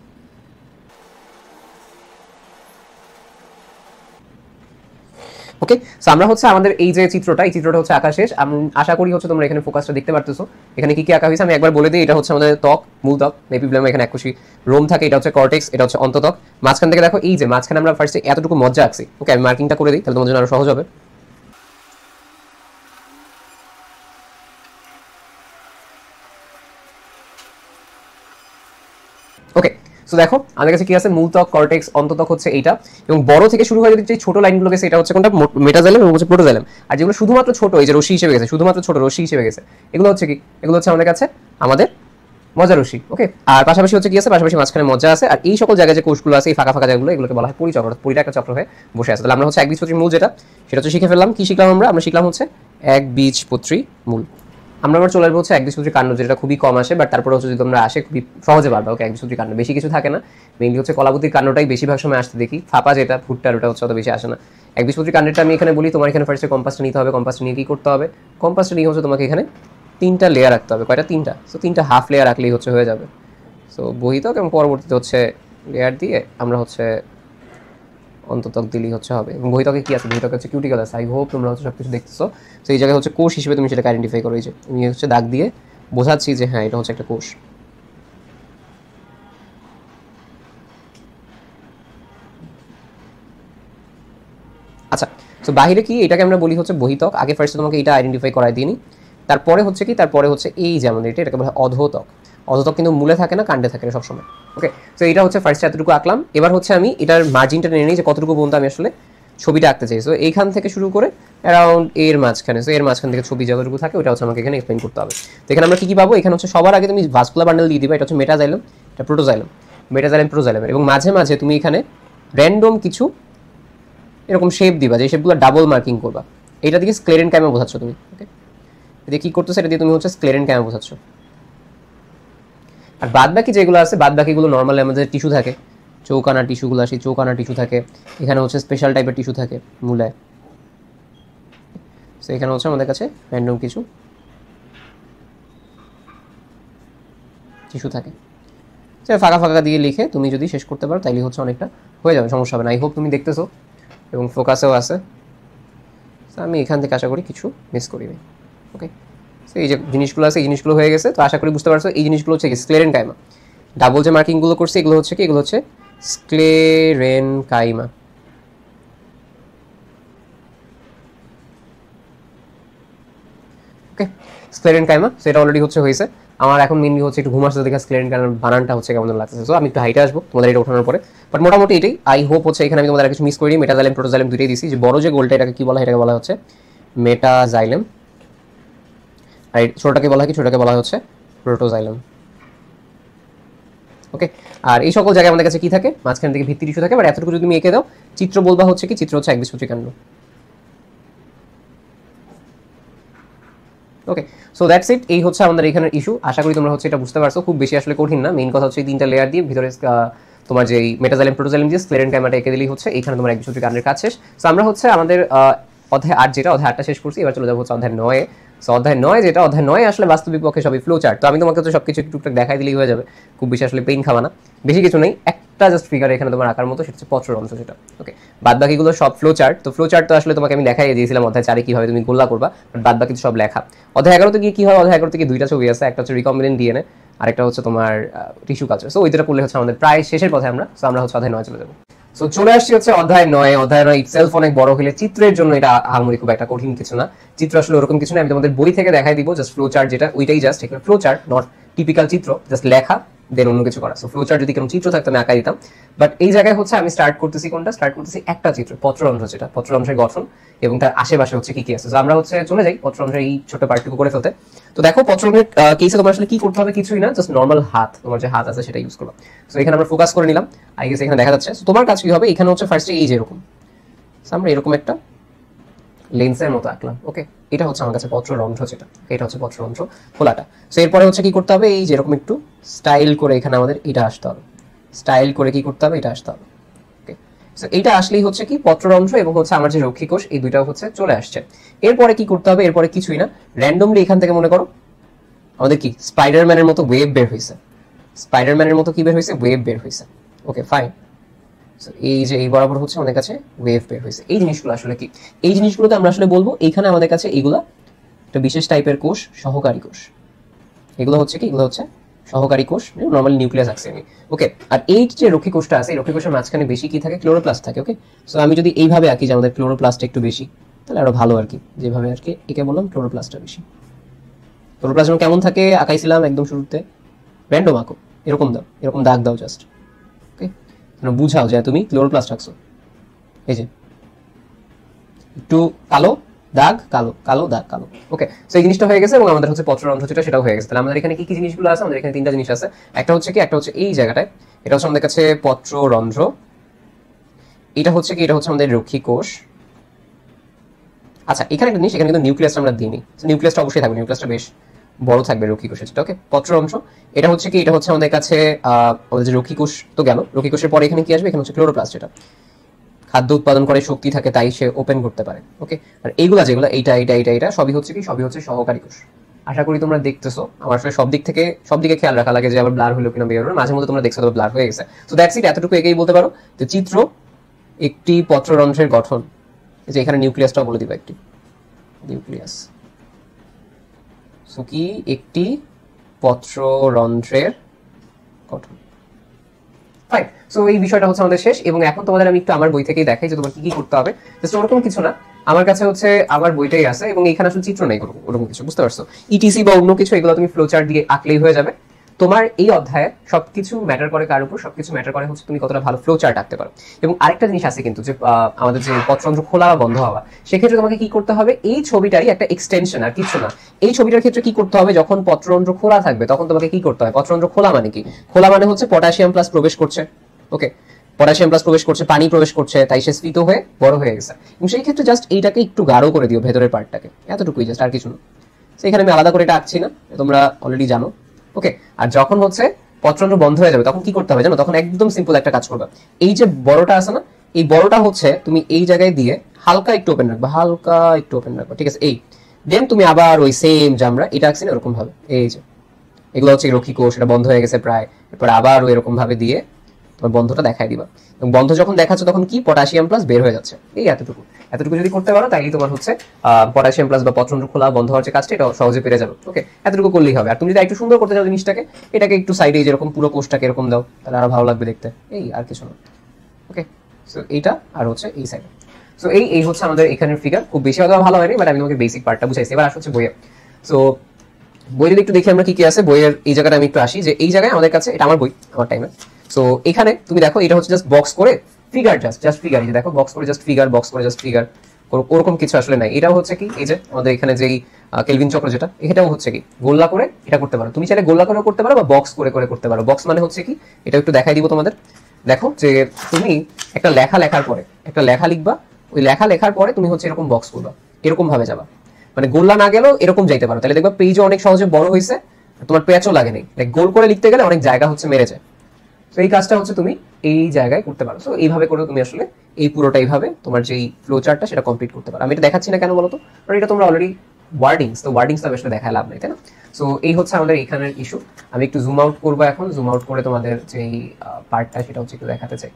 A: ওকে, সো আমরা হচ্ছে আমাদের এই যে চিত্রটা, এই চিত্রটা হচ্ছে আঁকা শেষ। আমি আশা করি হচ্ছে তোমরা এখানে ফোকাসটা দেখতে পারতেছো। এখানে কি কি আঁকা হয়েছে আমি একবার বলে দিই। এটা হচ্ছে আমাদের ত্বক, মূল ত্বক, এপিব্লেমা, এখানে এককোষী রোম থাকে, এটা হচ্ছে কর্টেক্স, এটা হচ্ছে অন্তত্বক। মাঝখান থেকে দেখো, এই যে মাঝখানে আমরা ফার্স্টে এতটুকু মজ্জা আঁকছি। ওকে আমি মার্কিংটা করে দিই, তাহলে তোমার জন্য আরো সহজ হবে। ওকে, সো দেখো আমাদের কাছে কি আছে, মূলত্বক, কর্টেক্স, অন্তত্বক হচ্ছে এইটা। এবং বড় থেকে শুরু হয়ে যদি যে ছোট লাইনগুলো গেছে, এটা হচ্ছে কোনটা, মেটাজাইলেম এবং হচ্ছে প্রোটোজাইলেম। আর যেগুলো শুধুমাত্র ছোট, এই যে রশ্মি হিসেবে গেছে, শুধুমাত্র ছোট রশ্মি হিসেবে গেছে, এগুলো হচ্ছে কি, এগুলো হচ্ছে আমাদের কাছে আমাদের মজ্জা রশ্মি। ওকে, আর পাশাপাশি হচ্ছে কি আছে, পাশাপাশি মাঝখানে মজ্জা আছে। আর এই সকল জায়গায় যে কোষগুলো আছে, এই ফাঁকা ফাঁকা জায়গাগুলো, এগুলোকে বলা হয় পরিচক্র। পরিটা একটা চক্র হয়ে বসে আছে। তাহলে আমরা হচ্ছে একবীজপত্রী মূল যেটা, সেটা হচ্ছে শিখে ফেললাম। কি শিখলাম আমরা, আমরা শিখলাম হচ্ছে একবীজপত্রী মূল। আমরা আবার চলে আসবো হচ্ছে একবীজপত্রী কাণ্ড, যেটা খুবই কম আসে, বাট তারপরে হচ্ছে যদি তোমরা আসে খুবই সহজে পারবা। ওকে, একবীজপত্রী কাণ্ড বেশি কিছু থাকে না, মেইনলি হচ্ছে কলাবতীর কাণ্ডটাই বেশিরভাগ সময় আসতে দেখি। ফাঁপা যেটা ভুট্টার, ওটা হচ্ছে অত বেশি আসে না। একবীজপত্রী কাণ্ডটা আমি এখানে বলি, তোমার এখানে ফার্স্টে কম্পাসটা নিতে হবে। কম্পাসটা নিয়ে কি করতে হবে, কম্পাসটা নিয়ে হচ্ছে তোমাকে এখানে 3টা লেয়ার রাখতে হবে। কয়টা, 3টা। সো 3টা হাফ লেয়ার রাখলেই হচ্ছে হয়ে যাবে। সো বহিতক এবং পরবর্তীতে হচ্ছে লেয়ার দিয়ে আমরা হচ্ছে অন্ততক দিলেই হচ্ছে হবে। এবং বহিতকে কি আছে, বহিতকে হচ্ছে কিউটিকল আছে। আই হোপ তোমরা হচ্ছে সব কিছু দেখতেছো। তো এই জায়গায় হচ্ছে কোষ হিসেবে তুমি সেটাকে আইডেন্টিফাই করো। এই যে আমি হচ্ছে দাগ দিয়ে বোঝাচ্ছি যে হ্যাঁ এটা হচ্ছে একটা কোষ। আচ্ছা, তো বাইরে কি, এটাকে আমরা বলি হচ্ছে বহিতক। আগে ফার্স্টে তোমাকে এটা আইডেন্টিফাই করাই দিইনি, তারপরে হচ্ছে কি, তারপরে হচ্ছে এই যেমন এটাকে বলা হয় অধোতক। অধোতক কিন্তু মূলে থাকে না, কাণ্ডে থাকে না সবসময়। ওকে, তো এটা হচ্ছে ফার্স্ট এতটুকু আঁকলাম। এবার হচ্ছে আমি এটার মার্জিনটা নিয়ে নিই যে কতটুকু পর্যন্ত আমি আসলে ছবিটা আঁকতে চাই। সো এইখান থেকে শুরু করে অ্যারাউন্ড এর মাঝখানে, সো এর মাঝখান থেকে ছবি যতটুকু থাকে ওটা হচ্ছে আমাকে এখানে এক্সপ্লেন করতে হবে। তো এখানে আমরা কি কি পাবো, এখানে হচ্ছে সবার আগে তুমি ভাস্কুলার বান্ডেল দিয়ে দিবা, এটা হচ্ছে মেটাজাইলাম, এটা প্রোটোজাইলাম, মেটাজাইলাম প্রোটোজাইলাম, এবং মাঝে মাঝে তুমি এখানে র্যান্ডম কিছু এরকম শেপ দিবা, যে শেপগুলো ডাবল মার্কিং করবা। এটা দিকে স্ক্লেরেনকাইমা বোঝাচ্ছ তুমি। ওকে, এটা কি করতেছো, এটা দিয়ে তুমি হচ্ছে স্ক্লেরেনকাইমা বোঝাচ্ছ। আর বাদ বাকি যেগুলো আছে, বাদ বাকিগুলো নর্মালি আমাদের টিস্যু থাকে, চৌকানা টিস্যুগুলো, সেই চৌকানা টিস্যু থাকে। এখানে হচ্ছে স্পেশাল টাইপের টিস্যু থাকে মূলায়। সো এখানে হচ্ছে আমাদের কাছে র্যান্ডম কিছু টিস্যু থাকে। সে ফাঁকা ফাঁকা দিয়ে লিখে তুমি যদি শেষ করতে পারো তাইলে হচ্ছে অনেকটা হয়ে যাবে, সমস্যা হবে না। আই হোপ তুমি দেখতেছো এবং ফোকাসেও আছে। আমি এখান থেকে আশা করি কিছু মিস করিনি। ওকে, সো এই যে জিনিসগুলো আছে, এই জিনিসগুলো হয়ে গেছে। তো আশা করি বুঝতে পারছো এই জিনিসগুলো হচ্ছে স্ক্লেরেনকাইমা। ডাবল যে মার্কিংগুলো করছে এগুলো হচ্ছে কি, এগুলো হচ্ছে স্ক্লেরেনকাইমা। ওকে, স্ক্লেরেনকাইমা সেটা অলরেডি হচ্ছে হয়েছে। আমার এখন মেনলি হচ্ছে একটু ঘুম আসতে দেখা স্ক্লেরেনকাইমার বানানটা হচ্ছে কেমন লাগতেছে। সো আমি একটু হাইটে আসবো তোমাদের এটা ওঠানোর পরে, বাট মোটামুটি এটাই। আই হোপ হচ্ছে এখানে আমি তোমাদের কিছু মিস করিনি। মেটাজাইলাম প্রোটোজাইলাম দুইটাই দিছি। যে বড় যে গোলটা এটাকে কি বলা হয়, এটাকে বলা হচ্ছে মেটাজাইলাম, আর ছোটটাকে বলা হয় কি, ছোটটাকে বলা হচ্ছে প্রোটোজাইলাম। ওকে, আর এই সকল জায়গায় আমাদের কাছে কি থাকে, মাঝখান থেকে ভিত্তি টিস্যু থাকে। বাট এতটুকু যদি তুমি এঁকে দাও, চিত্র বলবা হচ্ছে কি, চিত্র হচ্ছে একবীজপত্রী কাণ্ড। ওকে, সো দ্যাটস ইট। এই হচ্ছে আমাদের এখানের ইস্যু। আশা করি তোমরা হচ্ছে এটা বুঝতে পারছো, খুব বেশি আসলে কঠিন না। মেইন কথা হচ্ছে এই তিনটা লেয়ার দিয়ে ভিতরে তোমার যে মেটাজাইলাম প্রোটোজাইলাম দিয়ে স্ক্লেরেনকাইমাটা এঁকে দিলেই হচ্ছে এখানে তোমার একবীজপত্রী কাণ্ডের কাজ শেষ। সো আমরা হচ্ছে আমাদের অধ্যায় 8 যেটা, অধ্যায় 8টা শেষ করছি। এবার চলে যাবো হচ্ছে অধ্যায় 9-এ। সো অধ্যায় 9 যেটা, অধ্যায় 9 আসলে বাস্তবিক পক্ষে সবই ফ্লো চার্ট। তো আমি তোমাকে হচ্ছে সবকিছু টুকটাক দেখাই দিলেই হয়ে যাবে, খুব বেশি আসলে পেইন খাওয়া না, বেশি কিছু নেই। একটা জাস্ট ফিগার এখানে তোমার আঁকার মতো, সেটা হচ্ছে পত্ররন্ধ্র যেটা। ওকে, বাদ বাকিগুলো সব ফ্লো চার্ট। তো ফ্লো চার্ট তো আসলে তোমাকে আমি দেখাই দিয়েছিলাম অধ্যায় 4-এ কিভাবে তুমি গোল্লা করবা, বাট বাদ বাকি সব লেখা। অধ্যায় 11-তে গিয়ে কি হয়, অধ্যায় 11 থেকে দুইটা ছবি আছে, একটা হচ্ছে রিকম্বিনেন্ট ডিএনএ, আরেকটা হচ্ছে তোমার টিস্যু কালচার। সো ওই দুটো করলে হচ্ছে আমাদের প্রায় শেষের পথে আমরা। সো আমরা হচ্ছে অধ্যায় 9 চলে যাবো। সো চলে আসছি হচ্ছে অধ্যায় 9। অধ্যায় 9 ইটসেলফ অনেক বড় হলে চিত্রের জন্য এটা আহামরি খুব একটা কঠিন কিছু না। চিত্র আসলে ওরকম কিছু না, আমি তোমাদের বই থেকে দেখাই দিব। জাস্ট ফ্লো চার্ট যেটা, ওইটাই জাস্ট এখানে ফ্লো চার্ট, নট টিপিক্যাল চিত্র, জাস্ট লেখা দেন অন্য কিছু করা। সো ফ্লো চার্ট যদি কোনো চিত্র থাকতো আমি আঁকা দিতাম, বাট এই জায়গায় হচ্ছে আমি স্টার্ট করতেছি কোনটা, স্টার্ট করতেছি একটা চিত্র, পত্ররন্ধ্র যেটা, পত্ররন্ধ্রের গঠন এবং তার আশেপাশে হচ্ছে কি কি আছে। আমরা হচ্ছে চলে যাই পত্ররন্ধ্রের এই ছোট পার্টটুকু করে ফেলতে। তো দেখো পত্ররন্ধ্রের কেসে তোমার আসলে কি করতে হবে, কিছুই না, জাস্ট নর্মাল হাত, তোমার যে হাত আছে সেটা ইউজ করবা। সো এখানে আমরা ফোকাস করে নিলাম, আই গেস এখানে দেখা যাচ্ছে। সো তোমার কাজ কি হবে, এখানে হচ্ছে ফার্স্টে এই যে এরকম আমরা এরকম একটা লেন্সের মতো আঁকলাম। ওকে, এটা হচ্ছে আমার কাছে পত্ররন্ধ্র যেটা, এটা হচ্ছে পত্ররন্ধ্র খোলাটা। সো এরপরে হচ্ছে কি করতে হবে, এই যে এরকম একটু স্টাইল করে এখানে আমাদের এটা আসতে হবে, স্টাইল করে কি করতে হবে, এটা আসতে হবে। ওকে, সো এইটা আসলেই হচ্ছে কি পত্ররন্ধ্র এবং হচ্ছে আমার যে রক্ষী কোষ, এই দুইটাও হচ্ছে চলে আসছে। এরপরে কি করতে হবে, এরপরে কিছুই না, র্যান্ডমলি এখান থেকে মনে করো আমাদের কি স্পাইডারম্যানের মতো ওয়েব বের হয়েছে, স্পাইডারম্যানের মতো কি বের হয়েছে, ওয়েব বের হয়েছে। ওকে ফাইন, এই যে এই বরাবর হচ্ছে আমাদের কাছে ওয়েভ বের হয়েছে। এই জিনিসগুলো আসলে কি, এই জিনিসগুলোতে আমরা আসলে বলবো এইখানে আমাদের কাছে এইগুলা একটা বিশেষ টাইপের কোষ, সহকারী কোষ। এগুলো হচ্ছে কি, এগুলো হচ্ছে সহকারী কোষ, নরমালি নিউক্লিয়াস আছে আমি। ওকে, আর এই যে রক্ষী কোষটা আছে, এই রক্ষী কোষের মাঝখানে বেশি কি থাকে, ক্লোরোপ্লাস্ট থাকে। ওকে, সো আমি যদি এইভাবে আঁকি যে আমাদের ক্লোরোপ্লাস্ট একটু বেশি, তাহলে আরো ভালো আর কি। যেভাবে আর কি একে বললাম ক্লোরোপ্লাস্টটা বেশি। ক্লোরোপ্লাস্ট কেমন থাকে আঁকাইছিলাম একদম শুরুতে, র্যান্ডম আঁকো, এরকম দাও, এরকম দাগ দাও জাস্ট। ওকে, বুঝাও যে তুমি ক্লোরোপ্লাস্ট রাখছো, এই যে একটু কালো দাগ, কালো কালো দাগ, কালো। ওকে, সো এই জিনিসটা হয়ে গেছে এবং আমাদের হচ্ছে পত্ররন্ধ্র যেটা, সেটাও হয়ে গেছে। তাহলে আমাদের এখানে কি কি জিনিসগুলো আছে, আমাদের এখানে তিনটা জিনিস আছে। একটা হচ্ছে কি, একটা হচ্ছে এই জায়গাটায়, এটা হচ্ছে আমাদের কাছে পত্ররন্ধ্র, এটা হচ্ছে কি, এটা হচ্ছে আমাদের রক্ষী কোষ। আচ্ছা, এখানে একটা জিনিস, এখানে কিন্তু নিউক্লিয়াসটা আমরা দিইনি, নিউক্লিয়াসটা অবশ্যই থাকবে, নিউক্লিয়াসটা বেশ বড় থাকবে রক্ষী কোষের যেটা। ওকে, পত্ররন্ধ্র এটা হচ্ছে কি, এটা হচ্ছে আমাদের কাছে আমাদের যে রক্ষী কোষ তো গেল, রক্ষী কোষের পরে এখানে কি আসবে, এখানে হচ্ছে ক্লোরোপ্লাস্ট, যেটা খাদ্য উৎপাদন করে, শক্তি থাকে, তাই সে ওপেন করতে পারে। ওকে, আর এইগুলা যেগুলো এইটা এইটা এইটা এটা সবই হচ্ছে কি, সবই হচ্ছে সহকারী কোষ। আশা করি তোমরা দেখতেছো। আমার আসলে সব দিক থেকে সব দিকে খেয়াল রাখা লাগে যে আবার ব্লার হলো কিনা বের হলো, মাঝে মধ্যে তোমরা দেখছো তো ব্লার হয়ে গেছে। তো দ্যাটস ইট, এতটুকু এগিয়ে বলতে পারো যে চিত্র একটি পত্ররন্ধ্রের গঠন। যে এখানে নিউক্লিয়াসটাও বলে দিবা, একটি নিউক্লিয়াস। সো কি, একটি পত্ররন্ধ্রের গঠন। সো এই বিষয়টা হচ্ছে আমাদের শেষ। এবং এখন তোমাদের আমি একটু আমার বই থেকেই দেখাই যে তোমার কি কি করতে হবে। জাস্ট ওরকম কিছু না, আমার কাছে হচ্ছে আমার বইটাই আছে এবং এখানে আসলে চিত্র নেই ওরকম কিছু, বুঝতে পারছো? ইটিসি বা অন্য কিছু এগুলো তুমি ফ্লোচার্ট দিয়ে আঁকলেই হয়ে যাবে। তোমার এই অধ্যায়ে সবকিছু ম্যাটার করে কার উপর? সবকিছু ম্যাটার করে হচ্ছে তুমি কতটা ভালো ফ্লো চার্ট আঁকতে পারো। এবং আরেকটা জিনিস আছে কিন্তু, যে আমাদের যে পত্রন্ত্র খোলা বা বন্ধ হওয়া, সেক্ষেত্রে তোমাকে কি করতে হবে, এই ছবিটারই একটা এক্সটেনশন আর কিছু না। এই ছবিটার ক্ষেত্রে কি করতে হবে, যখন পত্রন্ত্র খোলা থাকবে তখন তোমাকে কি করতে হবে, পত্রন্ত্র খোলা মানে কি, খোলা মানে হচ্ছে পটাশিয়াম প্লাস প্রবেশ করছে, ওকে, পটাশিয়াম প্লাস প্রবেশ করছে, পানি প্রবেশ করছে, তাই সে স্ফীত হয়ে বড় হয়ে গেছে। এবং সেই ক্ষেত্রে জাস্ট এইটাকে একটু গাঢ় করে দিও, ভেতরের পার্টটাকে, এতটুকুই জাস্ট, আর কিছু না। এখানে আমি আলাদা করে এটা আঁকছি না, তোমরা অলরেডি জানো, ওকে। আর যখন হচ্ছে পত্রন্ত্র বন্ধ হয়ে যাবে তখন কি করতে হবে জানো, তখন একদম সিম্পল একটা কাজ করবে। এই যে বড়টা আছে না, এই বড়টা হচ্ছে তুমি এই জায়গায় দিয়ে হালকা একটু ওপেন রাখবা, হালকা একটু ওপেন রাখবা, ঠিক আছে? এই দেন তুমি আবার ওই সেম যে আমরা এটা আঁকছি না এরকম ভাবে, এই যে এগুলো হচ্ছে রক্ষী কোষ, এটা বন্ধ হয়ে গেছে প্রায়, এরপর আবার এরকম ভাবে দিয়ে তোমার বন্ধটা দেখাই দিবা। এবং বন্ধ যখন দেখাচ্ছ তখন কি পটাশিয়াম প্লাস বের হয়ে যাচ্ছে, এই এতটুকু এতটুকু যদি করতে পারো তাইলে তোমার হচ্ছে পটাশিয়াম প্লাস বা পত্রন্ত্র খোলা বন্ধ হওয়ার যে কাজটা এটা সহজে পেরে যাবে, ওকে। এতটুকু করলেই হবে। আর তুমি যদি একটু সুন্দর করতে চাও জিনিসটাকে, এটাকে একটু সাইডে যেরকম পুরো কোষটাকে এরকম দাও, তাহলে আরো ভালো লাগবে দেখতে, এই আর কিছু না, ওকে। সো এইটা আর হচ্ছে এই সাইডে। সো এই হচ্ছে আমাদের এখানের ফিগার। খুব বেশি হয়তো ভালো হয়নি, বাট আমি তোমাকে বেসিক পার্টটা বুঝাইছি। এবার আসছে বইয়ে। সো বই যদি একটু দেখি আমরা কি কি আছে বইয়ের, এই জায়গাটা আমি একটু আসি, যে এই জায়গায় আমাদের কাছে, এটা আমার বই, আমার টাইমে। সো এখানে তুমি দেখো এটা হচ্ছে জাস্ট বক্স করে ফিগার, জাস্ট ফিগার, এই যে দেখো বক্স করে জাস্ট ফিগার, বক্স করে জাস্ট ফিগার, ওরকম কিছু আসলে নাই। এটাও হচ্ছে কি, এই যে আমাদের এখানে যেই কেলভিন চক্র যেটা, এটাও হচ্ছে কি গোল্লা করে এটা করতে পারো। তুমি চাইলে গোল্লা করেও করতে পারো বা বক্স করে করে করতে পারো। বক্স মানে হচ্ছে কি, এটা একটু দেখাই দিব তোমাদের। দেখো যে তুমি একটা লেখা লেখার পরে একটা লেখা লিখবা, ওই লেখা লেখার পরে তুমি হচ্ছে এরকম বক্স করবা, এরকম ভাবে যাবা, মানে গোল্লা না গেলেও এরকম যাইতে পারো, তাহলে দেখবা পেজও অনেক সহজে বড় হয়েছে, তোমার পেঁচও লাগে নেই। গোল করে লিখতে গেলে অনেক জায়গা হচ্ছে মেরে যায়। তো এই কাজটা হচ্ছে তুমি এই জায়গায় করতে পারো। তো এইভাবে করে তুমি আসলে এই পুরোটা এইভাবে তোমার যেই ফ্লো চার্টটা সেটা কমপ্লিট করতে পারো। আমি এটা দেখাচ্ছি না কেন বলতো, কারণ এটা তোমরা অলরেডি ওয়ার্ডিংস, তো ওয়ার্ডিংস আসলে দেখায় লাভ নেই, তাই না? সো এই হচ্ছে আমাদের এখানের ইস্যু। আমি একটু জুম আউট করবো এখন, জুম আউট করে তোমাদের যেই পার্টটা সেটা হচ্ছে একটু দেখাতে চাই।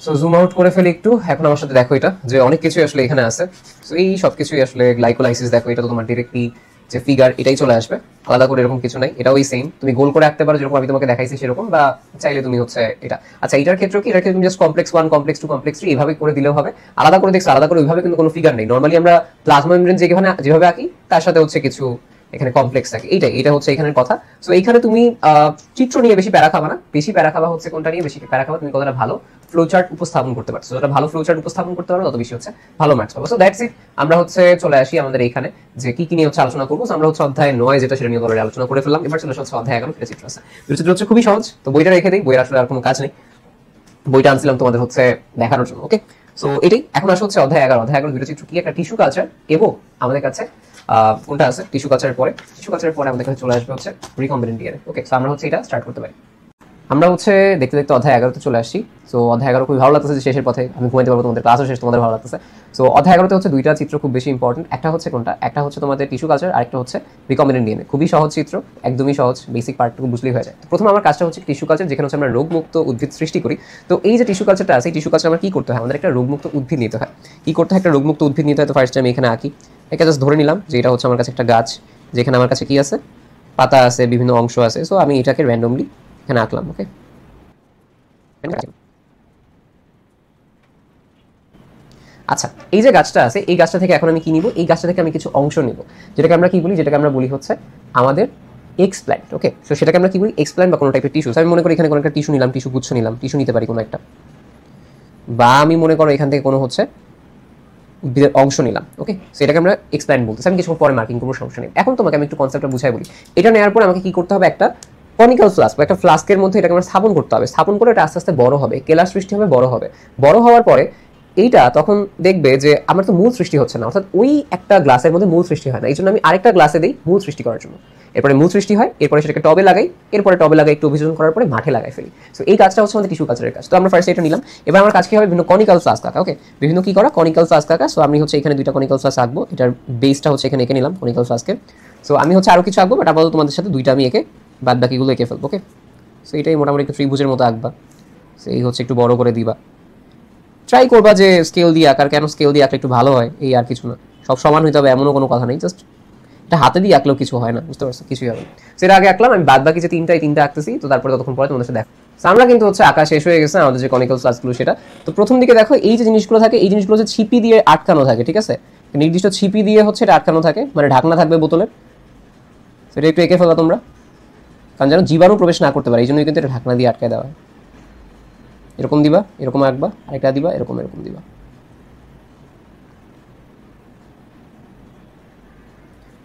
A: সো জুম আউট করে ফেলি একটু। এখন আমার সাথে দেখো এটা, যে অনেক কিছুই আসলে এখানে আছে। সো এই সব কিছুই আসলে গ্লাইকোলাইসিস, দেখো এটা তো তোমার ডিরেক্টলি যে ফিগার এটাই চলে আসবে, আলাদা করে এরকম কিছু নাই। এটাও এই সেম, তুমি গোল করে আঁকতে পারো যেরকম আমি তোমাকে দেখাইছি সেরকম, বা চাইলে তুমি হচ্ছে এটা। আচ্ছা এটার ক্ষেত্রে কি, এটার ক্ষেত্রে তুমি জাস্ট কমপ্লেক্স 1 কমপ্লেক্স 2 কমপ্লেক্স 3 এইভাবে করে দিলেও হবে। আলাদা করে দেখছো, আলাদা করে ওইভাবে কিন্তু কোনো ফিগার নেই। নরমালি আমরা প্লাজমা মেমব্রেন যেভাবে আঁকি তার সাথে হচ্ছে কিছু এখানে কমপ্লেক্স থাকে, এটা হচ্ছে এখানের কথা। সো এইখানে তুমি চিত্র নিয়ে বেশি প্যারা খাবা না, বেশি প্যারা খাবা হচ্ছে কোনটা নিয়ে বেশি প্যারা খাবা, তুমি কতটা ভালো ফ্লোচার্ট উপস্থাপন করতে পারছো। যতটা ভালো ফ্লোচার্ট উপস্থাপন করতে পারো তত বেশি হচ্ছে ভালো মার্কস পাবো। So that's it. আমরা হচ্ছে চলে আসি আমাদের এইখানে যে কি কি নিয়ে হচ্ছে আলোচনা করবো। আমরা হচ্ছে অধ্যায় 9 যেটা সেটা নিয়ে অলরেডি আলোচনা করে ফেললাম। এবার চলে আসছে অধ্যায় 11, এটা চিত্র আছে। চিত্র হচ্ছে খুবই সহজ, তো বইটা রেখে দিই, বইয়ের আসলে আর কোনো কাজ নেই, বইটা আনছিলাম তোমাদের হচ্ছে দেখানোর জন্য, ওকে। সো এটাই। এখন আসলে হচ্ছে অধ্যায় 11। অধ্যায় 11 দুটো চিত্র কি, একটা টিস্যু কালচার এবং আমাদের কাছে কোনটা আছে, টিস্যু কালচারের পরে আমাদের কাছে চলে আসবে হচ্ছে রিকম্বিনেন্ট ডিএনএ, ওকে। সো আমরা হচ্ছে এটা স্টার্ট করতে পারি। আমরা হচ্ছে দেখতে দেখতে অধ্যায় 11তে চলে আসছি। সো অধ্যায় 11 খুবই ভালো লাগতেছে, যে শেষের পথে আমি ঘুমাইতে পারবো, তোমাদের ক্লাসও শেষ, তোমাদের ভালো লাগতেছে। সো অধ্যায় 11তে হচ্ছে দুইটা চিত্র খুব বেশি ইম্পর্টেন্ট। একটা হচ্ছে কোনটা, একটা হচ্ছে তোমাদের টিস্যু কালচার, আরেকটা হচ্ছে রিকম্বিনেন্ট ডিএনএ। খুবই সহজ চিত্র, একদমই সহজ, বেসিক পার্টটুকু বুঝলেই হয়ে যায়। প্রথম আমার কাজটা হচ্ছে টিস্যু কালচার, যেখানে হচ্ছে আমরা রোগমুক্ত উদ্ভিদ সৃষ্টি করি। তো এই যে টিস্যু কালচারটা আছে, এই টিস্যু কালচার আমরা কি করতে হয়, আমাদের একটা রোগমুক্ত উদ্ভিদ নিতে হয়। কি করতে হয়, একটা রোগমুক্ত উদ্ভিদ নিতে হয়। তো ফার্স্ট আমি এখানে আঁকি, এটা জাস্ট ধরে নিলাম যে এটা হচ্ছে আমার কাছে একটা গাছ, যেখানে আমার কাছে কি আছে, পাতা আছে, বিভিন্ন অংশ আছে। সো আমি এটাকে র্যান্ডমলি এখানে আঁকলাম, ওকে। আচ্ছা এই যে গাছটা আছে, এই গাছটা থেকে এখন আমি কি নিব, এই গাছটা থেকে আমি কিছু অংশ নিব, যেটাকে আমরা কি বলি, যেটাকে আমরা বলি হচ্ছে আমাদের এক্সপ্ল্যান্ট, ওকে। সো সেটাকে আমরা কি বলি, এক্সপ্ল্যান্ট বা কোনো টাইপের টিস্যু। আমি মনে করি এখানে কোনো একটা টিস্যু নিলাম, টিস্যু গুচ্ছ নিলাম, টিস্যু নিতে পারি কোনো একটা, বা আমি মনে করো এখান থেকে কোনো হচ্ছে উদ্ভিদের অংশ নিলাম, ওকে। সো এটাকে আমরা এক্সপ্ল্যান্ট বলতেছি। আমি কিছু পরে মার্কিং করবো, সমস্যা নেই। এখন তোমাকে আমি একটু কনসেপ্টটা বুঝাই বলি। এটা নেওয়ার পর আমাকে কি করতে হবে, একটা কনিক্যাল ফ্লাস্ক বা একটা ফ্লাস্কের মধ্যে এটাকে আমরা স্থাপন করতে হবে। স্থাপন করে এটা আস্তে আস্তে বড় হবে, কেলার সৃষ্টি হবে, বড় হবে। বড় হওয়ার পরে এইটা তখন দেখবে যে আমার তো মূল সৃষ্টি হচ্ছে না, অর্থাৎ ওই একটা গ্লাসের মধ্যে মূল সৃষ্টি হয় না। এই জন্য আমি আরেকটা গ্লাসে দিই মূল সৃষ্টি করার জন্য। এরপরে মূল সৃষ্টি হয়, এরপরে সেটাকে টবে লাগাই, এরপরে টবে লাগাই একটু অভিযোজন করার পরে মাঠে লাগাই ফেলি। সো এই কাজটা হচ্ছে আমাদের টিস্যু কালচারের কাজ। তো আমরা ফার্স্ট এটা নিলাম। এবার আমার কাজ কি হবে, বিভিন্ন কনিক্যাল ফ্লাস্ক আঁকা, ওকে। বিভিন্ন কি করা, কনিক্যাল ফ্লাস্ক আঁকা। সো আমি হচ্ছে এখানে দুইটা কনিক্যাল ফ্লাস্ক আঁকবো, এটার বেসটা হচ্ছে এখানে এঁকে নিলাম কনিক্যাল ফ্লাস্কের। সো আমি হচ্ছে আরো কিছু আঁকবো, বাট আপাতত তোমাদের সাথে দুইটা আমি এঁকে বাদ বাকিগুলো এঁকে ফেলবো, ওকে। সো এটাই মোটামুটি একটু ত্রিভুজের মতো আঁকবা। সো এই হচ্ছে একটু বড় করে দিবা, ট্রাই করবা যে স্কেল দিয়ে আঁকার। কেন স্কেল দিয়ে আঁকলে একটু ভালো হয়, এই আর কিছু না। সব সমান হইতে হবে এমনও কোনো কথা নেই, জাস্ট এটা হাতে দিয়ে আঁকলেও কিছু হয় না, বুঝতে পারছো, কিছুই হবে না। সেটা আগে আঁকলাম আমি, বাদ বাকি যে তিনটা আঁকতেছি, তো তারপরে ততক্ষণ পরে তোমাদের সাথে দেখো। আমরা কিন্তু হচ্ছে আঁকা শেষ হয়ে গেছে আমাদের যে কনিক্যাল ক্লাসগুলো সেটা। তো প্রথম দিকে দেখো এই যে জিনিসগুলো থাকে, এই জিনিসগুলো হচ্ছে ছিপি দিয়ে আটকানো থাকে, ঠিক আছে, নির্দিষ্ট ছিপি দিয়ে হচ্ছে এটা আটকানো থাকে, মানে ঢাকনা থাকবে বোতলের, সেটা একটু এঁকে ফেলা তোমরা, কারণ যেন জীবাণু প্রবেশ না করতে পারে, এই জন্যই কিন্তু এটা ঢাকনা দিয়ে আটকায় দেওয়া হয়। এরকম দিবা, এরকম আঁকবা, আরেকটা দিবা, এরকম এরকম দিবা।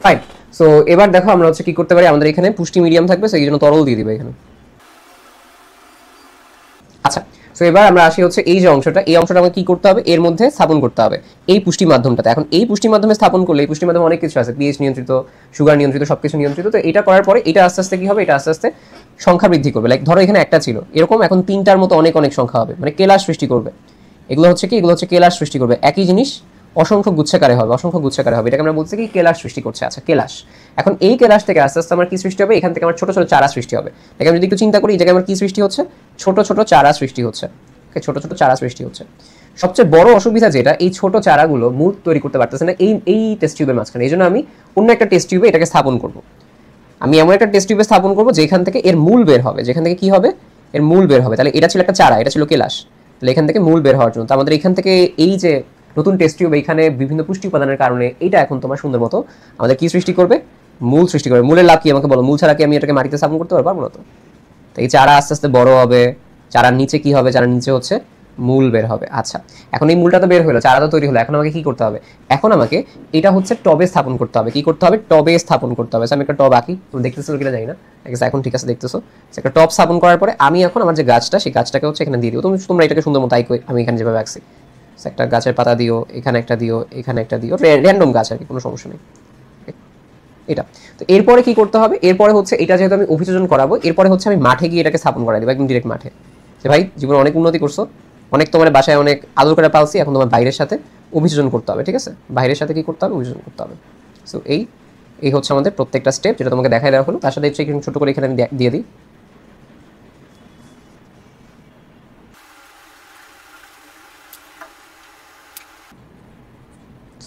A: ফাইন। সো এবার দেখো আমরা হচ্ছে কি করতে পারি, আমাদের এখানে পুষ্টি মিডিয়াম থাকবে, সেই জন্য তরল দিয়ে দিবে এখানে। আচ্ছা, সো এবার আমরা আসি হচ্ছে এই যে অংশটা, এই অংশটা আমাকে কি করতে হবে, এর মধ্যে স্থাপন করতে হবে এই পুষ্টি মাধ্যমটাতে। এখন এই পুষ্টি মাধ্যমে স্থাপন করলে, এই পুষ্টি মাধ্যমে অনেক কিছু আছে, পিএইচ নিয়ন্ত্রিত, সুগার নিয়ন্ত্রিত, সবকিছু নিয়ন্ত্রিত। তো এটা করার পরে এটা আস্তে আস্তে কি হবে, এটা আস্তে আস্তে সংখ্যা বৃদ্ধি করবে। লাইক ধরো এখানে একটা ছিল, এরকম এখন তিনটার মতো অনেক অনেক সংখ্যা হবে, মানে কেলাস সৃষ্টি করবে। এগুলো হচ্ছে কি, এগুলো হচ্ছে কেলাস সৃষ্টি করবে, একই জিনিস অসংখ্য গুচ্ছাকারে হবে, অসংখ্য গুচ্ছাকারে হবে, এটাকে আমরা বলছি কি কেলাস সৃষ্টি করছে। আচ্ছা, কেলাস। এখন এই কেলাস থেকে আস্তে আস্তে আমার কি সৃষ্টি হবে, এখান থেকে আমার ছোট ছোট চারা সৃষ্টি হবে। দেখে আমি যদি একটু চিন্তা করি, এই জায়গায় আমার কি সৃষ্টি হচ্ছে, ছোট ছোট চারা সৃষ্টি হচ্ছে, ছোট ছোট চারা সৃষ্টি হচ্ছে। সবচেয়ে বড় অসুবিধা যেটা, এই ছোট চারাগুলো মূল তৈরি করতে পারতেছে না এই টেস্ট টিউবের মাঝখানে। এই জন্য আমি অন্য একটা টেস্ট টিউবে এটাকে স্থাপন করব। আমি এমন একটা টেস্ট টিউবে স্থাপন করবো যেখান থেকে এর মূল বের হবে, যেখান থেকে কি হবে, এর মূল বের হবে। তাহলে এটা ছিল একটা চারা, এটা ছিল কেলাস, তাহলে এখান থেকে মূল বের হওয়ার জন্য আমাদের এখান থেকে এই যে নতুন টেস্ট টিউব, এখানে বিভিন্ন পুষ্টি উপাদানের কারণে এটা এখন তোমার সুন্দর মতো আমাদের কি সৃষ্টি করবে, মূল সৃষ্টি করবে। মূলের লাভ কি আমাকে বলো, মূল ছাড়া কি আমি এটাকে মাটিতে স্থাপন করতে পারবো না? তো এই চারা আস্তে আস্তে বড় হবে, চারার নিচে কি হবে, চারার নিচে হচ্ছে মূল বের হবে। আচ্ছা, এখন এই মূলটা তো বের হলো, চারা তো তৈরি হলো, এখন আমাকে কি করতে হবে, এখন আমাকে এটা হচ্ছে টবে স্থাপন করতে হবে। কি করতে হবে, টবে স্থাপন করতে হবে। আমি একটা টব আঁকি, তুমি দেখতেছো কিনা জানি না, এখন ঠিক আছে দেখতেছো। একটা টব স্থাপন করার পরে আমি এখন আমার যে গাছটা, সেই গাছটাকে হচ্ছে এখানে দিয়ে দিও। তোমরা এটাকে সুন্দর মতো আমি এখানে যেভাবে আঁকছি, একটা গাছের পাতা দিও, এখানে একটা দিও, এখানে একটা দিও, র্যান্ডম গাছ আর কি, কোনো সমস্যা নেই এটা। তো এরপরে কি করতে হবে, এরপরে হচ্ছে এটা যেহেতু আমি অভিযোজন করাবো, এরপরে হচ্ছে আমি মাঠে গিয়ে এটাকে স্থাপন করাই দেবো, একদম ডিরেক্ট মাঠে। যে ভাই জীবনে অনেক উন্নতি করছো, অনেক তোমার বাসায় অনেক আদর করে পালছি, এখন তোমার বাইরের সাথে অভিযোজন করতে হবে, ঠিক আছে, বাইরের সাথে কি করতে হবে, অভিযোজন করতে হবে। সো এই হচ্ছে আমাদের প্রত্যেকটা স্টেপ, যেটা তোমাকে দেখাই দেওয়া হলো। তার সাথে হচ্ছে ছোট করে এখানে আমি দিয়ে দিই,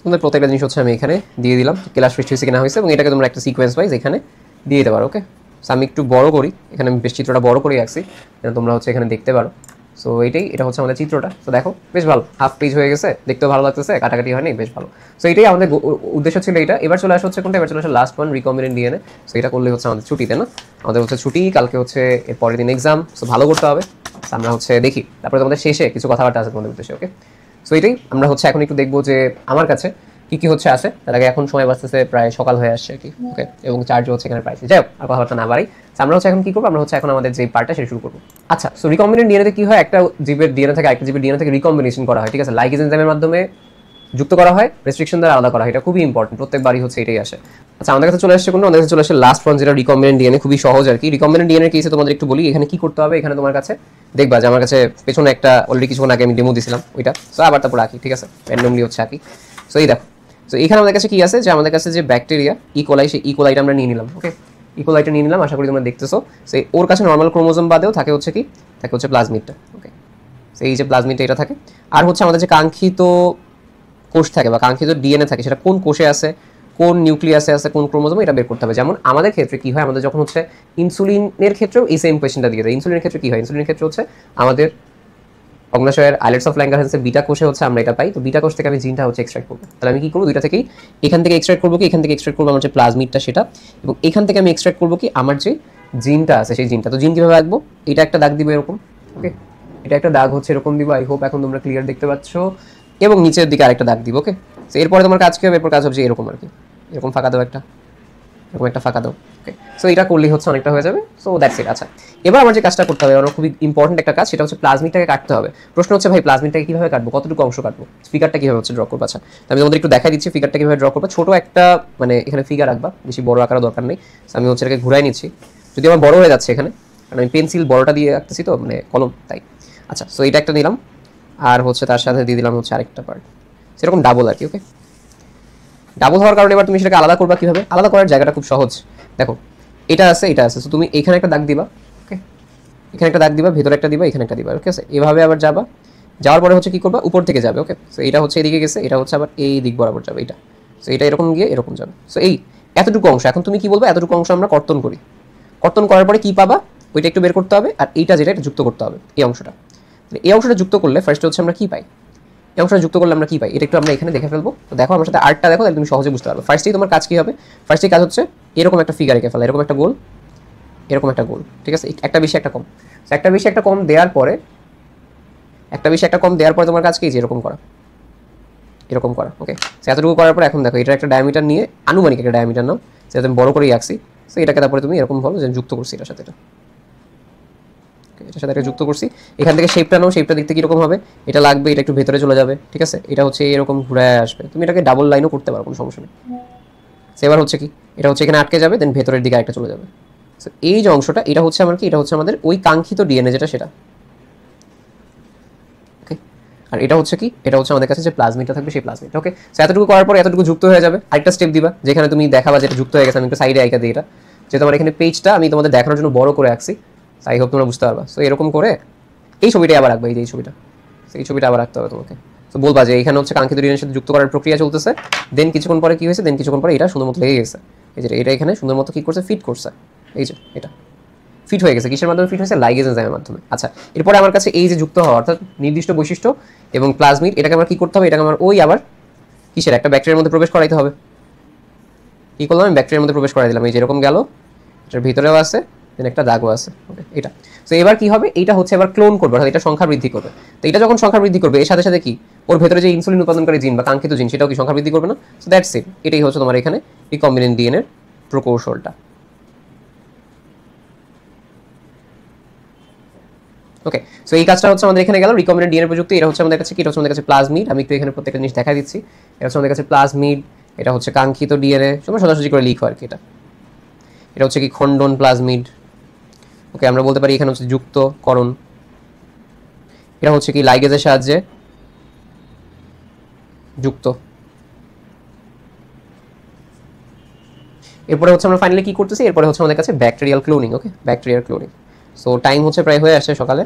A: তোমাদের প্রত্যেকটা জিনিস হচ্ছে আমি এখানে দিয়ে দিলাম, ক্লাস সৃষ্টি হয়েছে কিনা হয়েছে, এবং এটাকে তোমরা একটা সিকোয়েন্স ওয়াইজ এখানে দিয়ে দিতে পারো। ওকে, সো আমি একটু বড় করি, এখানে আমি বেশ চিত্রটা বড় করে রাখছি, যেন তোমরা হচ্ছে এখানে দেখতে পারো। সো এটা হচ্ছে আমাদের চিত্রটা। তো দেখো বেশ ভালো, হাফ পেজ হয়ে গেছে, দেখতেও ভালো লাগতেছে, কাটাকাটি হয়নি, বেশ ভালো। সো এটাই আমাদের উদ্দেশ্য ছিল এটা। এবার চলে আসা হচ্ছে কোনটা, এবার চলে আসে last one, recombinant DNA. So এটা করলে হচ্ছে আমাদের ছুটিতে না, আমাদের হচ্ছে ছুটি, কালকে হচ্ছে এর পরের দিন এক্সাম। সো ভালো করতে হবে, আমরা হচ্ছে দেখি, তারপরে তোমাদের শেষে কিছু কথাবার্তা আছে তোমাদের উদ্দেশ্যে। ওকে, সো এটাই আমরা হচ্ছে এখন একটু দেখবো যে আমার কাছে কি কি হচ্ছে আছে। তার আগে এখন সময় বাঁচতেছে, প্রায় সকাল হয়ে আসছে আর কি। ওকে, এবং চার্জও হচ্ছে এখানে প্রাইস। যাই হোক, আর কথাবার্তা না বাড়াই, আমরা হচ্ছে এখন কি করবো, আমরা হচ্ছে এখন আমাদের যে পার্টটা সেটা শুরু করবো। আচ্ছা, সো রিকম্বিনেন্ট ডিএনএতে কি হয়, একটা জীবের ডিএনএ থেকে আরেকটা জীবের ডিএনএ থেকে রিকম্বিনেশন করা হয়, ঠিক আছে, লাইগেজ এনজাইমের মাধ্যমে যুক্ত করা হয়, রেস্ট্রিকশন দ্বারা আলাদা করা হয়। এটা খুবই ইম্পর্টেন্ট, প্রত্যেকবারই হচ্ছে এটাই আসে। আচ্ছা, আমাদের কাছে চলে আসছে কোনটা, আমাদের কাছে চলে আসছে লাস্ট ওয়ান, যেটা রিকম্বিনেন্ট ডিএনএ। খুবই সহজ আর কি। রিকম্বিনেন্ট ডিএনএ কেসে তোমাদের একটু বলি, এখানে কি করতে হবে। এখানে তোমার কাছে দেখবা যে আমার কাছে পেছনে একটা অলরেডি কিছুক্ষণ আগে আমি ডেমো দিয়েছিলাম ওইটা, সো আবার তারপর আঁকি, ঠিক আছে, র্যান্ডমলি হচ্ছে আঁকি। সো এই দেখো, তো এখানে আমাদের কাছে কি আছে, যে আমাদের কাছে যে ব্যাকটেরিয়া ইকোলাই, সেই ইকোলাইটা আমরা নিয়ে নিলাম। ওকে, ইকোলাইটা নিয়ে নিলাম, আশা করি তোমরা দেখতেছো। সেই ওর কাছে নর্মাল ক্রোমোজোম বাদেও থাকে হচ্ছে কি, থাকে হচ্ছে প্লাজমিডটা। ওকে, সেই যে প্লাজমিডটা এটা থাকে, আর হচ্ছে আমাদের যে কাঙ্ক্ষিত কোষ থাকে বা কাঙ্ক্ষিত ডিএনএ থাকে, সেটা কোন কোষে আছে, কোন নিউক্লিয়াসে আছে, কোন ক্রোমোজোমে, এটা বের করতে হবে। যেমন আমাদের ক্ষেত্রে কি হয়, আমাদের যখন হচ্ছে ইনসুলিনের ক্ষেত্রেও এই সেম কোয়েশ্চেনটা দিয়ে দেয়। ইনসুলিনের ক্ষেত্রে কি হয়, ইনসুলিনের ক্ষেত্রে হচ্ছে আমাদের অগ্নাশয়ের আইলেটস অফ ল্যাঙ্গারহ্যান্সের বিটা কোষে হচ্ছে আমরা এটা পাই। তো বিটা কোষ থেকে আমি জিনটা হচ্ছে এক্সট্রাক্ট করবো। তাহলে আমি কি করবো, দুইটা থেকেই, এখান থেকে এক্সট্রাক্ট করবো কি, এখান থেকে এক্সট্রাক্ট করবো আমার যে প্লাজমিডটা সেটা, এবং এখান থেকে আমি এক্সট্রাক্ট করবো কি আমার যে জিনটা আছে সেই জিনটা। তো জিন কিভাবে আঁকবো, এটা একটা দাগ দিব এরকম। ওকে, এটা একটা দাগ হচ্ছে এরকম দিব। আই হোপ এখন তোমরা ক্লিয়ার দেখতে পাচ্ছ, এবং নিচের দিকে আরেকটা দাগ দিব। ওকে, তো এরপরে তোমার কাজ কি হবে, এরপর কাজ হবে এরকম আর কি, এরকম ফাঁকা দাও একটা, এরকম একটা ফাঁকা দাও। ওকে, সো এটা করলেই হচ্ছে অনেকটা হয়ে যাবে। So that's it. আচ্ছা, এবার আমার যে কাজটা করতে হবে, আমার খুবই ইম্পর্টেন্ট একটা কাজ, সেটা হচ্ছে প্লাজমিডটাকে কাটতে হবে। প্রশ্ন হচ্ছে ভাই প্লাজমিডটাকে কিভাবে কাটবো, কতটুকু অংশ কাটবো, ফিগারটা কিভাবে হচ্ছে ড্র করবো। আচ্ছা, আমি তোমাদের একটু দেখা দিচ্ছি ফিগারটা কিভাবে ড্র করবো। ছোট একটা মানে এখানে ফিগার রাখবা, বেশি বড় আকার দরকার নেই। আমি হচ্ছে এটাকে ঘুরাই নিচ্ছি, যদি আমার বড় হয়ে যাচ্ছে এখানে, কারণ আমি পেন্সিল বড়টা দিয়ে রাখতেছি তো, মানে কলম, তাই। আচ্ছা, সো এটা একটা নিলাম, আর হচ্ছে তার সাথে দিয়ে দিলাম হচ্ছে আরেকটা পার্ট, সেরকম ডাবল আর কি। ওকে, ডাবল হওয়ার কারণে এবার তুমি সেটাকে আলাদা করবা কিভাবে, আলাদা করার জায়গাটা খুব সহজ। দেখো এটা আছে, এটা আছে, সো তুমি এখানে একটা দাগ দিবা। ওকে, এখানে একটা দাগ দিবা, ভেতরে একটা দিবা, এখানে একটা দিবা। ওকে আছে, এভাবে আবার যাবা, যাওয়ার পরে হচ্ছে কি করবা, উপর থেকে যাবে। ওকে, সো এটা হচ্ছে এদিকে গেছে, এটা হচ্ছে আবার এই দিক বরাবর যাবে এটা, সো এটা এরকম গিয়ে এরকম যাবে। সো এই এতটুকু অংশ, এখন তুমি কি বলবো, এতটুকু অংশ আমরা কর্তন করি, কর্তন করার পরে কি পাবা, ওইটা একটু বের করতে হবে, আর এইটা যেটা এটা যুক্ত করতে হবে, এই অংশটা। এই অংশটা যুক্ত করলে ফার্স্ট হচ্ছে আমরা কি পাই, এই অংশটা যুক্ত করলে আমরা কি পাই, এটা একটু আমরা এখানে দেখে ফেলবো। তো দেখো আমার সাথে আর্টটা দেখো, তাহলে তুমি সহজে বুঝতে পারবে। ফার্স্টেই তোমার কাজ কি হবে, ফার্স্টেই কাজ হচ্ছে এরকম একটা ফিগার এঁকে ফেলা, এরকম একটা গোল, এরকম একটা গোল, ঠিক আছে, একটা বেশি একটা কম। একটা বেশি একটা কম দেওয়ার পরে, একটা বেশি একটা কম দেওয়ার পরে তোমার কাজ কি, এরকম করা, এরকম করা। ওকে, এতটুকু করার পর এখন দেখো এটা একটা ডায়ামিটার নিয়ে, আনুমানিক একটা ডায়ামিটার নাও, সেটা তুমি বড় করেই আঁকছি। সো এটাকে তারপরে তুমি এরকম বলো যে যুক্ত করছি এটার সাথে, এটার সাথে একটা যুক্ত করছি। এখান থেকে শেপটা নাও, শেপটা দেখতে কীরকম হবে, এটা লাগবে, এটা একটু ভেতরে চলে যাবে, ঠিক আছে, এটা হচ্ছে এরকম ঘুরে আসবে, তুমি এটাকে ডাবল লাইনও করতে পারো, কোনো সমস্যা নেই। এবার হচ্ছে কি, এটা হচ্ছে এখানে আটকে যাবে, দেন ভেতরের দিকে একটা চলে যাবে। সো এই যে অংশটা, এটা হচ্ছে আমার কি, এটা হচ্ছে আমাদের ওই কাঙ্ক্ষিত ডিএনএ যেটা সেটা। ওকে, আর এটা হচ্ছে কি, এটা হচ্ছে আমাদের কাছে যে প্লাজমিডটা থাকবে সেই প্লাজমিড। ওকে, সো এতটুকু করার পরে এতটুকু যুক্ত হয়ে যাবে। আরেকটা স্টেপ দিবা, যেখানে তুমি দেখাবা যেটা যুক্ত হয়ে গেছে। আমি একটু সাইডে আইকা দিই এটা, যে তোমার এখানে পেজটা আমি তোমাদের দেখানোর জন্য বড় করে আঁকছি, আই হোপ তোমরা বুঝতে পারবা। সো এরকম করে এই ছবিটাই আবার রাখবে, এই যে এই ছবিটা, সেই ছবিটা আবার রাখতে হবে তোমাকে। তো বলবা যে এখানে হচ্ছে কাঙ্ক্ষিত ডিএনএর সাথে যুক্ত করার প্রক্রিয়া চলতেছে, দেন কিছুক্ষণ পরে কি হয়েছে, দেন কিছুক্ষণ পরে এটা সুন্দর মতো লেগে গেছে, এই যে এটা এখানে সুন্দর মতো কি করছে, ফিট করছে, এই যে এটা ফিট হয়ে গেছে। কিসের মাধ্যমে ফিট হয়েছে, লাইগেজ এনজাইমের মাধ্যমে। আচ্ছা, এরপরে আমার কাছে এই যে যুক্ত হওয়া অর্থাৎ নির্দিষ্ট বৈশিষ্ট্য এবং প্লাজমিড, এটাকে আমার কি করতে হবে, এটাকে আমার ওই আবার কিসের একটা ব্যাকটেরিয়ার মধ্যে প্রবেশ করাইতে হবে। কি করলাম, আমি ব্যাকটেরিয়ার মধ্যে প্রবেশ করাই দিলাম, এই যেরকম গেল, এটার ভিতরেও আছে, দেন একটা দাগও আছে। ওকে, এটা। তো এবার কি হবে, এইটা হচ্ছে এবার ক্লোন করবে, অর্থাৎ এটা সংখ্যা বৃদ্ধি করবে। তো এটা যখন সংখ্যা বৃদ্ধি করবে, এর সাথে সাথে কি ওর ভেতরে যে ইনসুলিন উৎপাদনকারী জিন বা কাঙ্ক্ষিত জিন, সেটাও কি সংখ্যা বৃদ্ধি করবে না। সো দ্যাটস ইট, এটাই হচ্ছে তোমার এখানে রিকম্বিনেন্ট ডিএনএর প্রকৌশলটা। ওকে, সো এই কাজটা হচ্ছে আমাদের এখানে গেল রিকম্বিনেন্ট ডিএনএ প্রযুক্তি। এটা হচ্ছে আমাদের কাছে কি, এটা হচ্ছে আমাদের কাছে প্লাজমিড। আমি একটু এখানে প্রত্যেকটা জিনিস দেখা দিচ্ছি। এটা হচ্ছে আমাদের কাছে প্লাজমিড, এটা হচ্ছে কাঙ্ক্ষিত ডিএনএ, তোমরা সোজাসুজি করে লিখো আর কি। এটা হচ্ছে কি খণ্ডন প্লাজমিড। ওকে, আমরা বলতে পারি এখানে হচ্ছে যুক্তকরণ। এটা হচ্ছে কি লাইগেজের সাহায্যে যুক্ত। এরপরে হচ্ছে আমরা ফাইনালি কি করতেছি, এরপরে হচ্ছে আমাদের কাছে ব্যাকটেরিয়াল ক্লোনিং। ওকে, ব্যাকটেরিয়াল ক্লোনিং। সো টাইম হচ্ছে প্রায় হয়ে আসছে সকালে।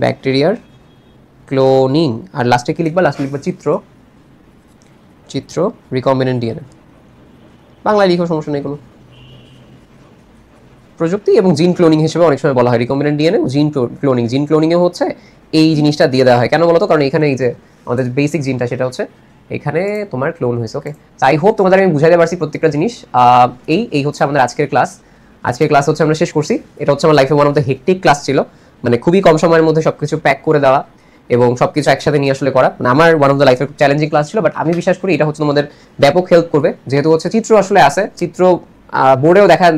A: ব্যাকটেরিয়ার ক্লোনিং, আর লাস্টে কি লিখবা, লাস্টে লিখবা চিত্র, চিত্র রিকম্বিনেন্ট ডিএনএ। বাংলায় লিখো, সমস্যা নেই কোনো। প্রযুক্তি এবং জিন ক্লোনিং হিসেবে অনেক সময় বলা হয় রিকম্বিনেন্ট ডিএনএ, জিন ক্লোনিং। জিন ক্লোনিংয়ে হচ্ছে এই জিনিসটা দিয়ে দেওয়া হয়, কেন বলতো, কারণ এখানে এই যে আমাদের বেসিক জিনটা সেটা হচ্ছে এখানে তোমার ক্লোন হয়েছে। ওকে, আই হোপ তোমাদের আমি বুঝাতে পারছি প্রত্যেকটা জিনিস। এই হচ্ছে আমাদের আজকের ক্লাস। আজকের ক্লাস হচ্ছে আমরা শেষ করছি। এটা হচ্ছে আমার লাইফে one of the hectic class ছিল, মানে খুবই কম সময়ের মধ্যে সবকিছু প্যাক করে দেওয়া এবং সবকিছু একসাথে নিয়ে আসলে করা, মানে আমার ওয়ান অফ দ্য লাইফের চ্যালেঞ্জিং ক্লাস ছিল। বাট আমি বিশ্বাস করি এটা হচ্ছে তোমাদের ব্যাপক হেল্প করবে, যেহেতু হচ্ছে চিত্র আসলে আছে, চিত্র বোর্ডেও দেখা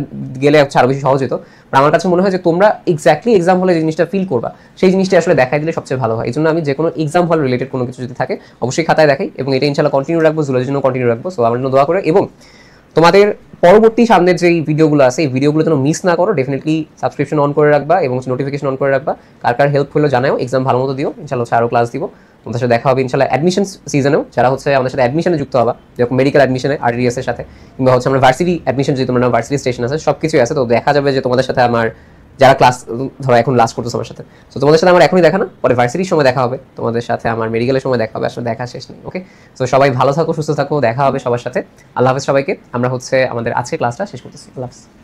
A: গেলে হচ্ছে আরো বেশি সহজ হতো। আমার কাছে মনে হয় যে তোমরা এক্স্যাক্টলি এক্সাম হলে যে জিনিসটা ফিল করবা, সেই জিনিসটা আসলে দেখাই দিলে সবচেয়ে ভালো হয়। এই জন্য আমি যে কোনো এক্সাম হল রিলেটেড কোনো কিছু যদি থাকে অবশ্যই খাতায় দেখাই, এবং এটা ইনশাল্লাহ কন্টিনিউ রাখবো, জুলজির জন্য কন্টিনিউ রাখবো। সো আমার জন্য দোয়া করে, এবং তোমাদের পরবর্তী সামনের যে ভিডিওগুলো আছে এই ভিডিওগুলো যেন মিস না করো। ডেফিনেটলি সাবস্ক্রিপশন অন করে রাখবা এবং নোটিফিকেশন অন করে রাখবা। কার কার হেল্প হলো জানাও, এক্সাম ভালো মতো দিও, ইনশাল্লাহ আরও ক্লাস দিব। তোমাদের সাথে দেখা হবে ইনশাল্লাহ অ্যাডমিশন সিজনেও, যারা হচ্ছে আমাদের সাথে অ্যাডমিশনে যুক্ত হবা, যেরকম মেডিকেল অ্যাডমিশনে আরডিএস এর সাথে, কিংবা হচ্ছে আমরা ভার্সিটি অ্যাডমিশন, যদি তোমরা ভার্সিটি স্টেশন আছে, সব কিছুই আছে। তো দেখা যাবে যে তোমাদের সাথে আমার যারা ক্লাস ধরো এখন লাস্ট করতেছে আমার সাথে, তো তোমাদের সাথে আমার এখনই দেখা না, পরে ভার্সিটির সময় দেখা হবে, তোমাদের সাথে আমার মেডিকেলের সময় দেখা হবে, আসলে দেখা শেষ নেই। ওকে, তো সবাই ভালো থাকো, সুস্থ থাকো, দেখা হবে সবার সাথে। আল্লাহ হাফেজ সবাইকে। আমরা হচ্ছে আমাদের আজকে ক্লাসটা শেষ করতেছি। আল্লাহ হাফেজ।